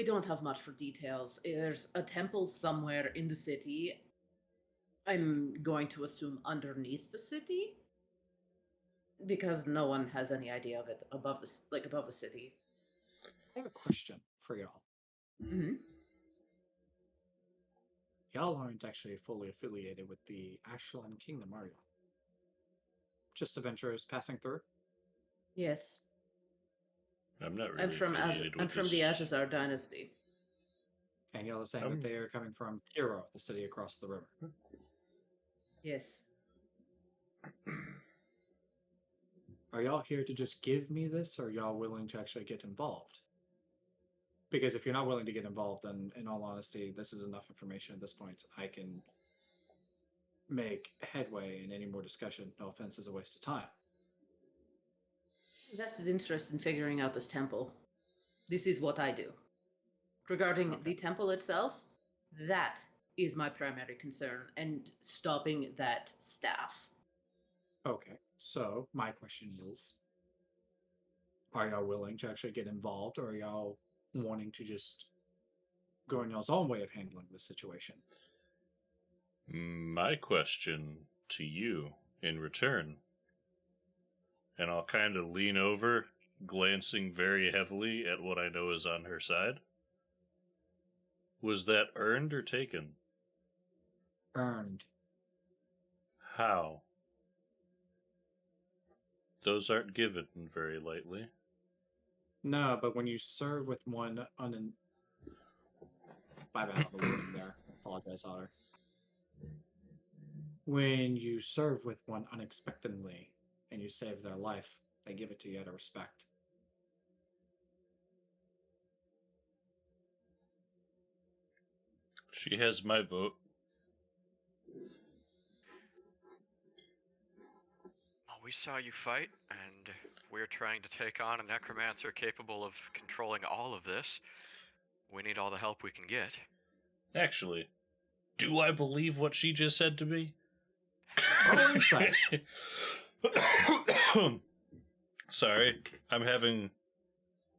don't have much for details. There's a temple somewhere in the city. I'm going to assume underneath the city, because no one has any idea of it above the city. I have a question for y'all. Mm-hmm. Y'all aren't actually fully affiliated with the Ashland Kingdom, are y'all? Just adventurers passing through? Yes. I'm not really I'm from affiliated with I'm from the Ashazar dynasty. And y'all are saying that they are coming from Kiro, the city across the river. Yes. Are y'all here to just give me this, or are y'all willing to actually get involved? Because if you're not willing to get involved, then in all honesty, this is enough information at this point. I can make headway, and any more discussion, no offense, is a waste of time. Vested interest in figuring out this temple. This is what I do. Regarding the temple itself, that is my primary concern, and stopping that staff. Okay, so my question is, are y'all willing to actually get involved, or are y'all wanting to just go in y'all's own way of handling the situation? My question to you in return, and I'll kind of lean over glancing very heavily at what I know is on her side. Was that earned or taken? Earned. How? Those aren't given very lightly. No, but when you serve with one my bad on the wording there. Apologize, Otter. When you serve with one unexpectedly and you save their life, they give it to you out of respect. She has my vote. Well, we saw you fight, and we're trying to take on a necromancer capable of controlling all of this. We need all the help we can get. Actually, do I believe what she just said to me? Roll insight. Sorry, I'm having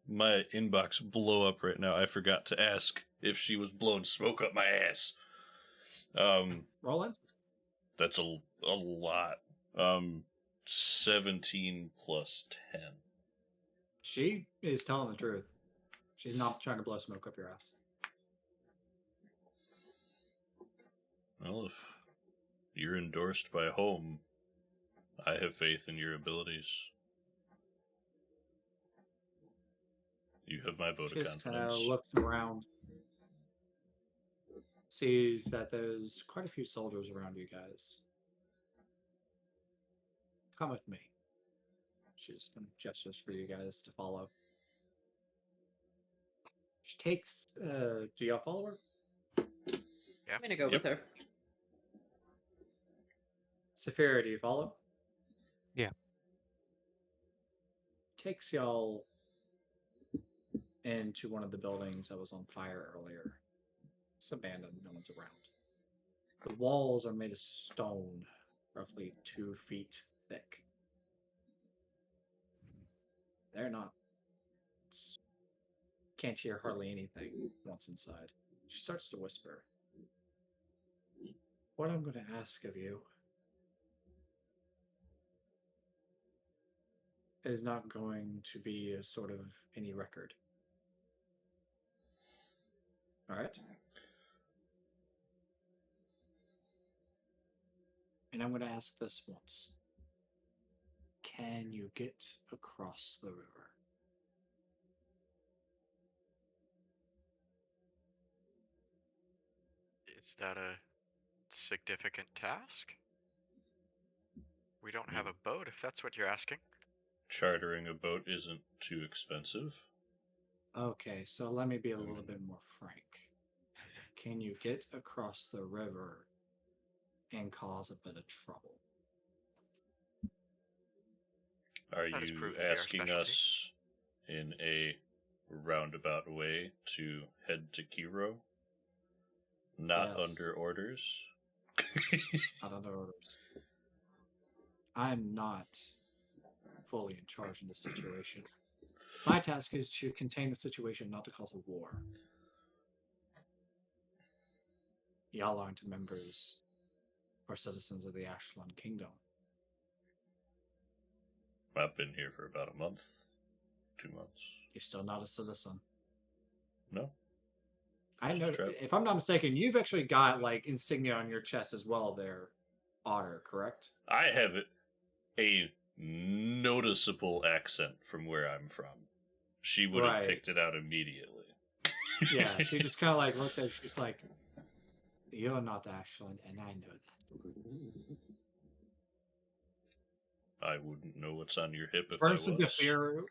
my inbox blow up right now. I forgot to ask if she was blowing smoke up my ass. Roll insight. That's a lot. 17 plus 10. She is telling the truth. She's not trying to blow smoke up your ass. Well, if you're endorsed by home, I have faith in your abilities. You have my vote She of just kind confidence. of looks around, sees that there's quite a few soldiers around you guys. Come with me. She's going to gestures for you guys to follow. She takes. Do y'all follow her? Yeah. I'm gonna go Yep. with her. Saphira, do you follow? Yeah. Takes y'all into one of the buildings that was on fire earlier. It's abandoned, no one's around. The walls are made of stone, roughly 2 feet thick. They're not. Can't hear hardly anything once inside. She starts to whisper. What I'm going to ask of you is not going to be a sort of any record. All right? And I'm going to ask this once. Can you get across the river? Is that a significant task? We don't have a boat, if that's what you're asking. Chartering a boat isn't too expensive. Okay, so let me be a little bit more frank. Can you get across the river and cause a bit of trouble? Are That has you proven to be our asking specialty. us in a roundabout way to head to Kiro? Not Yes. under orders? Not under orders. I'm not fully in charge in this situation. My task is to contain the situation, not to cause a war. Y'all aren't members or citizens of the Ashland Kingdom. I've been here for about a month. 2 months. You're still not a citizen. No? I Just know. a trap. If I'm not mistaken, you've actually got like insignia on your chest as well there, Otter, correct? I have a noticeable accent from where I'm from. She would have Right. picked it out immediately. Yeah, she just kind of like looked at it. She's like, you're not Ashland, and I know that. I wouldn't know what's on your hip if Turns I to was. Defira.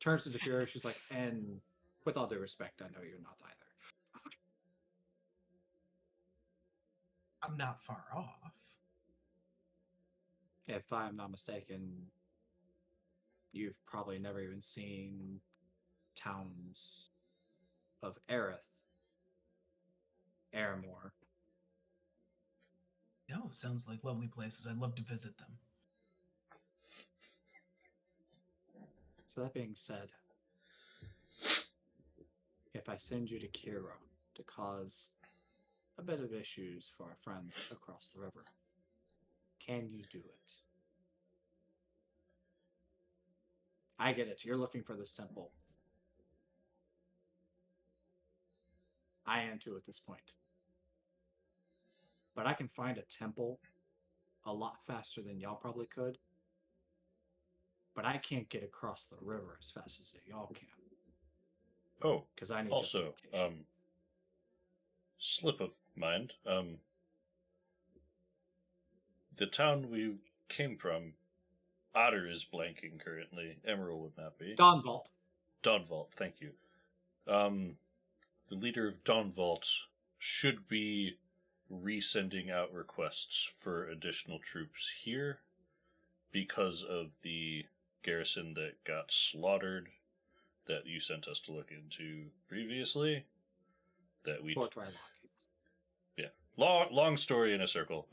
Turns to Defira. She's like, and with all due respect, I know you're not either. I'm not far off. If I'm not mistaken, you've probably never even seen towns of Aerith, Aramore. No, sounds like lovely places. I'd love to visit them. So that being said, if I send you to Kiro to cause a bit of issues for our friend across the river, can you do it? I get it. You're looking for this temple. I am too at this point. But I can find a temple a lot faster than y'all probably could. But I can't get across the river as fast as y'all can. Oh, Because I need also, justification. slip of mind. The town we came from, Otter is blanking currently. Emerald would not be. Dawnvault. Dawnvault, thank you. The leader of Dawnvault should be resending out requests for additional troops here because of the garrison that got slaughtered that you sent us to look into previously. That we Fort Rylock. yeah. Long story in a circle.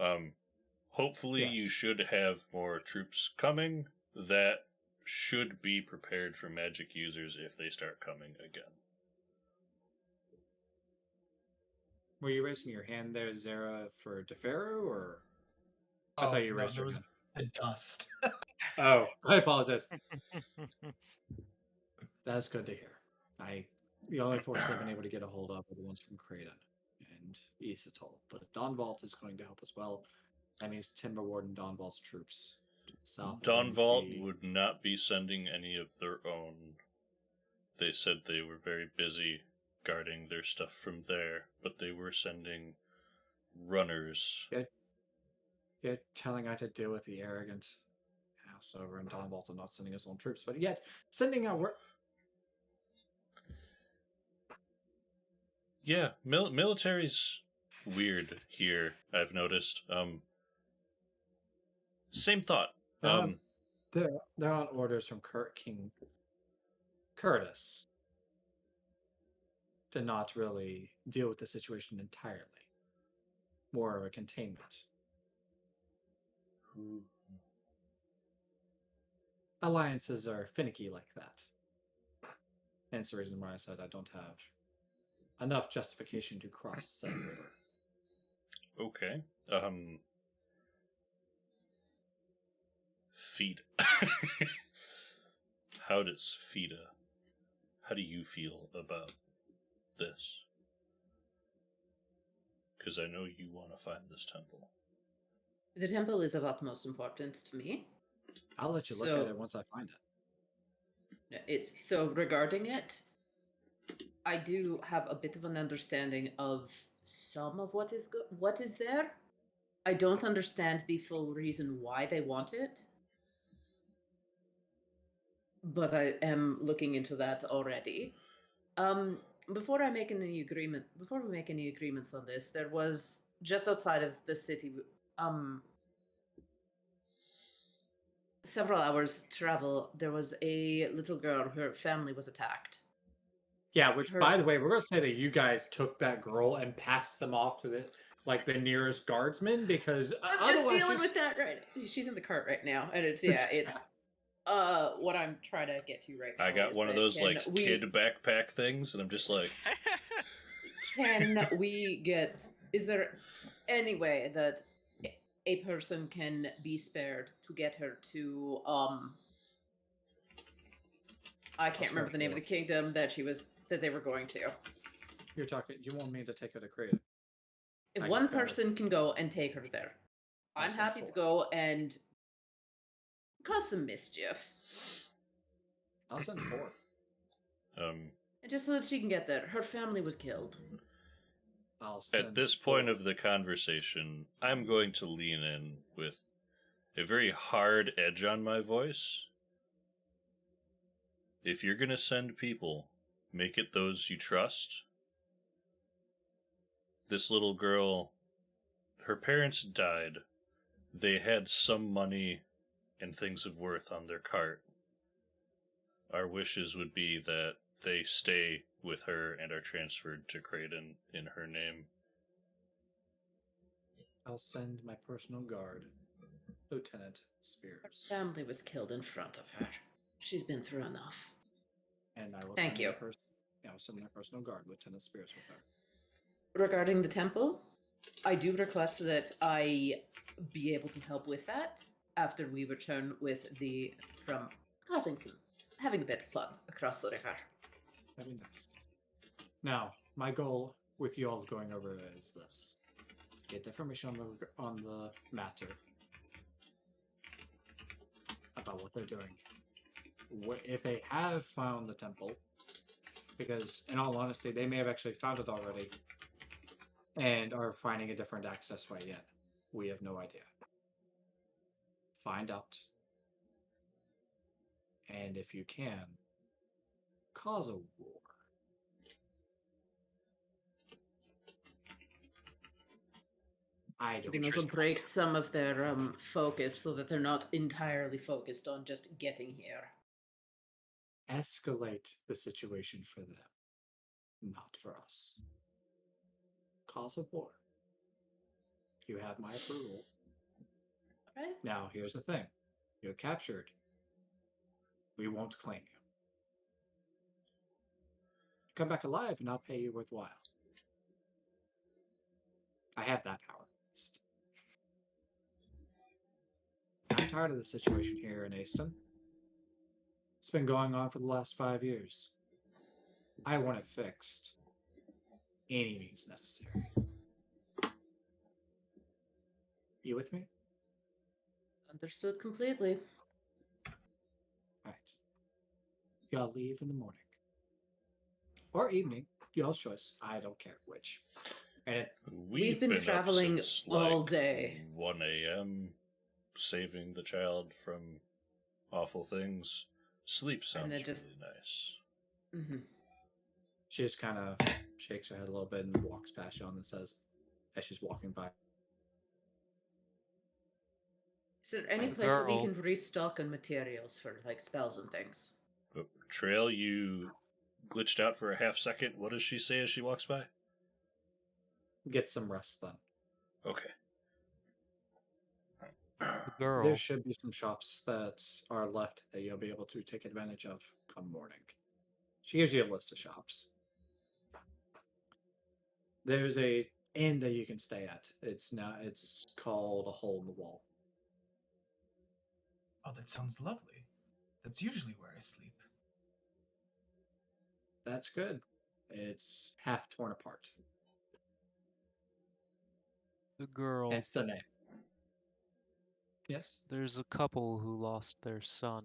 Hopefully Yes. you should have more troops coming that should be prepared for magic users if they start coming again. Were you raising your hand there, Zara, for Defero, or I Oh, thought you no, raised there your was hand? the dust. Oh, I apologize. That's good to hear. The only forces I've been able to get a hold of are the ones from Kraden and Isatol. But if Dawnvault is going to help as well, that means Timberward and Dawnvault's troops to the south are going to Dawnvault be... would not be sending any of their own. They said they were very busy guarding their stuff from there, but they were sending runners. You're telling I to deal with the arrogant house over in Dawnvault and not sending his own troops, but yet sending out... Yeah, military's weird here, I've noticed. Same thought. They're on orders from King Curtis to not really deal with the situation entirely. More of a containment. Alliances are finicky like that. Hence the reason why I said I don't have enough justification to cross said river. Okay. Feed. How do you feel about this? Because I know you want to find this temple. The temple is of utmost importance to me. I'll let you look at it once I find it. It's so regarding it, I do have a bit of an understanding of some of what is there. I don't understand the full reason why they want it, but I am looking into that already. Before we make any agreements on this, there was just outside of the city, several hours travel, there was a little girl, her family was attacked. Yeah, which by the way, we're gonna say that you guys took that girl and passed them off to the nearest guardsman because I'm just dealing with that right. She's in the cart right now, and it's what I'm trying to get to right now. I got one of those kid backpack things, and I'm just like, can we get? Is there any way that a person can be spared to get her to I can't remember the name of the kingdom that they were going to. You want me to take her to Kraden? If one person can go and take her there, I'm happy to go and cause some mischief. I'll send 4. And just so that she can get there. Her family was killed. At this point of the conversation, I'm going to lean in with a very hard edge on my voice. If you're going to send people, make it those you trust. This little girl, her parents died. They had some money and things of worth on their cart. Our wishes would be that they stay with her and are transferred to Kraden in her name. I'll send my personal guard, Lieutenant Spears. Her family was killed in front of her. She's been through enough. And I will Thank you. I'll send my personal guard, Lieutenant Spears, with her. Regarding the temple, I do request that I be able to help with that after we return causing some having a bit of fun across the river. That'd be nice. Now, my goal with you all going over is this: get information on the matter about what they're doing. If they have found the temple, because in all honesty, they may have actually found it already and are finding a different access way yet. We have no idea. Find out. And if you can, cause a war. I We don't can also trust break some of their focus so that they're not entirely focused on just getting here. escalate the situation for them, not for us. Cause a war. You have my approval. Right? Now, here's the thing. You're captured. We won't claim you. Come back alive and I'll pay you worthwhile. I have that power. I'm tired of the situation here in Aston. It's been going on for the last 5 years. I want it fixed. Any means necessary. You with me? Understood completely. Right. Y'all leave in the morning. Or evening. Y'all's choice. I don't care which. And We've been traveling up since, all like, day. 1 a.m. saving the child from awful things. Sleep sounds then just- really nice. Mm-hmm. she just kind of shakes her head a little bit and walks past y'all and says, as she's walking by, Is there any Like, place that we girl. can restock on materials for like spells and things? But Trail, you glitched out for a half second. What does she say as she walks by? get some rest then. Okay. The girl. There should be some shops that are left that you'll be able to take advantage of come morning. She gives you a list of shops. There's a inn that you can stay at. It's called a Hole in the Wall. Oh, that sounds lovely. That's usually where I sleep. That's good. It's half torn apart. The girl. Hence the name. Yes. There's a couple who lost their son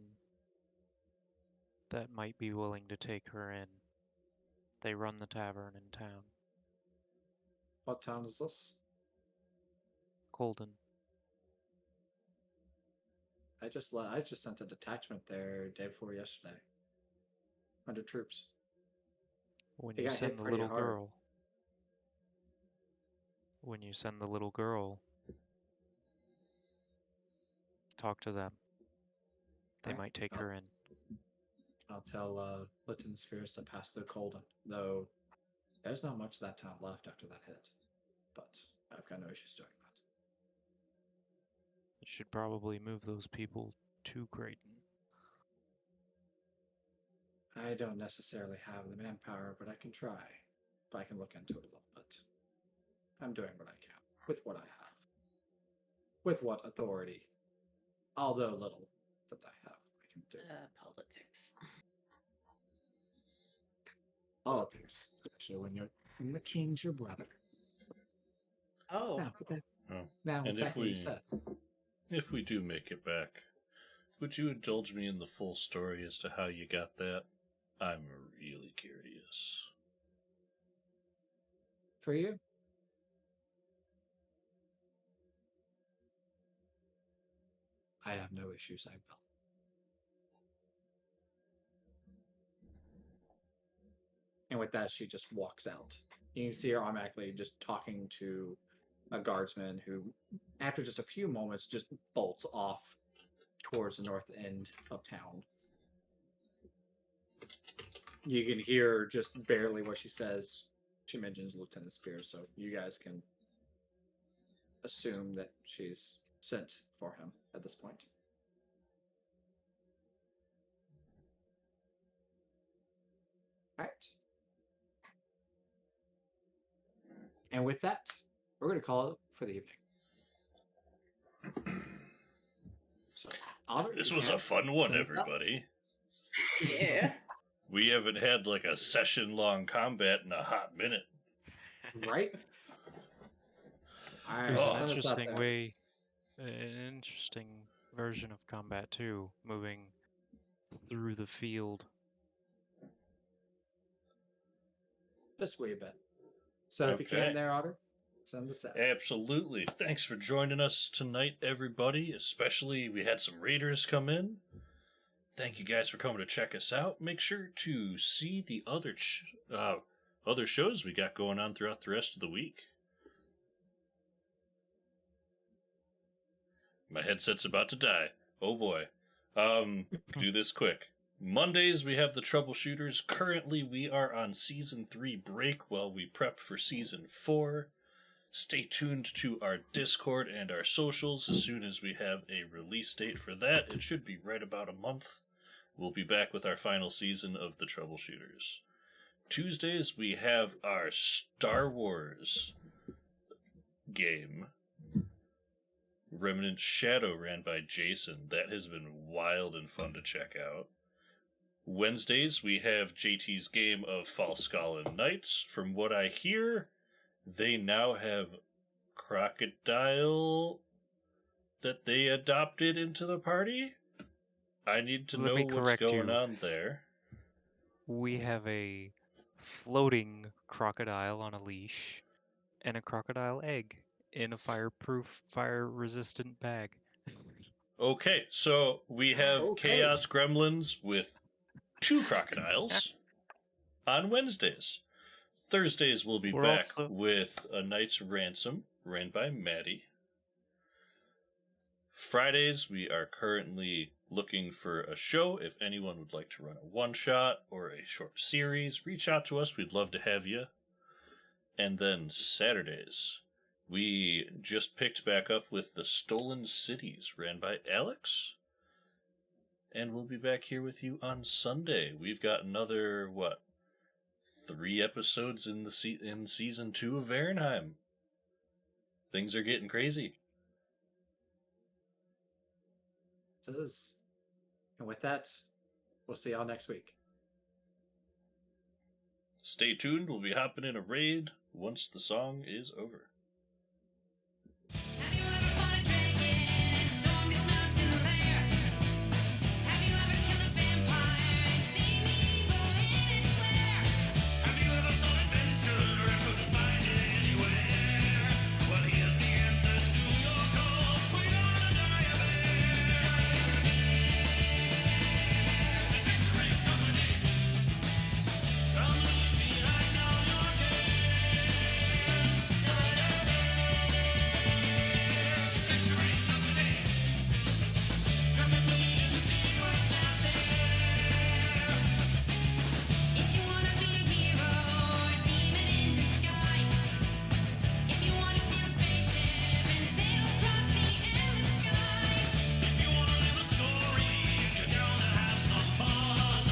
that might be willing to take her in. They run the tavern in town. What town is this? Colden. I just sent a detachment there day before yesterday. 100 troops. When They you got send hit the pretty little hard. girl. When you send the little girl, talk to them. They Alright, might take I'll- her in. I'll tell Lieutenant Spears to pass through Colden, though there's not much of that town left after that hit. But I've got no issues doing that. You should probably move those people to Creighton. I don't necessarily have the manpower, but I can try. If I can look into it a little bit. I'm doing what I can with what I have. With what authority, although little that I have, I can do. Politics. Politics, especially when the king's your brother. Oh. Now, with that, Oh. now And with if that being we said, if we do make it back, would you indulge me in the full story as to how you got that? I'm really curious. for you, I have no issues. I will. And with that, she just walks out. You can see her automatically just talking to a guardsman who, after just a few moments, just bolts off towards the north end of town. You can hear just barely what she says. She mentions Lieutenant Spears, so you guys can assume that she's sent for him at this point. All right. And with that, we're going to call it for the evening. So, Otter, This you was can a fun one, send us out. everybody. Yeah. We haven't had like a session-long combat in a hot minute. Right? All right, There's Oh. an send us out interesting there. an interesting version of combat too, moving through the field. Just a wee bit. So if you Okay. can there, Otter, send us out. Absolutely. Thanks for joining us tonight, everybody. Especially, we had some raiders come in. Thank you guys for coming to check us out. Make sure to see the other shows we got going on throughout the rest of the week. My headset's about to die. Oh boy. Do this quick. Mondays, we have the Troubleshooters. Currently, we are on Season 3 break while we prep for Season 4. Stay tuned to our Discord and our socials as soon as we have a release date for that. It should be right about a month. We'll be back with our final season of the Troubleshooters. Tuesdays, we have our Star Wars game. Remnant Shadow, ran by Jason. That has been wild and fun to check out. Wednesdays, we have JT's game of Falskallen Knights. From what I hear, they now have Crocodile that they adopted into the party. I need to Let know me what's correct going you. on there. We have a floating crocodile on a leash and a crocodile egg in a fireproof, fire-resistant bag. Okay, so we have Okay. Chaos Gremlins with 2 crocodiles on Wednesdays. Thursdays, we'll be We're back also- with A Knight's Ransom, ran by Maddie. Fridays, we are currently looking for a show. If anyone would like to run a one-shot or a short series, reach out to us. We'd love to have you. And then Saturdays, we just picked back up with The Stolen Cities, ran by Alex. And we'll be back here with you on Sunday. We've got another, 3 episodes in season 2 of Varinheim. Things are getting crazy. It is. And with that, we'll see y'all next week. Stay tuned. We'll be hopping in a raid once the song is over. Have you ever fought a dragon and stormed its mountain lair? Have you ever killed a vampire and seen the evil in its glare? Have you ever sought adventure and couldn't find it anywhere? Well, here's the answer to your call. We're gonna die a bear. Adventuring company. Come leave behind all your cares. Adventuring company. Come with me and see what's out there. If you wanna be a hero or a demon in disguise, if you wanna steal a spaceship and sail across the endless skies, if you wanna live a story and you're down to have some fun,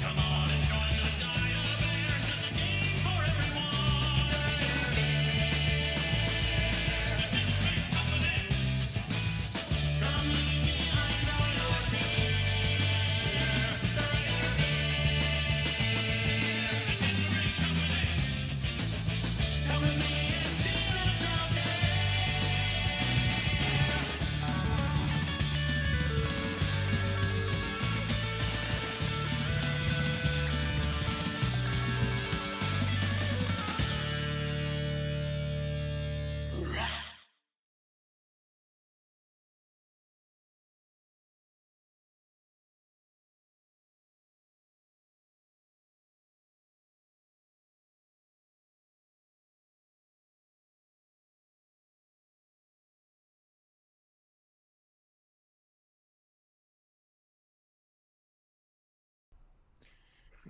come on and join the Dire Bears. There's a game for everyone. Adventuring company. Come leave behind all your cares. Adventuring company. Come with me and see what's out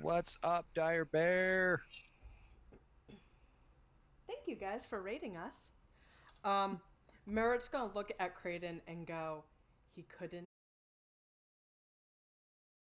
What's up, Dire Bear? Thank you guys for rating us. Merritt's gonna look at Creighton and go, he couldn't